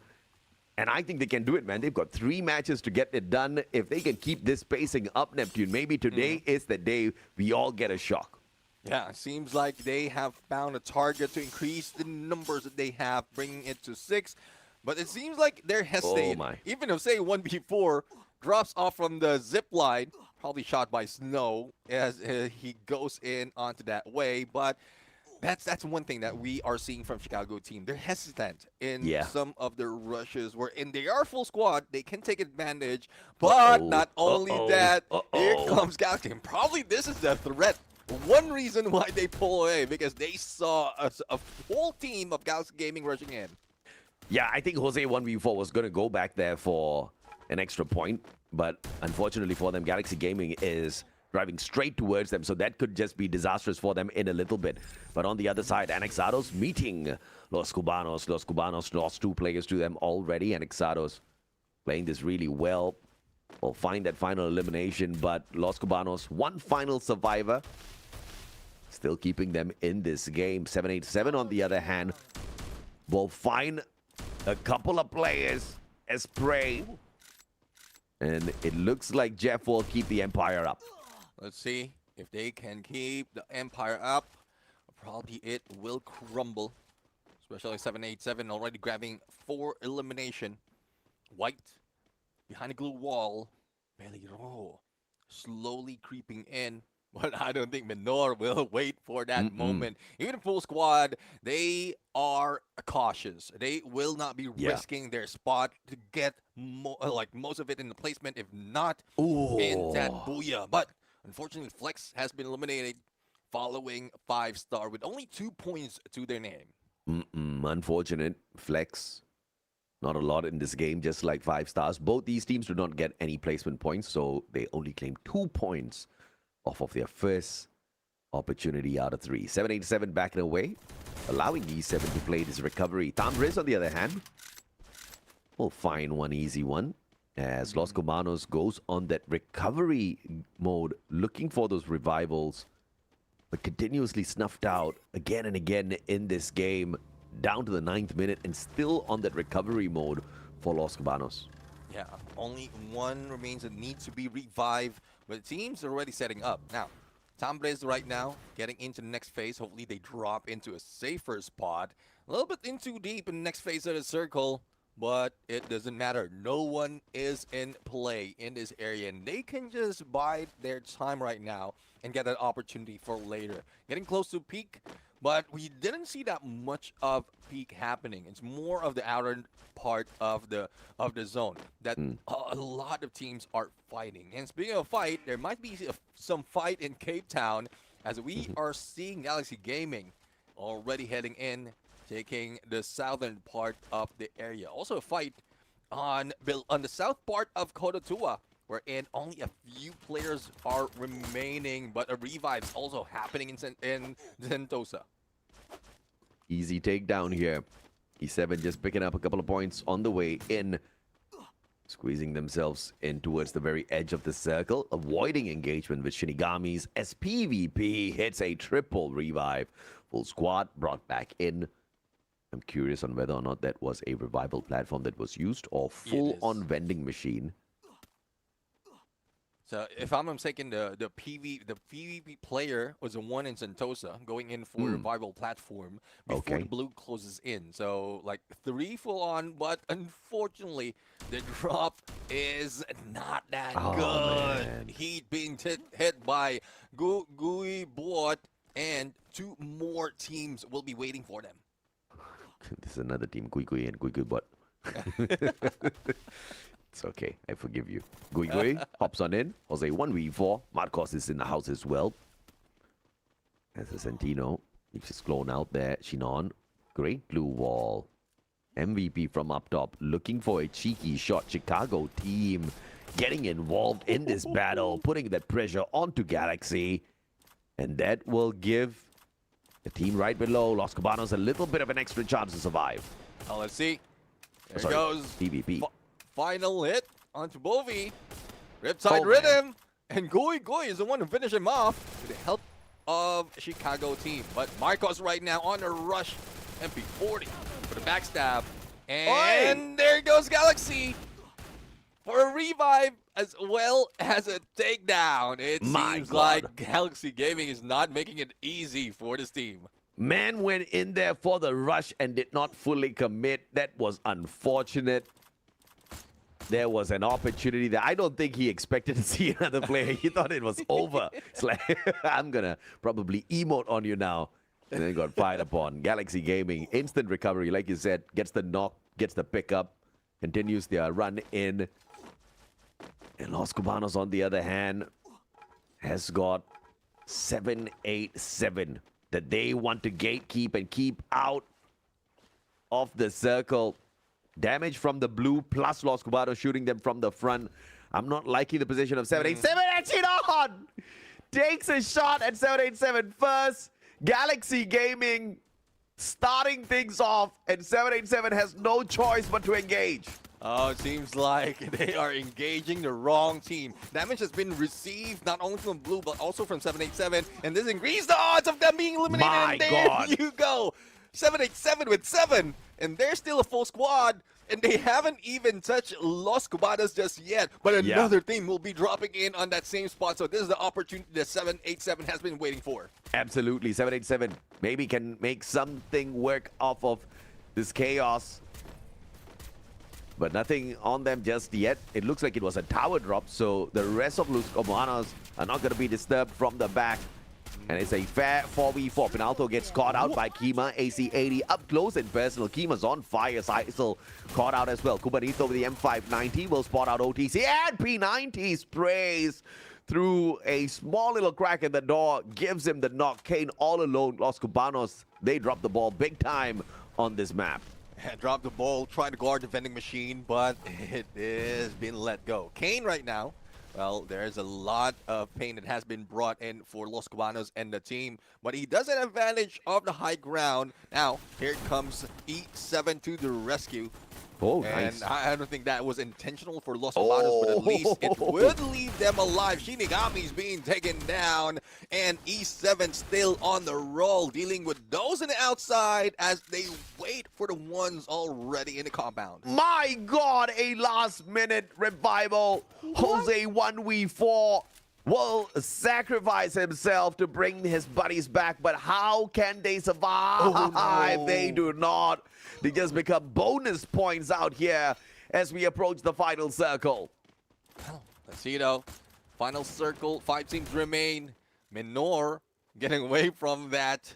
and I think they can do it, man. They've got 3 matches to get it done. If they can keep this pacing up, Neptune, maybe today is the day we all get a shock. Yeah, it seems like they have found a target to increase the numbers that they have, bringing it to 6. But it seems like they're hesitating. Oh my. Even if, say, 1v4 drops off from the zip line, probably shot by Snow as he goes in onto that way. But that's one thing that we are seeing from Chicago team. They're hesitant in some of their rushes, wherein they are full squad. They can take advantage. But not only that, here comes Galaxy. And probably this is the threat. One reason why they pull away, because they saw a whole team of Galaxy Gaming rushing in. Yeah, I think Jose 1v4 was going to go back there for an extra point. But unfortunately for them, Galaxy Gaming is driving straight towards them. So that could just be disastrous for them in a little bit. But on the other side, Anexados meeting Los Cubanos. Los Cubanos lost 2 players to them already. Anexados playing this really well. Will find that final elimination. But Los Cubanos, one final survivor. Still keeping them in this game. 787 on the other hand will find a couple of players as prey. And it looks like Jeff will keep the Empire up. Let's see if they can keep the Empire up. Probably it will crumble. Especially 787 already grabbing 4 elimination. White behind a glue wall. Beliro slowly creeping in. But I don't think Minor will wait for that moment. Even full squad, they are cautious. They will not be risking their spot to get most of it in the placement, if not in that booyah. But unfortunately, Flex has been eliminated following 5-star with only 2 points to their name. Unfortunate. Flex, not a lot in this game, just like 5 stars. Both these teams do not get any placement points, so they only claim 2 points off of their first opportunity out of 3. 787 backing away, allowing E7 to play this recovery. Tambriz, on the other hand, will find one easy one as Los Cubanos goes on that recovery mode, looking for those revivals, but continuously snuffed out again and again in this game, down to the 9th minute, and still on that recovery mode for Los Cubanos. Yeah, only one remains that needs to be revived, but the team's already setting up. Now, Tambriz right now getting into the next phase. Hopefully they drop into a safer spot. A little bit in too deep in the next phase of the circle, but it doesn't matter. No one is in play in this area, and they can just bide their time right now and get an opportunity for later. Getting close to peak, but we didn't see that much of peak happening. It's more of the outer part of the zone that a lot of teams are fighting. And speaking of fight, there might be some fight in Cape Town, as we are seeing Galaxy Gaming already heading in, taking the southern part of the area. Also a fight on the south part of Kotatua, wherein only a few players are remaining, but a revive is also happening in Sentosa. Easy takedown here. E7 just picking up a couple of points on the way in. Squeezing themselves in towards the very edge of the circle. Avoiding engagement with Shinigamis as PvP hits a triple revive. Full squad brought back in. I'm curious on whether or not that was a revival platform that was used or full-on vending machine. So if I'm mistaken, the PvP player was the one in Sentosa going in for a rival platform before the blue closes in. So like 3 full on, but unfortunately the drop is not that good. Man. He'd been hit by Gui Bot, and 2 more teams will be waiting for them. This is another team, Gui and Gui Bot. It's okay. I forgive you. Gui hops on in. Jose 1v4. Marcos is in the house as well. As a Santino. He's just clone out there. Shinon. Great blue wall. MVP from up top. Looking for a cheeky shot. Chicago team getting involved in this battle. Putting that pressure onto Galaxy. And that will give the team right below Los Cubanos a little bit of an extra chance to survive. Oh, let's see. There goes. PvP. Final hit onto Bovi. Riptide Rhythm. And Gui is the one to finish him off with the help of Chicago team. But Marcos right now on a rush. MP40 for the backstab. And there goes Galaxy for a revive as well as a takedown. It seems like Galaxy Gaming is not making it easy for this team. Man went in there for the rush and did not fully commit. That was unfortunate. There was an opportunity that I don't think he expected to see another player. He thought it was over. It's like, I'm going to probably emote on you now. And then got fired upon. Galaxy Gaming, instant recovery. Like you said, gets the knock, gets the pickup, continues their run in. And Los Cubanos, on the other hand, has got 7-8-7 that they want to gatekeep and keep out of the circle. Damage from the blue plus Los Cubanos shooting them from the front. I'm not liking the position of 787. And Chinon takes a shot at 787 first. Galaxy Gaming starting things off, and 787 has no choice but to engage. Oh, it seems like they are engaging the wrong team. Damage has been received not only from blue, but also from 787. And this increases the odds of them being eliminated. My and there God. you go. 787 with 7. And they're still a full squad. And they haven't even touched Los Cubanos just yet. But another team will be dropping in on that same spot. So this is the opportunity that 787 has been waiting for. Absolutely. 787 maybe can make something work off of this chaos. But nothing on them just yet. It looks like it was a tower drop, so the rest of Los Cubanos are not going to be disturbed from the back. And it's a fair 4v4. Pinalto gets caught out by Kima. AC-80 up close and personal. Kima's on fire. Seisel caught out as well. Kubanito with the M590 will spot out OTC. And P90 sprays through a small little crack in the door. Gives him the knock. Kane all alone. Los Cubanos, they drop the ball big time on this map. Drop the ball, try to guard the vending machine, but it is being let go. Kane right now, well, there's a lot of pain that has been brought in for Los Cubanos and the team, but he does have advantage of the high ground. Now, here comes E7 to the rescue. Oh, and nice. I don't think that was intentional for Los Cubanos, but at least it would leave them alive. Shinigami's being taken down, and E7 still on the roll, dealing with those on the outside as they wait for the ones already in the compound. My God, a last-minute revival. Jose 1v4 will sacrifice himself to bring his buddies back, but how can they survive? Oh, no. They do not. They just become bonus points out here as we approach the final circle. Let's see though. Final circle, 5 teams remain. Minor getting away from that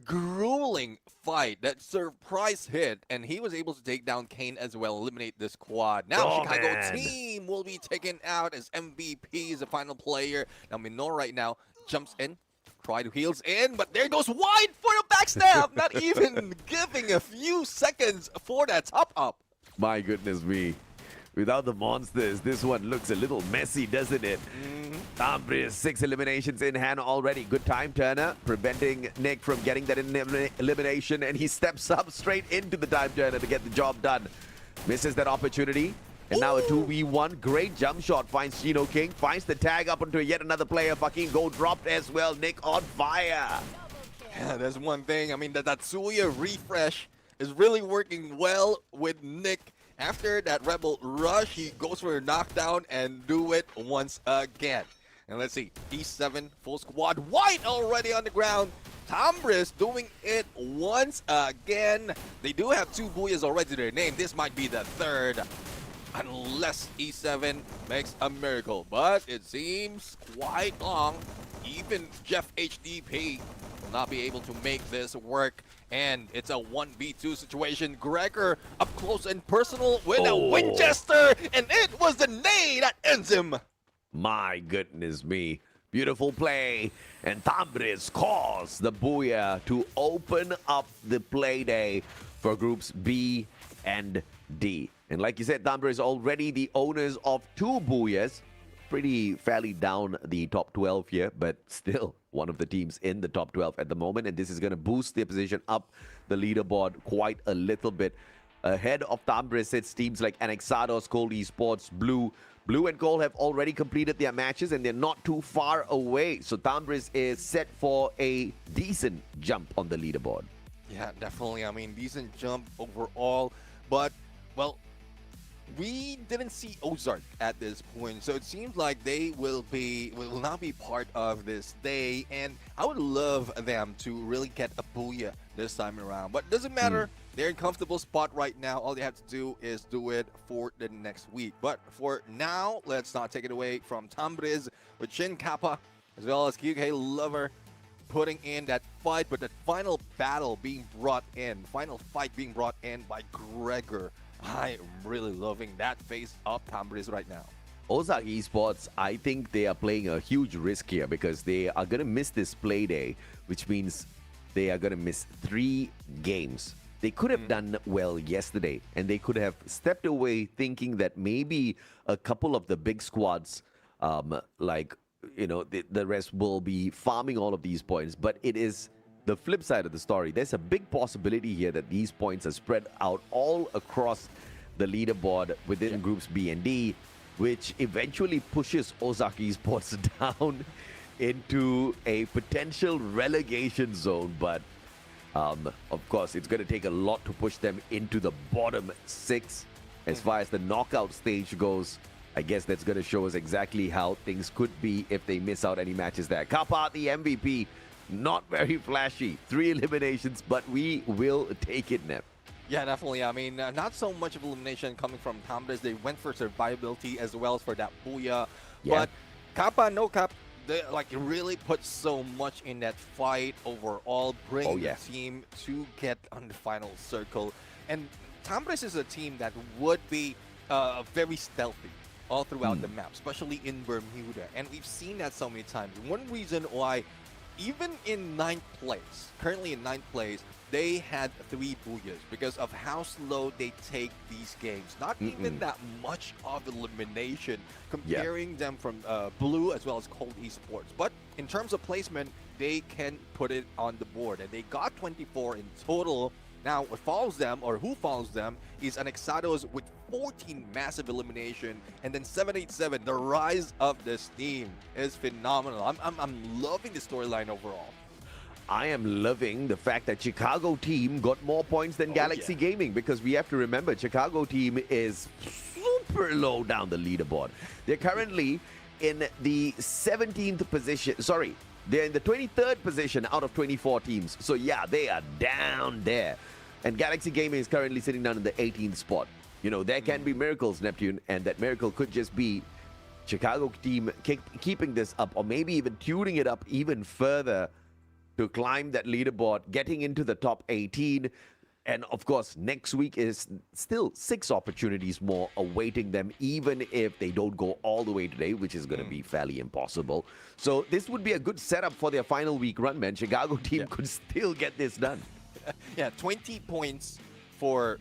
grueling fight, that surprise hit, and he was able to take down Kane as well, eliminate this quad. Now Chicago team will be taken out as MVP is the final player. Now Minor right now jumps in, try to heals in, but there goes wide for the backstab, not even giving a few seconds for that top up. My goodness me. Without the monsters, this one looks a little messy, doesn't it? Ambris, 6 eliminations in hand already. Good time, Turner, preventing Nick from getting that elimination, and he steps up straight into the time Turner to get the job done. Misses that opportunity, and now a 2v1. Great jump shot finds Chino King, finds the tag up onto yet another player. Fucking go dropped as well. Nick on fire. Yeah, there's one thing. I mean, the Tatsuya refresh is really working well with Nick After that Rebel rush, he goes for a knockdown and do it once again. And let's see, E7 full squad white already on the ground. Tambris doing it once again. They do have 2 Booyahs already to their name. This might be the 3rd. Unless E7 makes a miracle. But it seems quite long. Even Jeff HDP will not be able to make this work. And it's a 1v2 situation. Gregor up close and personal with a Winchester. And it was the nade that ends him. My goodness me. Beautiful play. And Tambris calls the Booyah to open up the play day for groups B and D. And like you said, Tambris already the owners of 2 Booyahs. Pretty fairly down the top 12 here, but still one of the teams in the top 12 at the moment. And this is going to boost their position up the leaderboard quite a little bit. Ahead of Tambris sits teams like Anexados, Cold Esports, Blue. Blue and Gold have already completed their matches and they're not too far away. So Tambris is set for a decent jump on the leaderboard. Yeah, definitely. I mean, decent jump overall. But, well, we didn't see Ozark at this point, so it seems like they will not be part of this day, and I would love them to really get a Booyah this time around. But it doesn't matter. They're in a comfortable spot right now. All they have to do is do it for the next week. But for now, let's not take it away from Tambris with Shin Kappa as well as QK Lover putting in that fight, but that final battle being brought in, final fight being brought in by Gregor. I am really loving that face-up Tambris right now. Ozark Esports, I think they are playing a huge risk here because they are going to miss this play day, which means they are going to miss 3 games. They could have done well yesterday, and they could have stepped away thinking that maybe a couple of the big squads, the rest will be farming all of these points. But it is the flip side of the story. There's a big possibility here that these points are spread out all across the leaderboard within groups B and D, which eventually pushes Ozark Esports down into a potential relegation zone. But of course, it's going to take a lot to push them into the bottom 6. As far as the knockout stage goes, I guess that's going to show us exactly how things could be if they miss out any matches there. Kappa, the MVP, not very flashy. 3 eliminations, but we will take it, Nep. Yeah, definitely. I mean, not so much of elimination coming from Tambris. They went for survivability as well as for that Booyah. Yeah. But Kappa, no Cap, they really put so much in that fight overall, bringing the team to get on the final circle. And Tambris is a team that would be very stealthy all throughout the map, especially in Bermuda. And we've seen that so many times. One reason why, even in 9th place, currently in 9th place, they had 3 Booyahs because of how slow they take these games. Not even that much of elimination comparing them from Blue as well as Cold Esports. But in terms of placement, they can put it on the board. And they got 24 in total. Now, what follows them, or who follows them, is Anexados with 14 massive elimination, and then 787. The rise of this team is phenomenal. I'm loving the storyline overall. I am loving the fact that Chicago team got more points than Galaxy Gaming, because we have to remember Chicago team is super low down the leaderboard. They're currently in the 17th position. Sorry, they're in the 23rd position out of 24 teams. So yeah, they are down there. And Galaxy Gaming is currently sitting down in the 18th spot. You know, there can be miracles, Neptune, and that miracle could just be Chicago team keeping this up, or maybe even tuning it up even further to climb that leaderboard, getting into the top 18. And of course, next week is still 6 opportunities more awaiting them, even if they don't go all the way today, which is going to be fairly impossible. So this would be a good setup for their final week run, man. Chicago team could still get this done. Yeah, 20 points for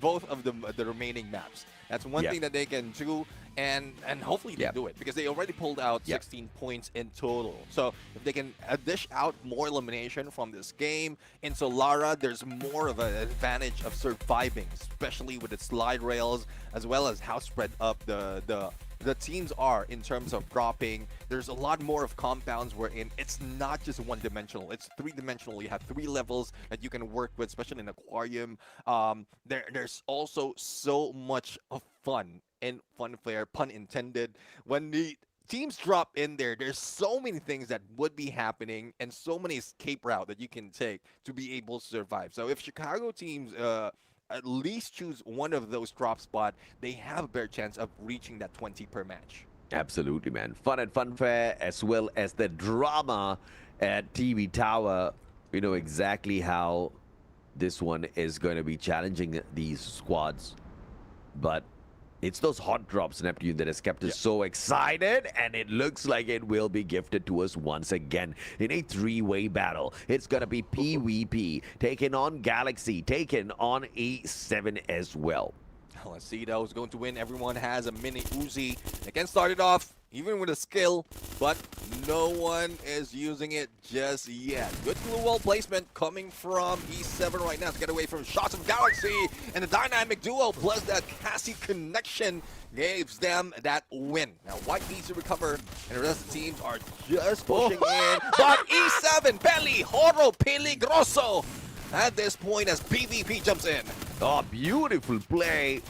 both of the remaining maps. That's one thing that they can do, and hopefully they do it, because they already pulled out 16 points in total. So if they can dish out more elimination from this game, in Solara, there's more of an advantage of surviving, especially with its slide rails, as well as how spread up the the teams are in terms of dropping. There's a lot more of compounds wherein it's not just one-dimensional. It's three-dimensional. You have 3 levels that you can work with, especially in aquarium. There's also so much of fun and funfair, pun intended, when the teams drop in there. There's so many things that would be happening and so many escape route that you can take to be able to survive. So if Chicago teams at least choose one of those drop spot, they have a better chance of reaching that 20 per match. Absolutely, man. Fun and funfair, as well as the drama at TV Tower. We know exactly how this one is going to be challenging these squads. But it's those hot drops, Neptune, that has kept us so excited, and it looks like it will be gifted to us once again in a 3-way battle. It's going to be PvP, taking on Galaxy, taking on E7 as well. Let's see who's going to win. Everyone has a mini Uzi. They can start it off, even with a skill, but no one is using it just yet. Good glue wall placement coming from E7 right now to get away from shots of Galaxy, and the dynamic duo plus that Cassie connection gives them that win. Now White needs to recover, and the rest of the teams are just pushing in, but E7, Belly, Horo, Peligroso at this point as PvP jumps in. Oh, beautiful play.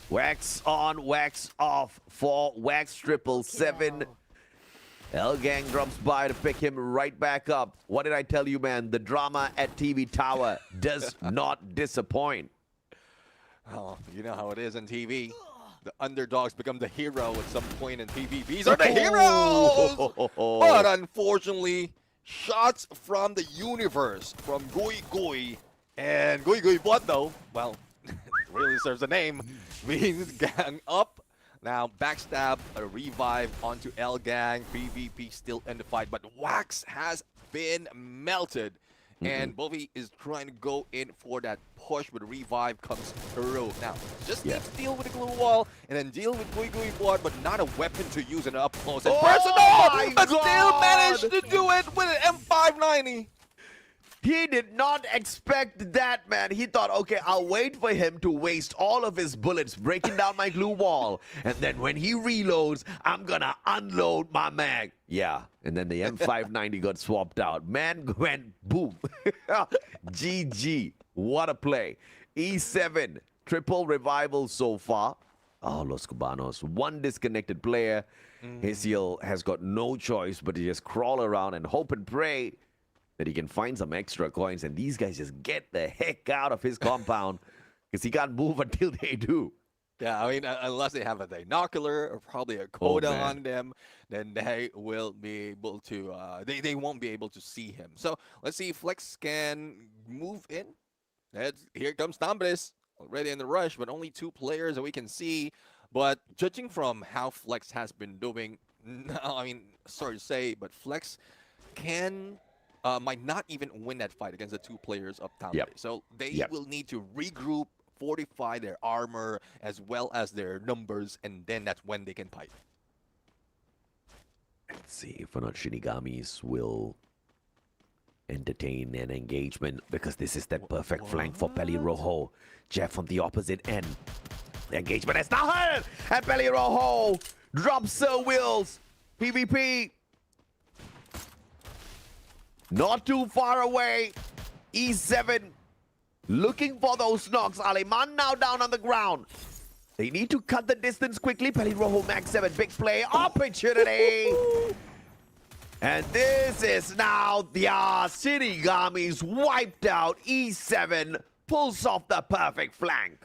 Wax on, wax off for Wax 777. L-Gang drops by to pick him right back up. What did I tell you, man? The drama at TV Tower does not disappoint. Oh, you know how it is in TV. The underdogs become the hero at some point in PvPs are the heroes! But unfortunately, shots from the universe from Gui Gui. And Gui Gui what though? Well, really serves a name. Means gang up. Now backstab, a revive onto L Gang. PvP still in the fight, but Wax has been melted. And Bovie is trying to go in for that push, but revive comes through. Now, just need to deal with the glue wall and then deal with Gui Gui Blood, but not a weapon to use in an up close and personal, but still managed to do it with an M590. He did not expect that, man. He thought, okay, I'll wait for him to waste all of his bullets breaking down my glue wall. And then when he reloads, I'm going to unload my mag. Yeah, and then the M590 got swapped out. Man went boom. GG. What a play. E7, triple revival so far. Oh, Los Cubanos. One disconnected player. Hesiel has got no choice but to just crawl around and hope and pray that he can find some extra coins, and these guys just get the heck out of his compound because he can't move until they do. Yeah, I mean, unless they have a binocular or probably a coda on them, then they will be able to, they won't be able to see him. So let's see if Flex can move in. Here comes Tambres, already in the rush, but only 2 players that we can see. But judging from how Flex has been doing, I mean, sorry to say, but Flex can... might not even win that fight against the 2 players up top. So they will need to regroup, fortify their armor as well as their numbers, and then that's when they can fight. Let's see if or not Shinigamis will entertain an engagement, because this is that perfect flank for Pelirrojo. Jeff on the opposite end. The engagement has started, and Pelirrojo drops Sir Wills. PvP. Not too far away. E7 looking for those knocks. Aleman now down on the ground. They need to cut the distance quickly. Pelirrojo Max 7, big play, opportunity. And this is now the Shinigamis wiped out. E7 pulls off the perfect flank.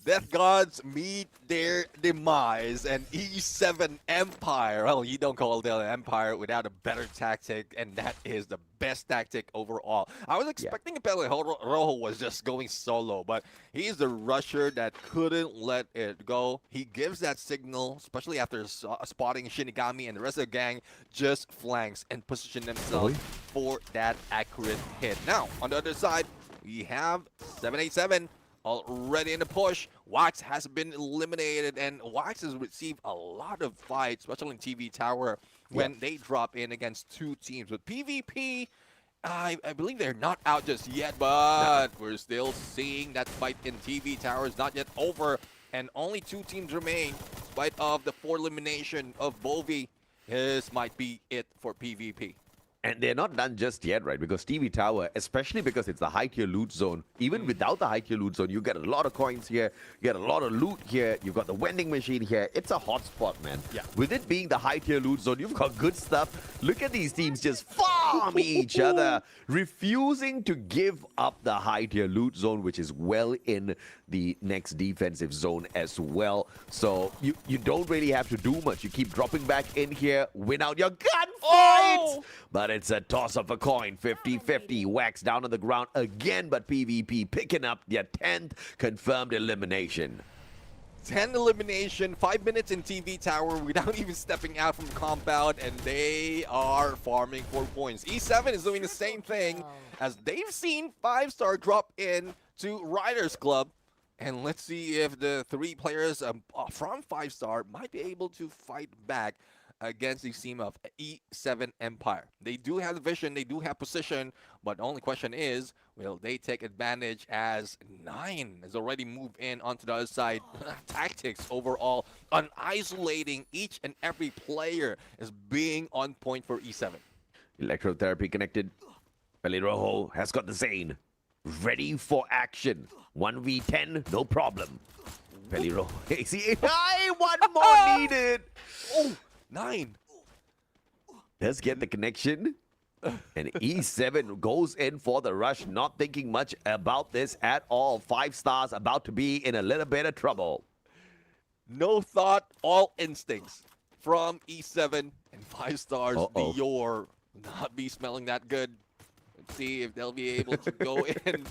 Death Gods meet their demise, and E7 Empire, well, you don't call them Empire without a better tactic, and that is the best tactic overall. I was expecting Pelirrojo was just going solo, but he's the rusher that couldn't let it go. He gives that signal, especially after spotting Shinigami, and the rest of the gang just flanks and position themselves for that accurate hit. Now, on the other side, we have 787 already in the push. Wax has been eliminated, and Wax has received a lot of fights, especially in TV Tower, when they drop in against 2 teams. With PvP, I believe they're not out just yet, but we're still seeing that fight in TV Tower is not yet over, and only 2 teams remain. spite of the 4 elimination of Bovi, this might be it for PvP. And they're not done just yet, right? Because TV Tower, especially because it's the high tier loot zone, even without the high tier loot zone, you get a lot of coins here, you get a lot of loot here, you've got the vending machine here. It's a hot spot, man. Yeah. With it being the high tier loot zone, you've got good stuff. Look at these teams just farm each other, refusing to give up the high tier loot zone, which is well in the next defensive zone as well. So you don't really have to do much. You keep dropping back in here, win out your gunfights. But it's a toss of a coin, 50-50. Wax down on the ground again, but PvP picking up their 10th confirmed elimination. 10 elimination, 5 minutes in TV Tower without even stepping out from compound, and they are farming for points. E7 is doing the same thing as they've seen 5-star drop in to Riders Club. And let's see if the 3 players from 5-star might be able to fight back against the team of E7 Empire. They do have the vision, they do have position, but the only question is, will they take advantage as 9 has already moved in onto the other side? Tactics overall on isolating each and every player is being on point for E7. Electrotherapy connected. Pelirojo has got the Zane. Ready for action. 1v10, no problem. Pelirojo. AC, one more needed. Oh, 9. Let's get the connection. And E7 goes in for the rush, not thinking much about this at all. 5 stars about to be in a little bit of trouble. No thought, all instincts from E7 and 5 stars. Dior not be smelling that good. Let's see if they'll be able to go in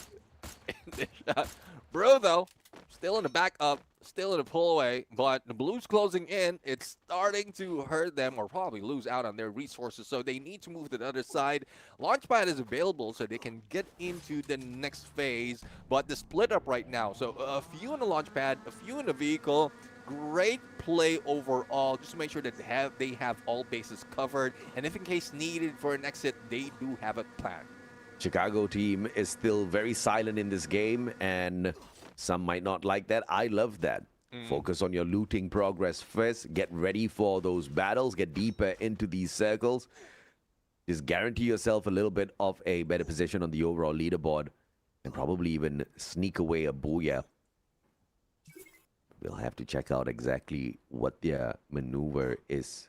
this shot. Bro, though, still in the backup, still in the pull away, but the Blues closing in, it's starting to hurt them or probably lose out on their resources, so they need to move to the other side. Launchpad is available so they can get into the next phase, but the split up right now, so a few in the launchpad, a few in the vehicle. Great play overall, just to make sure that they have all bases covered, and if in case needed for an exit, they do have a plan. Chicago team is still very silent in this game, and some might not like that. I love that. Focus on your looting progress first. Get ready for those battles. Get deeper into these circles. Just guarantee yourself a little bit of a better position on the overall leaderboard, and probably even sneak away a booyah. We'll have to check out exactly what their maneuver is.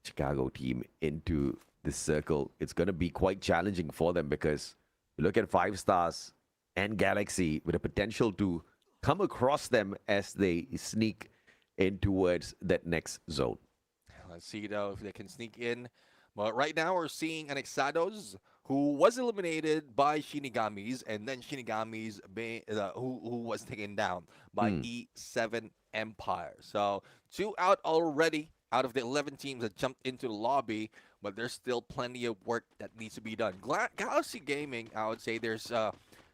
Chicago team into this circle. It's going to be quite challenging for them because you look at 5 stars and Galaxy with a potential to come across them as they sneak in towards that next zone. Let's see, though, if they can sneak in. But right now, we're seeing Anexados, who was eliminated by Shinigamis, and then Shinigamis who was taken down by E7 Empire. So 2 out already out of the 11 teams that jumped into the lobby, but there's still plenty of work that needs to be done. Galaxy Gaming, I would say there's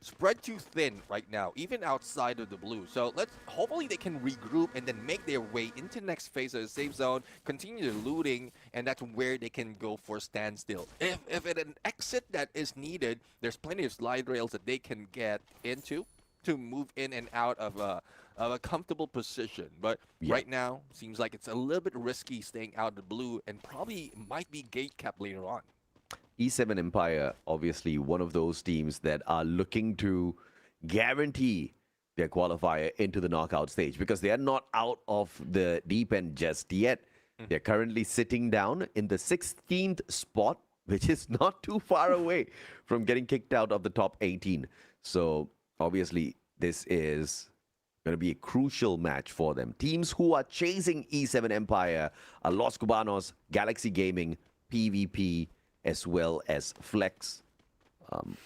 spread too thin right now, even outside of the blue. So hopefully they can regroup and then make their way into the next phase of the safe zone, continue their looting, and that's where they can go for standstill. If an exit that is needed, there's plenty of slide rails that they can get into to move in and out of a comfortable position. But right now, seems like it's a little bit risky staying out of the blue and probably might be gate capped later on. E7 Empire, obviously one of those teams that are looking to guarantee their qualifier into the knockout stage because they are not out of the deep end just yet. They're currently sitting down in the 16th spot, which is not too far away from getting kicked out of the top 18. So obviously this is going to be a crucial match for them. Teams who are chasing E7 Empire are Los Cubanos, Galaxy Gaming, PvP, as well as Flex.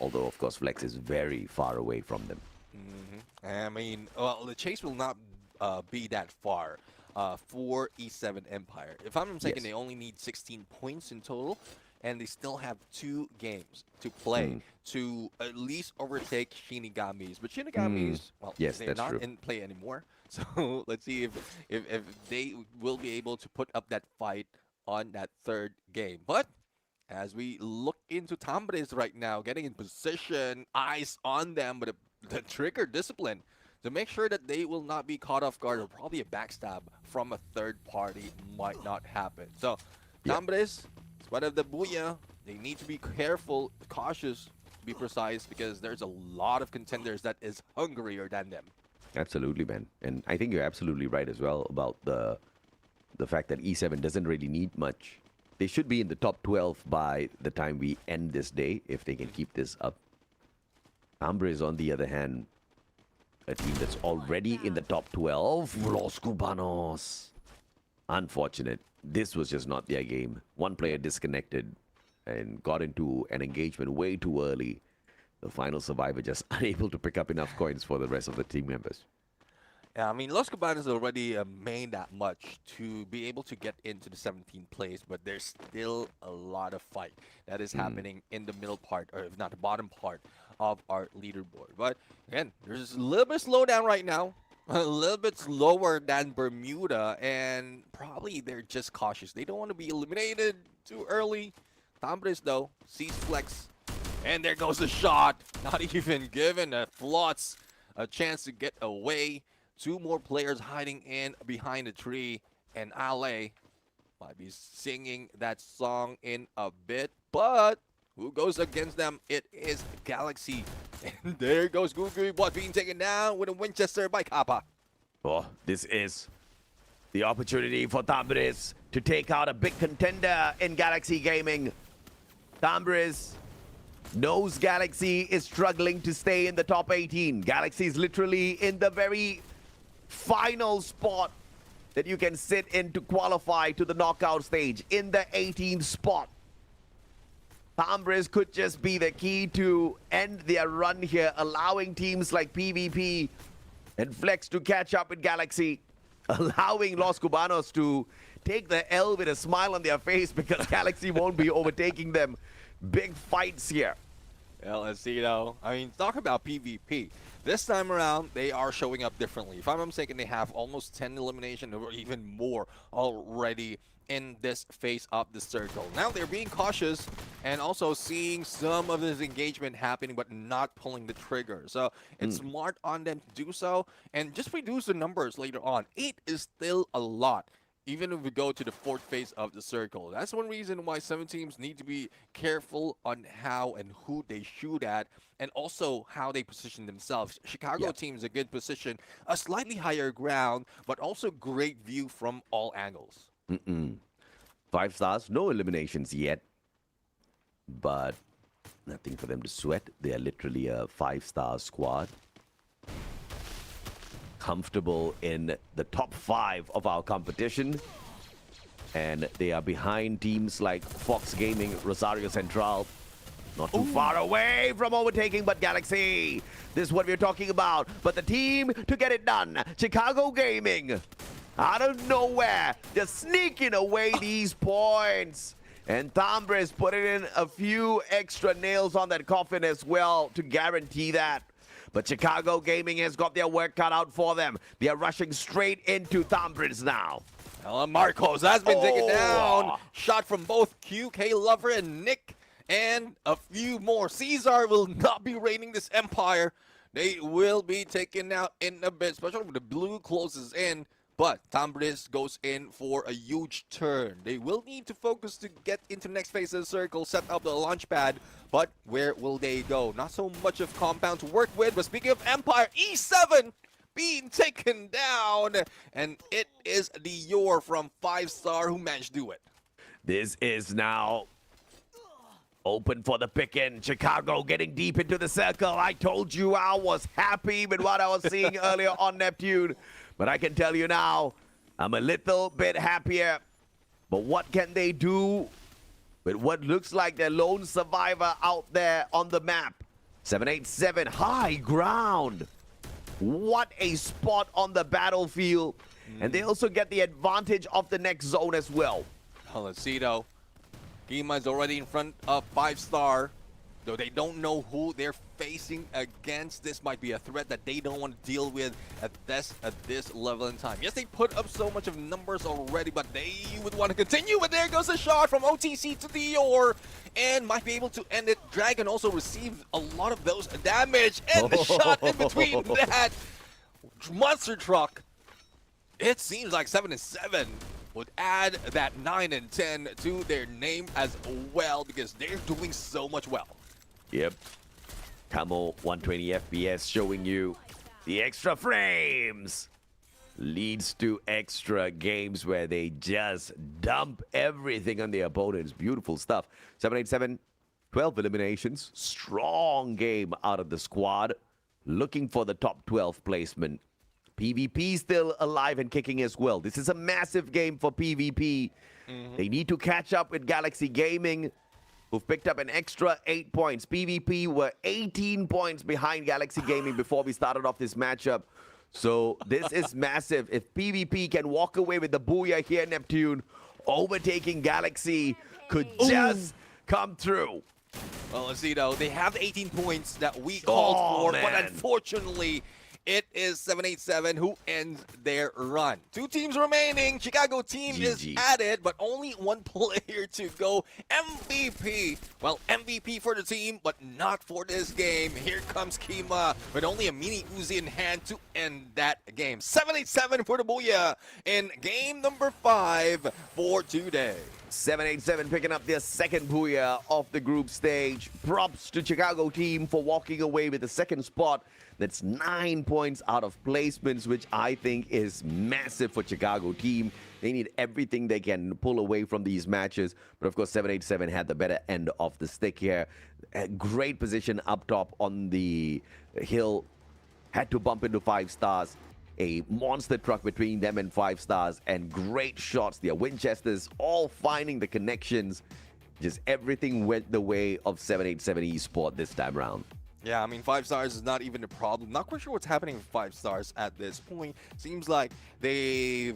Although, of course, Flex is very far away from them. I mean, well, the chase will not be that far for E7 Empire. If I'm mistaken, they only need 16 points in total, and they still have 2 games to play to at least overtake Shinigamis. But Shinigamis, well, they're not in play anymore. So let's see if they will be able to put up that fight on that 3rd game. But as we look into Tambres right now, getting in position, eyes on them, but the trigger discipline to make sure that they will not be caught off guard, or probably a backstab from a third party might not happen. So, Tambres, one of the Buya, they need to be careful, cautious, be precise, because there's a lot of contenders that is hungrier than them. Absolutely, man. And I think you're absolutely right as well about the fact that E7 doesn't really need much. They should be in the top 12 by the time we end this day, if they can keep this up. Ambres, on the other hand, a team that's already in the top 12. Los Cubanos. Unfortunate. This was just not their game. One player disconnected and got into an engagement way too early. The final survivor just unable to pick up enough coins for the rest of the team members. Yeah, I mean, Los Cubanos already made that much to be able to get into the 17th place, but there's still a lot of fight that is happening in the middle part, or if not the bottom part of our leaderboard. But again, there's a little bit slowdown right now, a little bit slower than Bermuda, and probably they're just cautious. They don't want to be eliminated too early. Tambres, though, sees Flex, and there goes the shot. Not even given a Flots a chance to get away. Two more players hiding in behind a tree, and Ale might be singing that song in a bit, but who goes against them? It is Galaxy. And there goes Gugu, but being taken down with a Winchester by Kappa. Oh, this is the opportunity for Tambres to take out a big contender in Galaxy Gaming. Tambres knows Galaxy is struggling to stay in the top 18. Galaxy is literally in the very final spot that you can sit in to qualify to the knockout stage, in the 18th spot. Tambres could just be the key to end their run here, allowing teams like PvP and Flex to catch up with Galaxy, allowing Los Cubanos to take the L with a smile on their face because Galaxy won't be overtaking them. Big fights here. Well, let's see, though. I mean, talk about PvP. This time around, they are showing up differently. If I'm not mistaken, they have almost 10 elimination or even more already in this phase of the circle. Now they're being cautious and also seeing some of this engagement happening but not pulling the trigger. So it's smart on them to do so and just reduce the numbers later on. 8 is still a lot, even if we go to the 4th phase of the circle. That's one reason why some teams need to be careful on how and who they shoot at, and also how they position themselves. Chicago team is a good position, a slightly higher ground, but also great view from all angles. 5 stars, no eliminations yet, but nothing for them to sweat. They are literally a 5-star squad. Comfortable in the top 5 of our competition, and they are behind teams like Fox Gaming, Rosario Central. Not too far away from overtaking, but Galaxy. This is what we're talking about. But the team to get it done, Chicago Gaming, out of nowhere, just sneaking away these points. And Tambres putting in a few extra nails on that coffin as well to guarantee that. But Chicago Gaming has got their work cut out for them. They are rushing straight into Tambres now. Marcos has been taken down. Shot from both QK Lover and Nick. And a few more. Caesar will not be reigning this empire. They will be taken out in a bit, especially when the blue closes in. But Tambres goes in for a huge turn. They will need to focus to get into the next phase of the circle, set up the launch pad. But where will they go? Not so much of compound to work with. But speaking of Empire, E7 being taken down. And it is the Yor from 5-star who managed to do it. This is now open for the pick-in. Chicago getting deep into the circle. I told you I was happy with what I was seeing earlier on Neptune. But I can tell you now, I'm a little bit happier. But what can they do with what looks like their lone survivor out there on the map? 787, high ground. What a spot on the battlefield. And they also get the advantage of the next zone as well. Well, let's see, though. Kima is already in front of 5-star. Though they don't know who they're facing against. This might be a threat that they don't want to deal with at this level in time. Yes, they put up so much of numbers already, but they would want to continue. But there goes a shot from OTC to Dior, and might be able to end it. Dragon also received a lot of those damage, and the shot in between that. monster truck, it seems like 7 and 7 would add that 9 and 10 to their name as well because they're doing so much well. Yep. Camo 120 FPS showing you the extra frames leads to extra games where they just dump everything on the opponents. Beautiful stuff. 787, 12 eliminations. Strong game out of the squad. Looking for the top 12 placement. PvP still alive and kicking as well. This is a massive game for PvP. They need to catch up with Galaxy Gaming, who've picked up an extra 8 points. PvP were 18 points behind Galaxy Gaming before we started off this matchup. So this is massive. If PvP can walk away with the booyah here, Neptune, overtaking Galaxy could just come through. Well, let's see though. They have the 18 points that we called for, but unfortunately, it is 787 who ends their run. 2 teams remaining. Chicago team is at it, but only 1 player to go. MVP. Well, MVP for the team, but not for this game. Here comes Kima with only a mini Uzi in hand to end that game. 787 for the Booyah in game number 5 for today. 787 picking up their second booyah off the group stage. Props to Chicago team for walking away with the second spot. That's 9 points out of placements, which I think is massive for Chicago team. They need everything they can pull away from these matches. But of course, 787 had the better end of the stick here. A great position up top on the hill. Had to bump into 5 stars. A monster truck between them and 5 stars. And great shots. Their Winchesters all finding the connections. Just everything went the way of 787 Esports this time around. Yeah, I mean, 5 stars is not even a problem. Not quite sure what's happening with 5 stars at this point. Seems like they've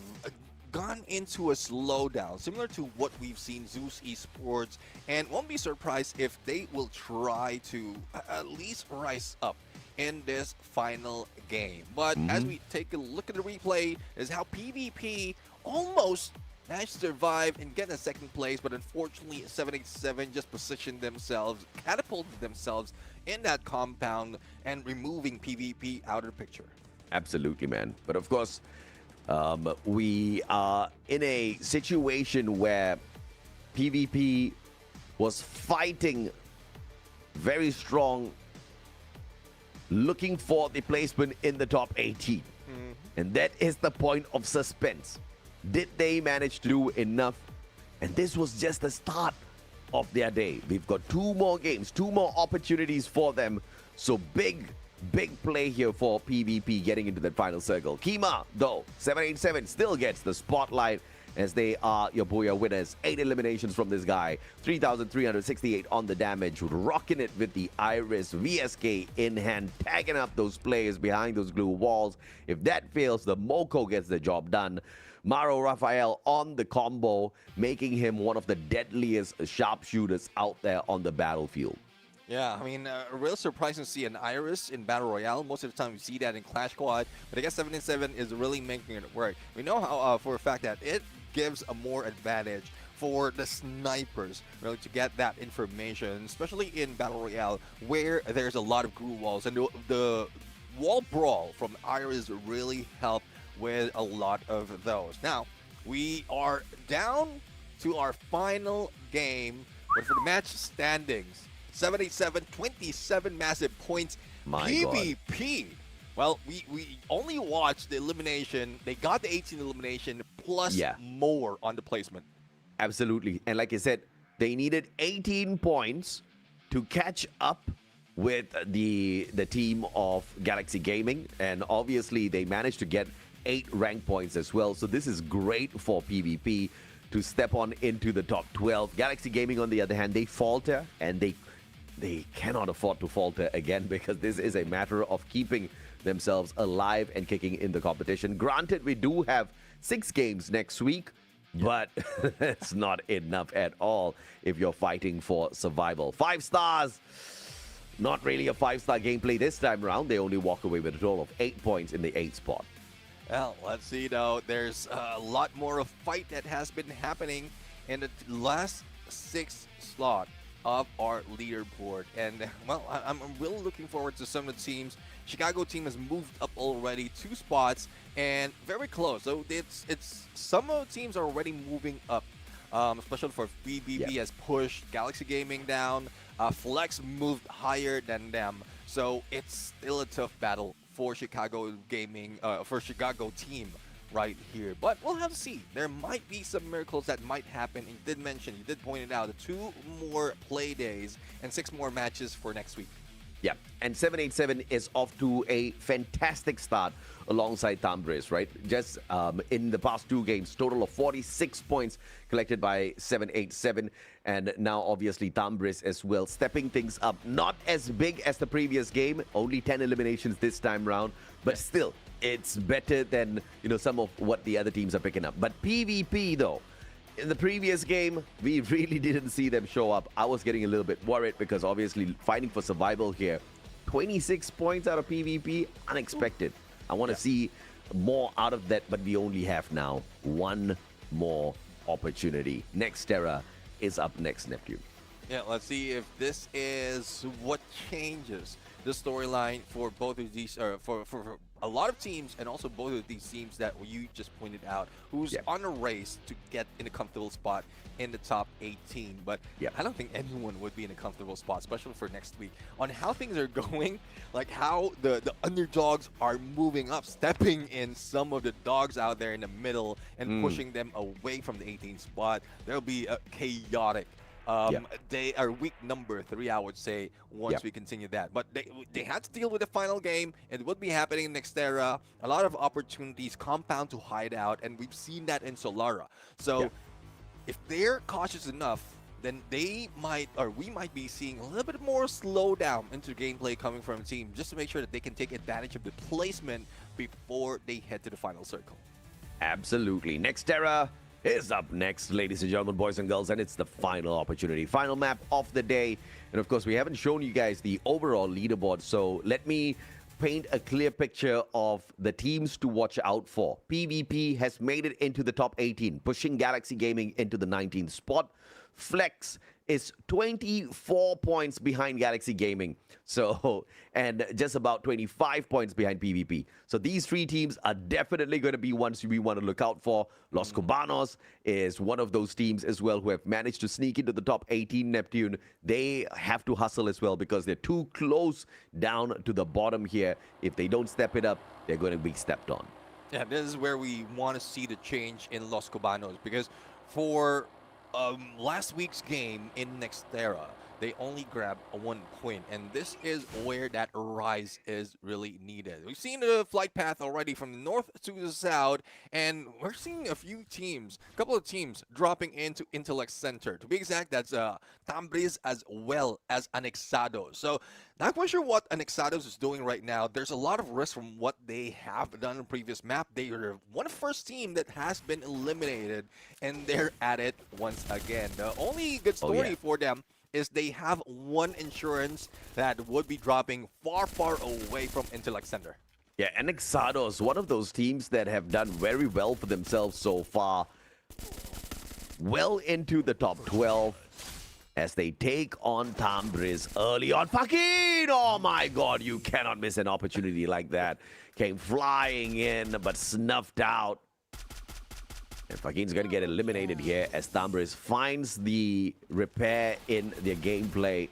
gone into a slowdown, similar to what we've seen Zeus Esports, and won't be surprised if they will try to at least rise up in this final game. But as we take a look at the replay, is how PvP almost managed to survive and get in second place, but unfortunately 787 just positioned themselves, catapulted themselves in that compound and removing PvP out of the picture. Absolutely, man. But of course, we are in a situation where PvP was fighting very strong, looking for the placement in the top 18. And that is the point of suspense. Did they manage to do enough? And this was just the start of their day. We've got 2 more games, 2 more opportunities for them. So big play here for PvP getting into that final circle. Kima, though, 787 still gets the spotlight as they are your Booyah winners. 8 eliminations from this guy. 3,368 on the damage. Rocking it with the Iris VSK in hand. Tagging up those players behind those glue walls. If that fails, the Moko gets the job done. Maro Rafael on the combo, making him one of the deadliest sharpshooters out there on the battlefield. Yeah, I mean, real surprising to see an Iris in Battle Royale. Most of the time we see that in Clash Squad, but I guess 7-7 is really making it work. We know how for a fact that it gives a more advantage for the snipers really to get that information, especially in Battle Royale where there's a lot of glue walls, and the wall brawl from Iris really helped with a lot of those. Now, we are down to our final game, but for the match standings, 787, 27 massive points. My PvP. God. Well, we only watched the elimination. They got the 18 elimination plus more on the placement. Absolutely. And like I said, they needed 18 points to catch up with the team of Galaxy Gaming. And obviously, they managed to get 8 rank points as well. So this is great for PvP to step on into the top 12. Galaxy Gaming, on the other hand, they falter, and they cannot afford to falter again, because this is a matter of keeping themselves alive and kicking in the competition. Granted, we do have 6 games next week, but it's not enough at all if you're fighting for survival. 5 stars. Not really a 5-star gameplay this time around. They only walk away with a total of 8 points in the 8th spot. Well, let's see though. There's a lot more of fight that has been happening in the last 6th slot of our leaderboard. And, well, I'm really looking forward to some of the teams Chicago team has moved up already 2 spots and very close. So it's some of the teams are already moving up. Especially for BBB has pushed Galaxy Gaming down. Flex moved higher than them. So it's still a tough battle for Chicago Gaming, for Chicago team right here. But we'll have to see. There might be some miracles that might happen. You did mention, you did point it out, 2 more play days and 6 more matches for next week. Yeah, and 787 is off to a fantastic start alongside Tambris, right? Just in the past 2 games, total of 46 points collected by 787. And now, obviously, Tambris as well, stepping things up. Not as big as the previous game, only 10 eliminations this time round, but still, it's better than, some of what the other teams are picking up. But PvP, though, in the previous game, we really didn't see them show up. I was getting a little bit worried because obviously fighting for survival here. 26 points out of PvP, unexpected. I want to see more out of that, but we only have now 1 more opportunity. Nextera is up next, Neptune. Yeah, let's see if this is what changes the storyline for both of these, for a lot of teams, and also both of these teams that you just pointed out, who's on a race to get in a comfortable spot in the top 18. But I don't think anyone would be in a comfortable spot, especially for next week. On how things are going, like how the underdogs are moving up, stepping in some of the dogs out there in the middle and pushing them away from the 18th spot, there'll be a chaotic. They are week number 3, I would say, once we continue that. But they had to deal with the final game. It would be happening next era. A lot of opportunities, compound to hide out, and we've seen that in Solara. So if they're cautious enough, then they might, or we might be seeing a little bit more slowdown into gameplay coming from a team, just to make sure that they can take advantage of the placement before they head to the final circle. Absolutely. Nextera is up next, ladies and gentlemen, boys and girls, and it's the final opportunity, final map of the day. And of course, we haven't shown you guys the overall leaderboard, so let me paint a clear picture of the teams to watch out for. PvP has made it into the top 18, pushing Galaxy Gaming into the 19th spot. Flex is 24 points behind Galaxy Gaming, and just about 25 points behind PvP. So these 3 teams are definitely going to be ones we want to look out for. Los Cubanos is one of those teams as well who have managed to sneak into the top 18, Neptune. They have to hustle as well because they're too close down to the bottom here. If they don't step it up, they're going to be stepped on. Yeah, this is where we want to see the change in Los Cubanos, because for last week's game in Nextera, they only grabbed 1 point, and this is where that rise is really needed. We've seen the flight path already from the north to the south, and we're seeing a couple of teams dropping into Intellect Center. To be exact, that's Tambris as well as Anexados. So not quite sure what Anexados is doing right now. There's a lot of risk from what they have done in the previous map. They are one of the first team that has been eliminated, and they're at it once again. The only good story for them is they have 1 insurance that would be dropping far, far away from Intellect Center. Yeah, and Anexados, one of those teams that have done very well for themselves so far. Well into the top 12 as they take on Tambris early on. Fakin! Oh my god, you cannot miss an opportunity like that. Came flying in, but snuffed out. And Fakin's going to get eliminated here as Tambris finds the repair in their gameplay.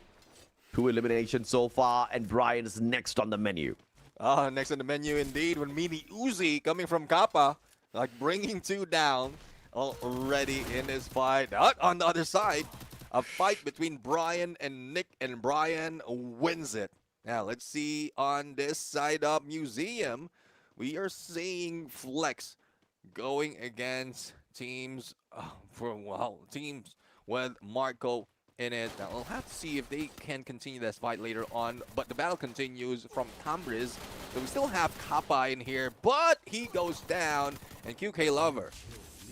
2 eliminations so far, and Brian's next on the menu. Next on the menu indeed, when Mini Uzi coming from Kappa, like bringing 2 down already in this fight. On the other side, a fight between Brian and Nick, and Brian wins it. Now, let's see on this side of Museum, we are seeing Flex going against teams teams with Marco in it. Now, we'll have to see if they can continue this fight later on, but the battle continues from Tambris. So we still have Kappa in here, but he goes down, and QK Lover,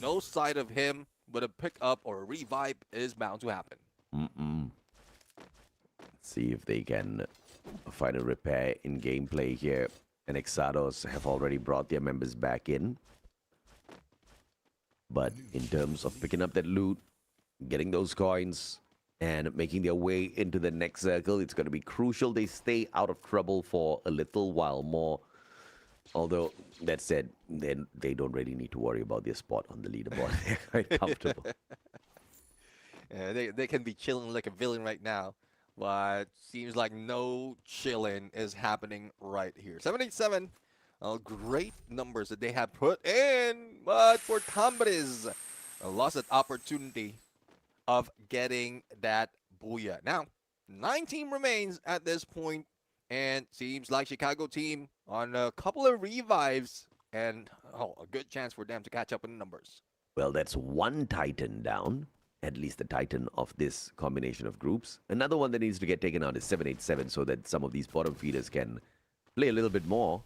no sight of him, but a pickup or a revive is bound to happen. Let's see if they can find a repair in gameplay here. And Exados have already brought their members back in. But in terms of picking up that loot, getting those coins, and making their way into the next circle. It's going to be crucial they stay out of trouble for a little while more. Although, that said, then they don't really need to worry about their spot on the leaderboard. They're quite comfortable. Yeah, they can be chilling like a villain right now, but seems like no chilling is happening right here. 787, great numbers that they have put in, but for Tambres, lost that opportunity of getting that booyah. Now, 9 team remains at this point, and seems like Chicago team on a couple of revives, and a good chance for them to catch up in numbers. Well, that's one Titan down, at least the Titan of this combination of groups. Another one that needs to get taken out is 787 so that some of these bottom feeders can play a little bit more.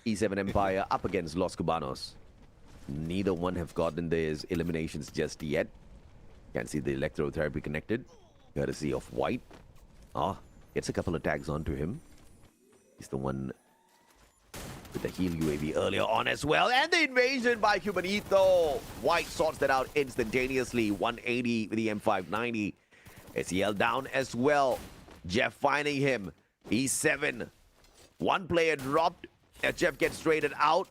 E7 Empire up against Los Cubanos. Neither one have gotten these eliminations just yet. Can't see the electrotherapy connected, courtesy of White. Gets a couple of tags onto him. He's the one with the heal UAV earlier on as well. And the invasion by Cubanito. White sorts that out instantaneously. 180 with the M590. SEL down as well. Jeff finding him. E7. One player dropped. Jeff gets traded out.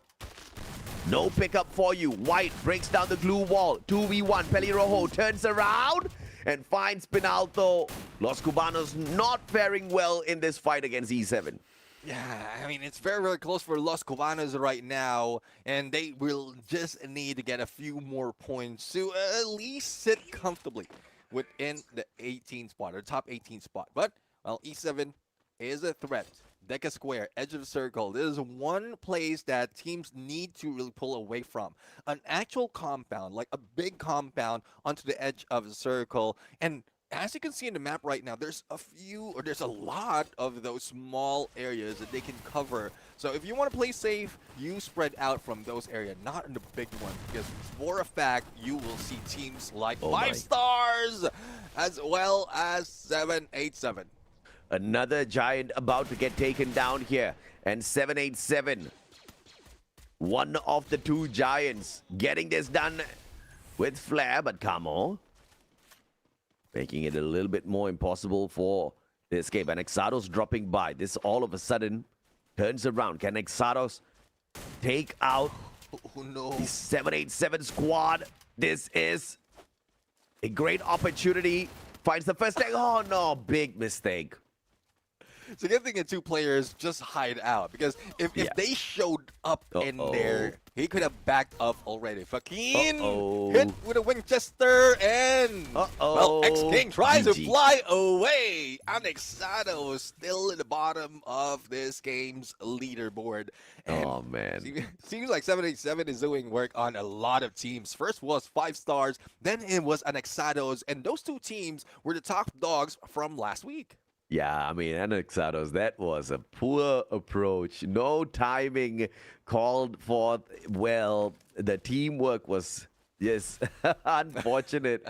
No pickup for you. White breaks down the glue wall. 2v1. Pelirojo turns around and finds Pinalto. Los Cubanos not faring well in this fight against E7. Yeah, I mean, it's very, very close for Los Cubanos right now, and they will just need to get a few more points to at least sit comfortably within the 18 spot, or top 18 spot. But, well, E7 is a threat. Deca Square, edge of the circle. This is one place that teams need to really pull away from. An actual compound, like a big compound onto the edge of the circle, and as you can see in the map right now, there's a lot of those small areas that they can cover. So if you want to play safe, you spread out from those areas, not in the big ones, because for a fact, you will see teams like 5 stars as well as 787. Another giant about to get taken down here. And 787, one of the 2 giants, getting this done with flair, but Camo making it a little bit more impossible for the escape. And Exados dropping by. This all of a sudden turns around. Can Exados take out the 787 squad? This is a great opportunity. Finds the first tag. Oh no, big mistake. It's a good thing the 2 players just hide out, because if they showed up in there, he could have backed up already. Fakin hit with a Winchester, and well, X-King tries to fly away. Anexado is still in the bottom of this game's leaderboard. And man. Seems like 787 is doing work on a lot of teams. First was 5 stars, then it was Anexados, and those 2 teams were the top dogs from last week. Yeah, I mean, Anexados, that was a poor approach. No timing called for. Well, the teamwork was just unfortunate.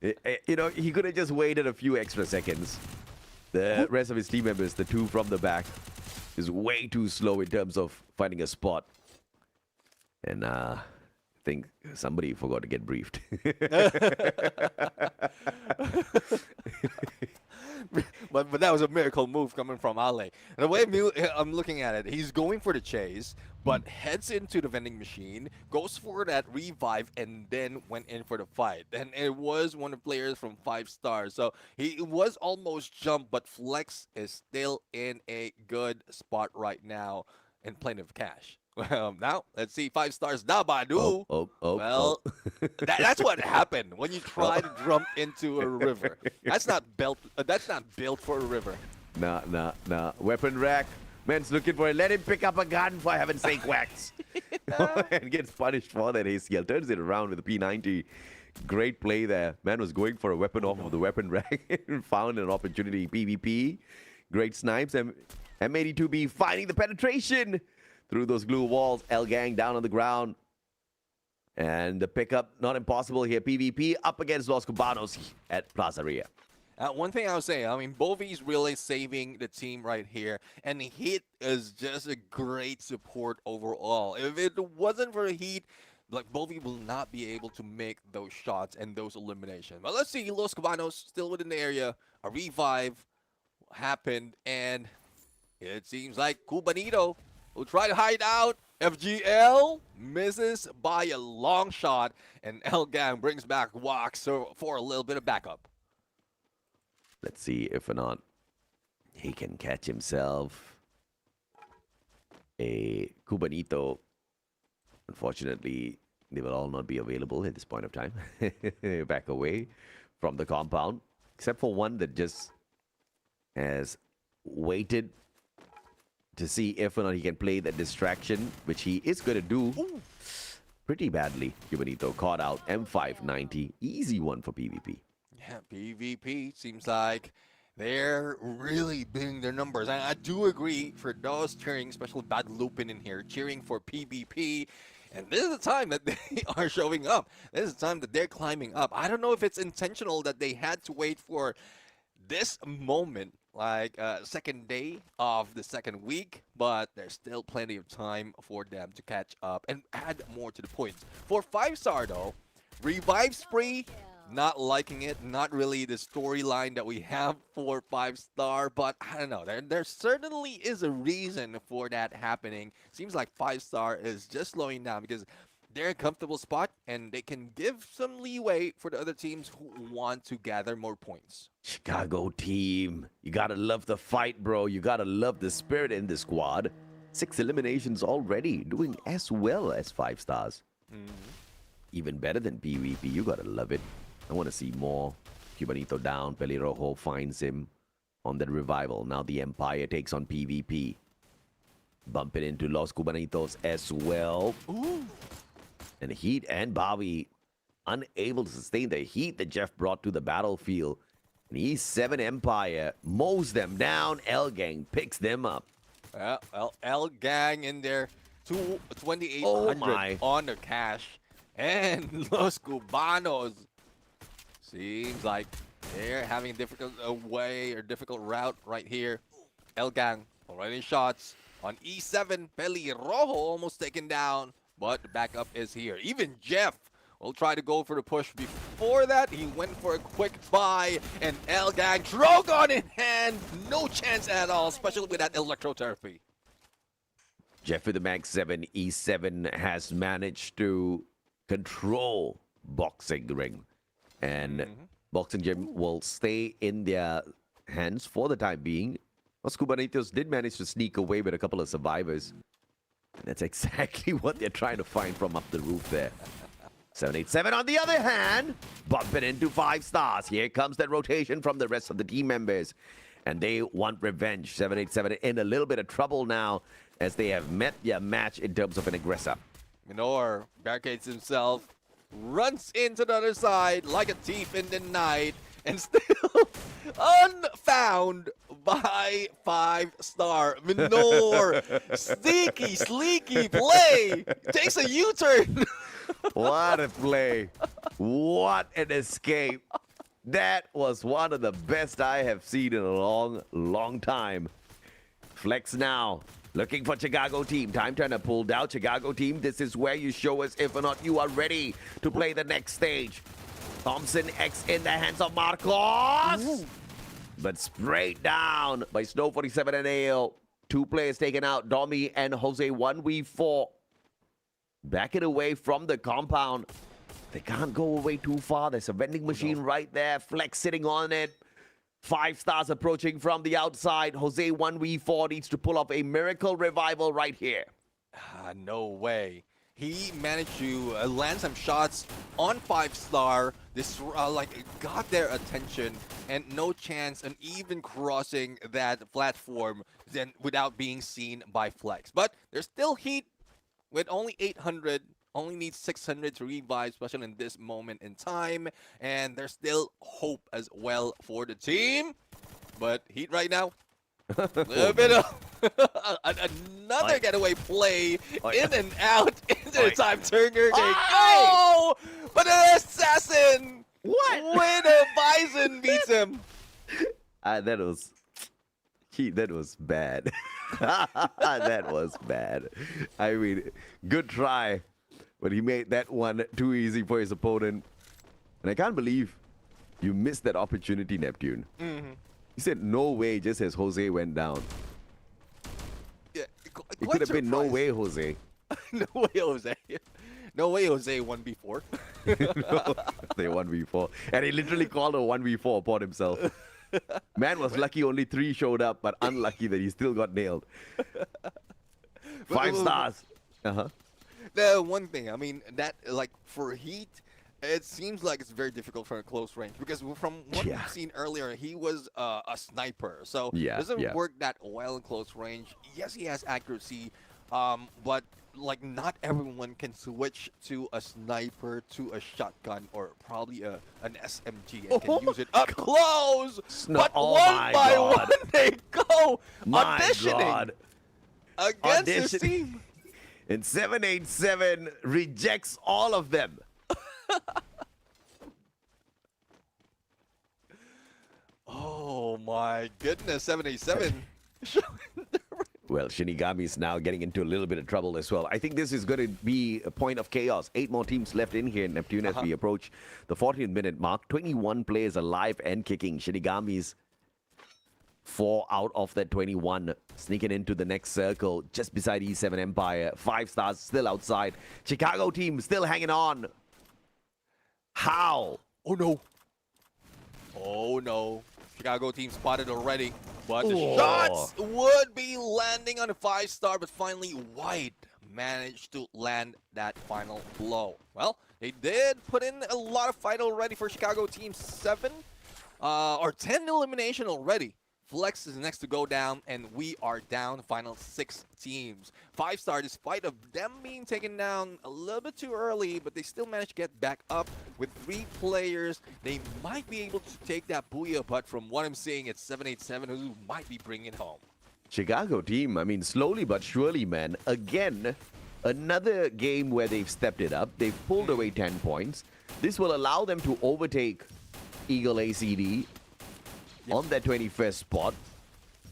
You know, he could have just waited a few extra seconds. The rest of his team members, the 2 from the back, is way too slow in terms of finding a spot. And I think somebody forgot to get briefed. But that was a miracle move coming from Ale. And the way I'm looking at it, he's going for the chase, but heads into the vending machine, goes for that revive, and then went in for the fight. And it was one of the players from 5 stars. So he was almost jumped, but Flex is still in a good spot right now and plenty of cash. Well, now let's see 5 stars now, Badu. That's what happened when you try to jump into a river. That's not built for a river. Nah. Weapon rack. Man's looking for it. Let him pick up a gun, for heaven's sake, Wax. And gets punished for that ACL. Turns it around with a P90. Great play there. Man was going for a weapon off of the weapon rack and found an opportunity. PvP. Great snipes. M82B finding the penetration through those glue walls. L Gang down on the ground. And the pickup, not impossible here. PvP up against Los Cubanos at Plaza Ria. One thing I would say, I mean, Bovi's really saving the team right here. And Heat is just a great support overall. If it wasn't for Heat, like both of you will not be able to make those shots and those eliminations. But let's see, Los Cabanos still within the area. A revive happened, and it seems like Cubanito will try to hide out. FGL misses by a long shot, and El Gang brings back Wax for a little bit of backup. Let's see if or not he can catch himself a Cubanito. Unfortunately, they will all not be available at this point of time. Back away from the compound, except for one that just has waited to see if or not he can play that distraction, which he is going to do pretty badly. Cubanito caught out M590. Easy one for PvP. Yeah, PvP seems like they're really bidding their numbers. And I do agree for those cheering, especially Bad Lupin in here, cheering for PvP. And this is the time that they are showing up. This is the time that they're climbing up. I don't know if it's intentional that they had to wait for this moment, like second day of the second week, but there's still plenty of time for them to catch up and add more to the points. For 5-star though, revive spree, not liking it, not really the storyline that we have for 5-star, but I don't know, there certainly is a reason for that happening. Seems like 5-star is just slowing down because they're in a comfortable spot and they can give some leeway for the other teams who want to gather more points. Chicago team, you gotta love the fight, bro. You gotta love the spirit in the squad. 6 eliminations already, doing as well as 5 stars. Even better than PvP, you gotta love it. I want to see more. Cubanito down, Pelirrojo finds him on that revival. Now the Empire takes on PvP. Bumping into Los Cubanitos as well. Ooh. And Heat and Bobby unable to sustain the heat that Jeff brought to the battlefield. And E7 Empire mows them down. L Gang picks them up. Well, L Gang in there, 2,800 on the cash. And Los Cubanos seems like they're having a difficult difficult route right here. El Gang already shots on E7. Pelirrojo almost taken down, but the backup is here. Even Jeff will try to go for the push. Before that, he went for a quick buy, and El Gang Drogon in hand. No chance at all, especially with that electrotherapy. Jeff with the Mag 7, E7 has managed to control Boxing Ring. And Boxing Gym will stay in their hands for the time being. Los Cubanitos did manage to sneak away with a couple of survivors. And that's exactly what they're trying to find from up the roof there. 787 on the other hand, bumping into 5 stars. Here comes that rotation from the rest of the team members. And they want revenge. 787 in a little bit of trouble now as they have met their match in terms of an aggressor. Minor barricades himself, runs into the other side like a thief in the night, and still unfound by 5-star. Minor, sneaky, sleeky play, takes a U-turn. What a play. What an escape. That was one of the best I have seen in a long, long time. Flex now. Looking for Chicago team. Time turner pulled out. Chicago team, this is where you show us if or not you are ready to play the next stage. Thompson X in the hands of Marcos. Ooh. But sprayed down by Snow 47 and AL. 2 players taken out. Domi and Jose 1v4. Backing away from the compound. They can't go away too far. There's a vending machine right there. Flex sitting on it. 5 stars approaching from the outside. Jose 1v4 needs to pull off a miracle revival right here. No way. He managed to land some shots on 5-star. This got their attention, and no chance on even crossing that platform then without being seen by Flex. But there's still heat with only 800. Only needs 600 to revive, especially in this moment in time. And there's still hope as well for the team. But Heat right now, a little bit of another getaway play in and out into the time turner. They go! But an assassin! What? With a bison beats him. That was bad. That was bad. I mean, good try. But he made that one too easy for his opponent. And I can't believe you missed that opportunity, Neptune. He said no way just as Jose went down. Yeah, It could have been no way, Jose. No way, Jose. No way, Jose 1v4. They 1v4. And he literally called a 1v4 upon himself. Man was lucky only 3 showed up, but unlucky that he still got nailed. 5 stars. The one thing, I mean, that, like, for Heat, it seems like it's very difficult from a close range because from what we've seen earlier, he was a sniper. So it doesn't work that well in close range. Yes, he has accuracy, but like not everyone can switch to a sniper to a shotgun or probably an SMG and can use it up close. But one by one they go auditioning against his team. And 787 rejects all of them. Oh my goodness, 787. Well, Shinigami's now getting into a little bit of trouble as well. I think this is going to be a point of chaos. 8 more teams left in here in Neptune as we approach the 14th minute mark. 21 players alive and kicking. Shinigami's 4 out of that 21 sneaking into the next circle just beside E7 Empire. 5 stars still outside. Chicago team still hanging on. How? Oh no. Oh no. Chicago team spotted already. But the shots would be landing on a 5-star, but finally White managed to land that final blow. Well, they did put in a lot of fight already for Chicago team. 7 or 10 elimination already. Flex is next to go down, and we are down final 6 teams. 5-star, despite of them being taken down a little bit too early, but they still managed to get back up with 3 players. They might be able to take that booyah, but from what I'm seeing, it's 787 who might be bringing it home. Chicago team, I mean, slowly but surely, man. Again, another game where they've stepped it up. They've pulled away 10 points. This will allow them to overtake Eagle ACD on their 21st spot.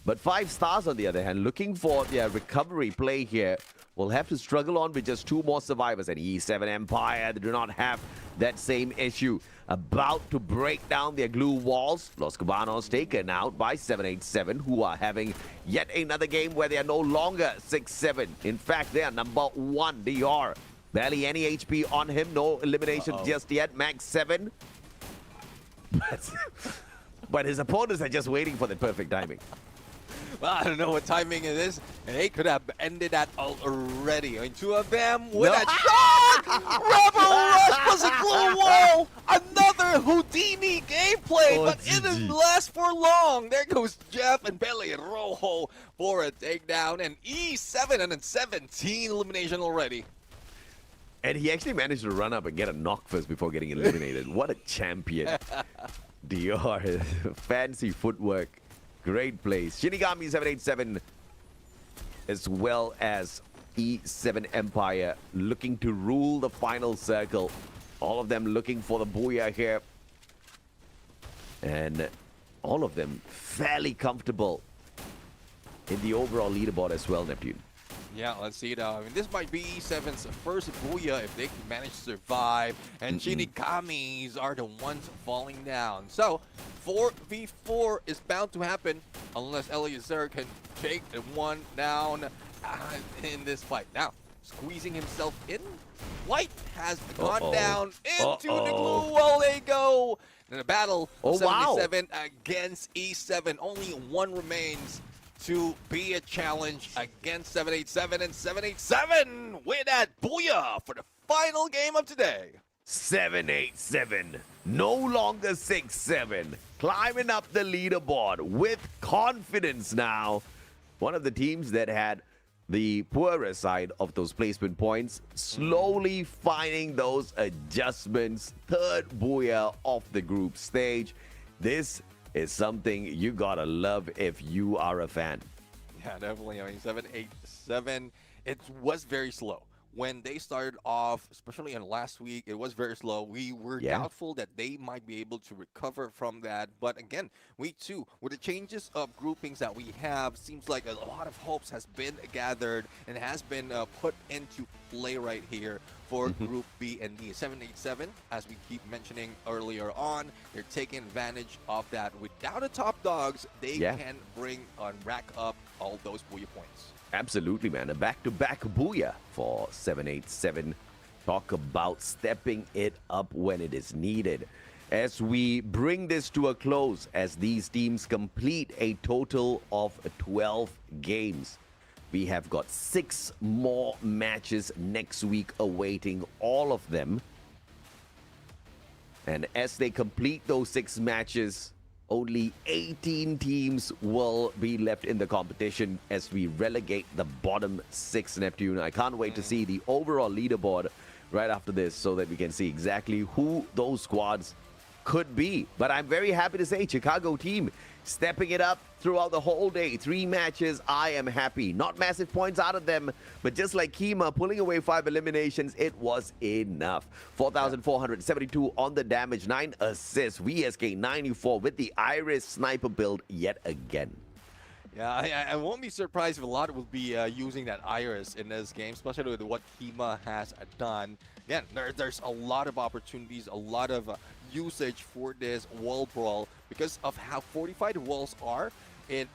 But 5 stars, on the other hand, looking for their recovery play here, will have to struggle on with just 2 more survivors. And E7 Empire, they do not have that same issue. About to break down their glue walls. Los Cubanos taken out by 787, who are having yet another game where they are no longer 6-7. In fact, they are number 1. DR. Barely any HP on him. No elimination just yet. Max 7. But his opponents are just waiting for the perfect timing. Well, I don't know what timing it is. They could have ended that already. I mean, 2 of them with a shot! Rebel Rush was a glue wall! Another Houdini gameplay, but it didn't last for long. There goes Jeff and Pele Rojo for a takedown. And E7 and 17 elimination already. And he actually managed to run up and get a knock first before getting eliminated. What a champion. Dior, fancy footwork, great plays. Shinigami 787 as well as E7 Empire looking to rule the final circle. All of them looking for the booyah here. And all of them fairly comfortable in the overall leaderboard as well, Neptune. Yeah, let's see it. I mean, this might be E7's first booyah if they can manage to survive. And Shinigamis are the ones falling down. So, 4v4 is bound to happen unless Eliezer can take one down in this fight. Now, squeezing himself in. White has gone down into the glue wall. They go. In a battle, 77 against E7. Only 1 remains to be a challenge against 787, and 787 win that booyah for the final game of today. 787, no longer 6-7, climbing up the leaderboard with confidence now. One of the teams that had the poorer side of those placement points, slowly finding those adjustments. 3rd booyah off the group stage. This is something you gotta love if you are a fan. Yeah, definitely. I mean, 787, it was very slow. when they started off, especially in last week, it was very slow. We were doubtful that they might be able to recover from that. But again, week 2, with the changes of groupings that we have, seems like a lot of hopes has been gathered and has been put into play right here for Group B and D. 787, as we keep mentioning earlier on, they're taking advantage of that. Without the top dogs, they can bring and rack up all those Booyah points. Absolutely, man. A back-to-back booyah for 787. Talk about stepping it up when it is needed. As we bring this to a close, as these teams complete a total of 12 games, we have got 6 more matches next week awaiting all of them. And as they complete those 6 matches, only 18 teams will be left in the competition as we relegate the bottom 6, Neptune. I can't wait to see the overall leaderboard right after this so that we can see exactly who those squads could be. But I'm very happy to say Chicago team stepping it up throughout the whole day. 3 matches, I am happy. Not massive points out of them, but just like Kima pulling away 5 eliminations, it was enough. 4,472 on the damage, 9 assists. VSK 94 with the Iris sniper build yet again. Yeah, I won't be surprised if a lot will be using that Iris in this game, especially with what Kima has done. Again, there's a lot of opportunities, a lot of usage for this wall brawl because of how fortified the walls are. It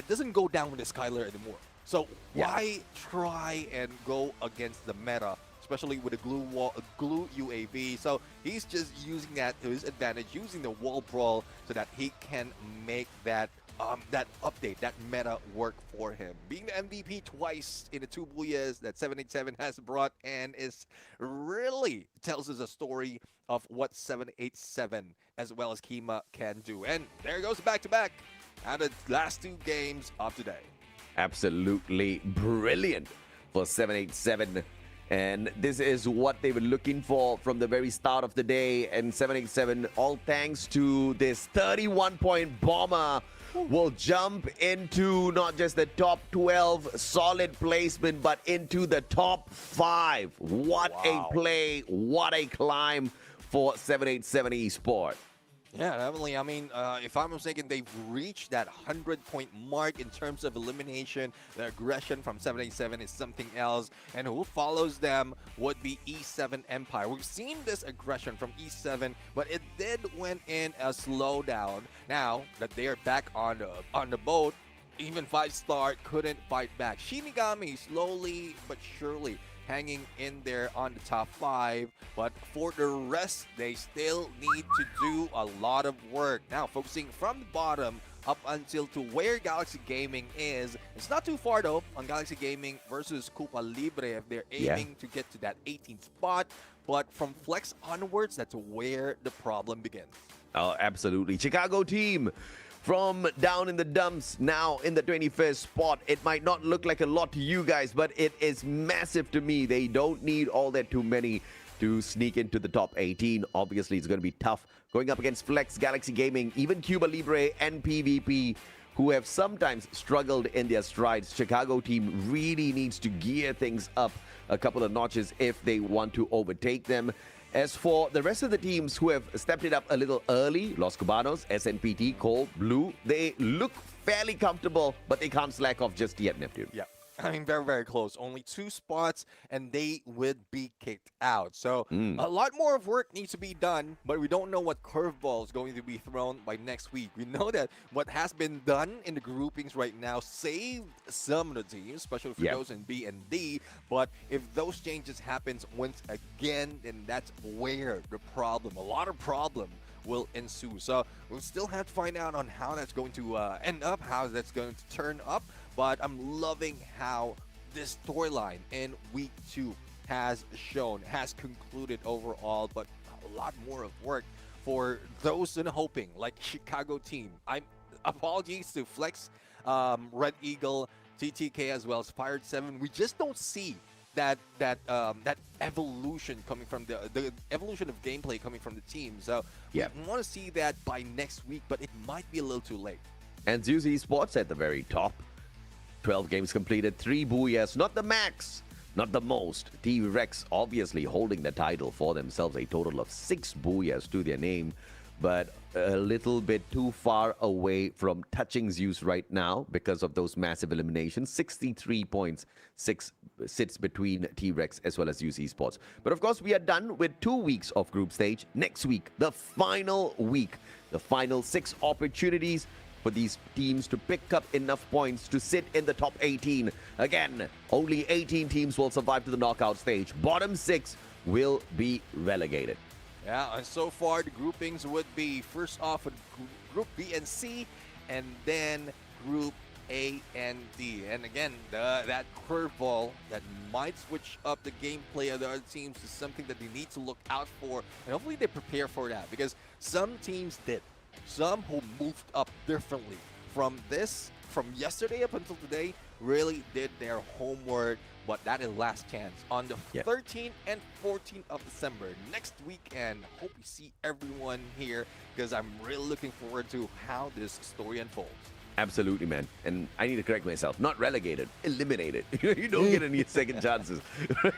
doesn't go down with the Skylar anymore. So why try and go against the meta, especially with a glue UAV? So he's just using that to his advantage, using the wall brawl so that he can make that update, that meta work for him. Being the MVP twice in the 2 Booyahs that 787 has brought and is really tells us a story of what 787 as well as Kima can do. And there goes back-to-back out of the last 2 games of today. Absolutely brilliant for 787. And this is what they were looking for from the very start of the day. And 787, all thanks to this 31-point bomber, will jump into not just the top 12 solid placement, but into the top 5. What a play, what a climb for 787 Esports. Yeah, definitely. I mean, if I'm mistaken, they've reached that 100-point mark in terms of elimination. The aggression from 787 is something else. And who follows them would be E7 Empire. We've seen this aggression from E7, but it did went in a slowdown. Now that they are back on the boat, even 5-star couldn't fight back. Shinigami slowly but surely hanging in there on the top 5, but for the rest, they still need to do a lot of work. Now, focusing from the bottom up until to where Galaxy Gaming is. It's not too far, though, on Galaxy Gaming versus Cupa Libre if they're aiming to get to that 18th spot. But from Flex onwards, that's where the problem begins. Oh, absolutely. Chicago team from down in the dumps, now in the 21st spot. It might not look like a lot to you guys, but it is massive to me. They don't need all that too many to sneak into the top 18. Obviously, it's going to be tough going up against Flex, Galaxy Gaming, even Cuba Libre and PvP, who have sometimes struggled in their strides. Chicago team really needs to gear things up a couple of notches if they want to overtake them. As for the rest of the teams who have stepped it up a little early, Los Cubanos, SNPT, Cold, Blue, they look fairly comfortable, but they can't slack off just yet, Neptune. Yeah. I mean, very, very close. Only 2 spots, and they would be kicked out. So a lot more of work needs to be done, but we don't know what curveball is going to be thrown by next week. We know that what has been done in the groupings right now saved some of the teams, especially for those in B and D. But if those changes happens once again, then that's where the problem, a lot of problem, will ensue. So we'll still have to find out on how that's going to end up, how that's going to turn up. But I'm loving how this storyline in week 2 has concluded overall, but a lot more of work for those in hoping, like Chicago team. Apologies to Flex, Red Eagle, TTK, as well as Fired 7. We just don't see that evolution coming from the evolution of gameplay coming from the team. So we want to see that by next week, but it might be a little too late. And Zeus Esports at the very top. 12 games completed, 3 Booyahs, not the max, not the most. T-Rex obviously holding the title for themselves, a total of 6 booyahs to their name, but a little bit too far away from touching Zeus right now because of those massive eliminations. 63 points, 6 sits between T-Rex as well as Zeus Esports. But of course, we are done with 2 weeks of group stage. Next week, the final week, the final 6 opportunities for these teams to pick up enough points to sit in the top 18. Again, only 18 teams will survive to the knockout stage. Bottom 6 will be relegated. Yeah, and so far the groupings would be first off Group B and C, and then Group A and D. And again, that curveball that might switch up the gameplay of the other teams is something that they need to look out for, and hopefully they prepare for that, because some teams did. Some who moved up differently from yesterday up until today really did their homework, but that is last chance on the 13th and 14th of December next weekend. Hope you see everyone here, because I'm really looking forward to how this story unfolds. Absolutely, man. And I need to correct myself. Not relegated, eliminated. You don't get any second chances.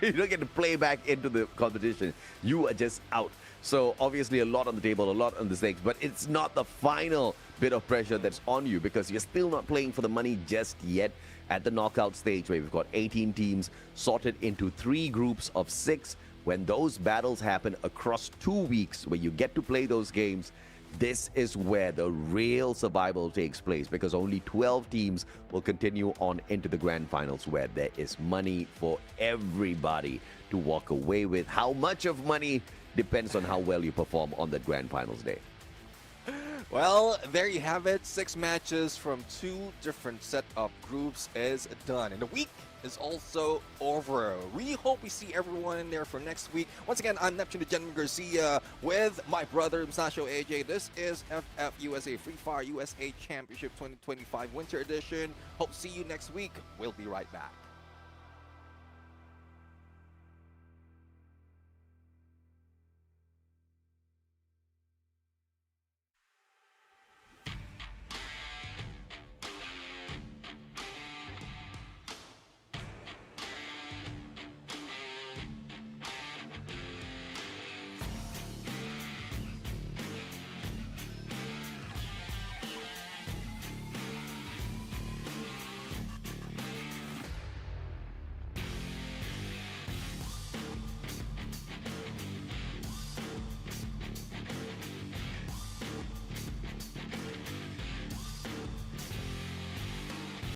You don't get to play back into the competition. You are just out. So obviously a lot on the table, a lot on the stakes, but it's not the final bit of pressure that's on you, because you're still not playing for the money just yet at the knockout stage, where we've got 18 teams sorted into 3 groups of 6. When those battles happen across 2 weeks, where you get to play those games, this is where the real survival takes place, because only 12 teams will continue on into the grand finals, where there is money for everybody to walk away with. How much of money depends on how well you perform on that grand finals day. Well, there you have it. 6 matches from 2 different set of groups is done, and the week is also over. We hope we see everyone in there for next week. Once again, I'm Neptune the Gentleman Garcia with my brother Msasho AJ. This is FFUSC Free Fire USA Championship 2025 Winter Edition. Hope to see you next week. We'll be right back.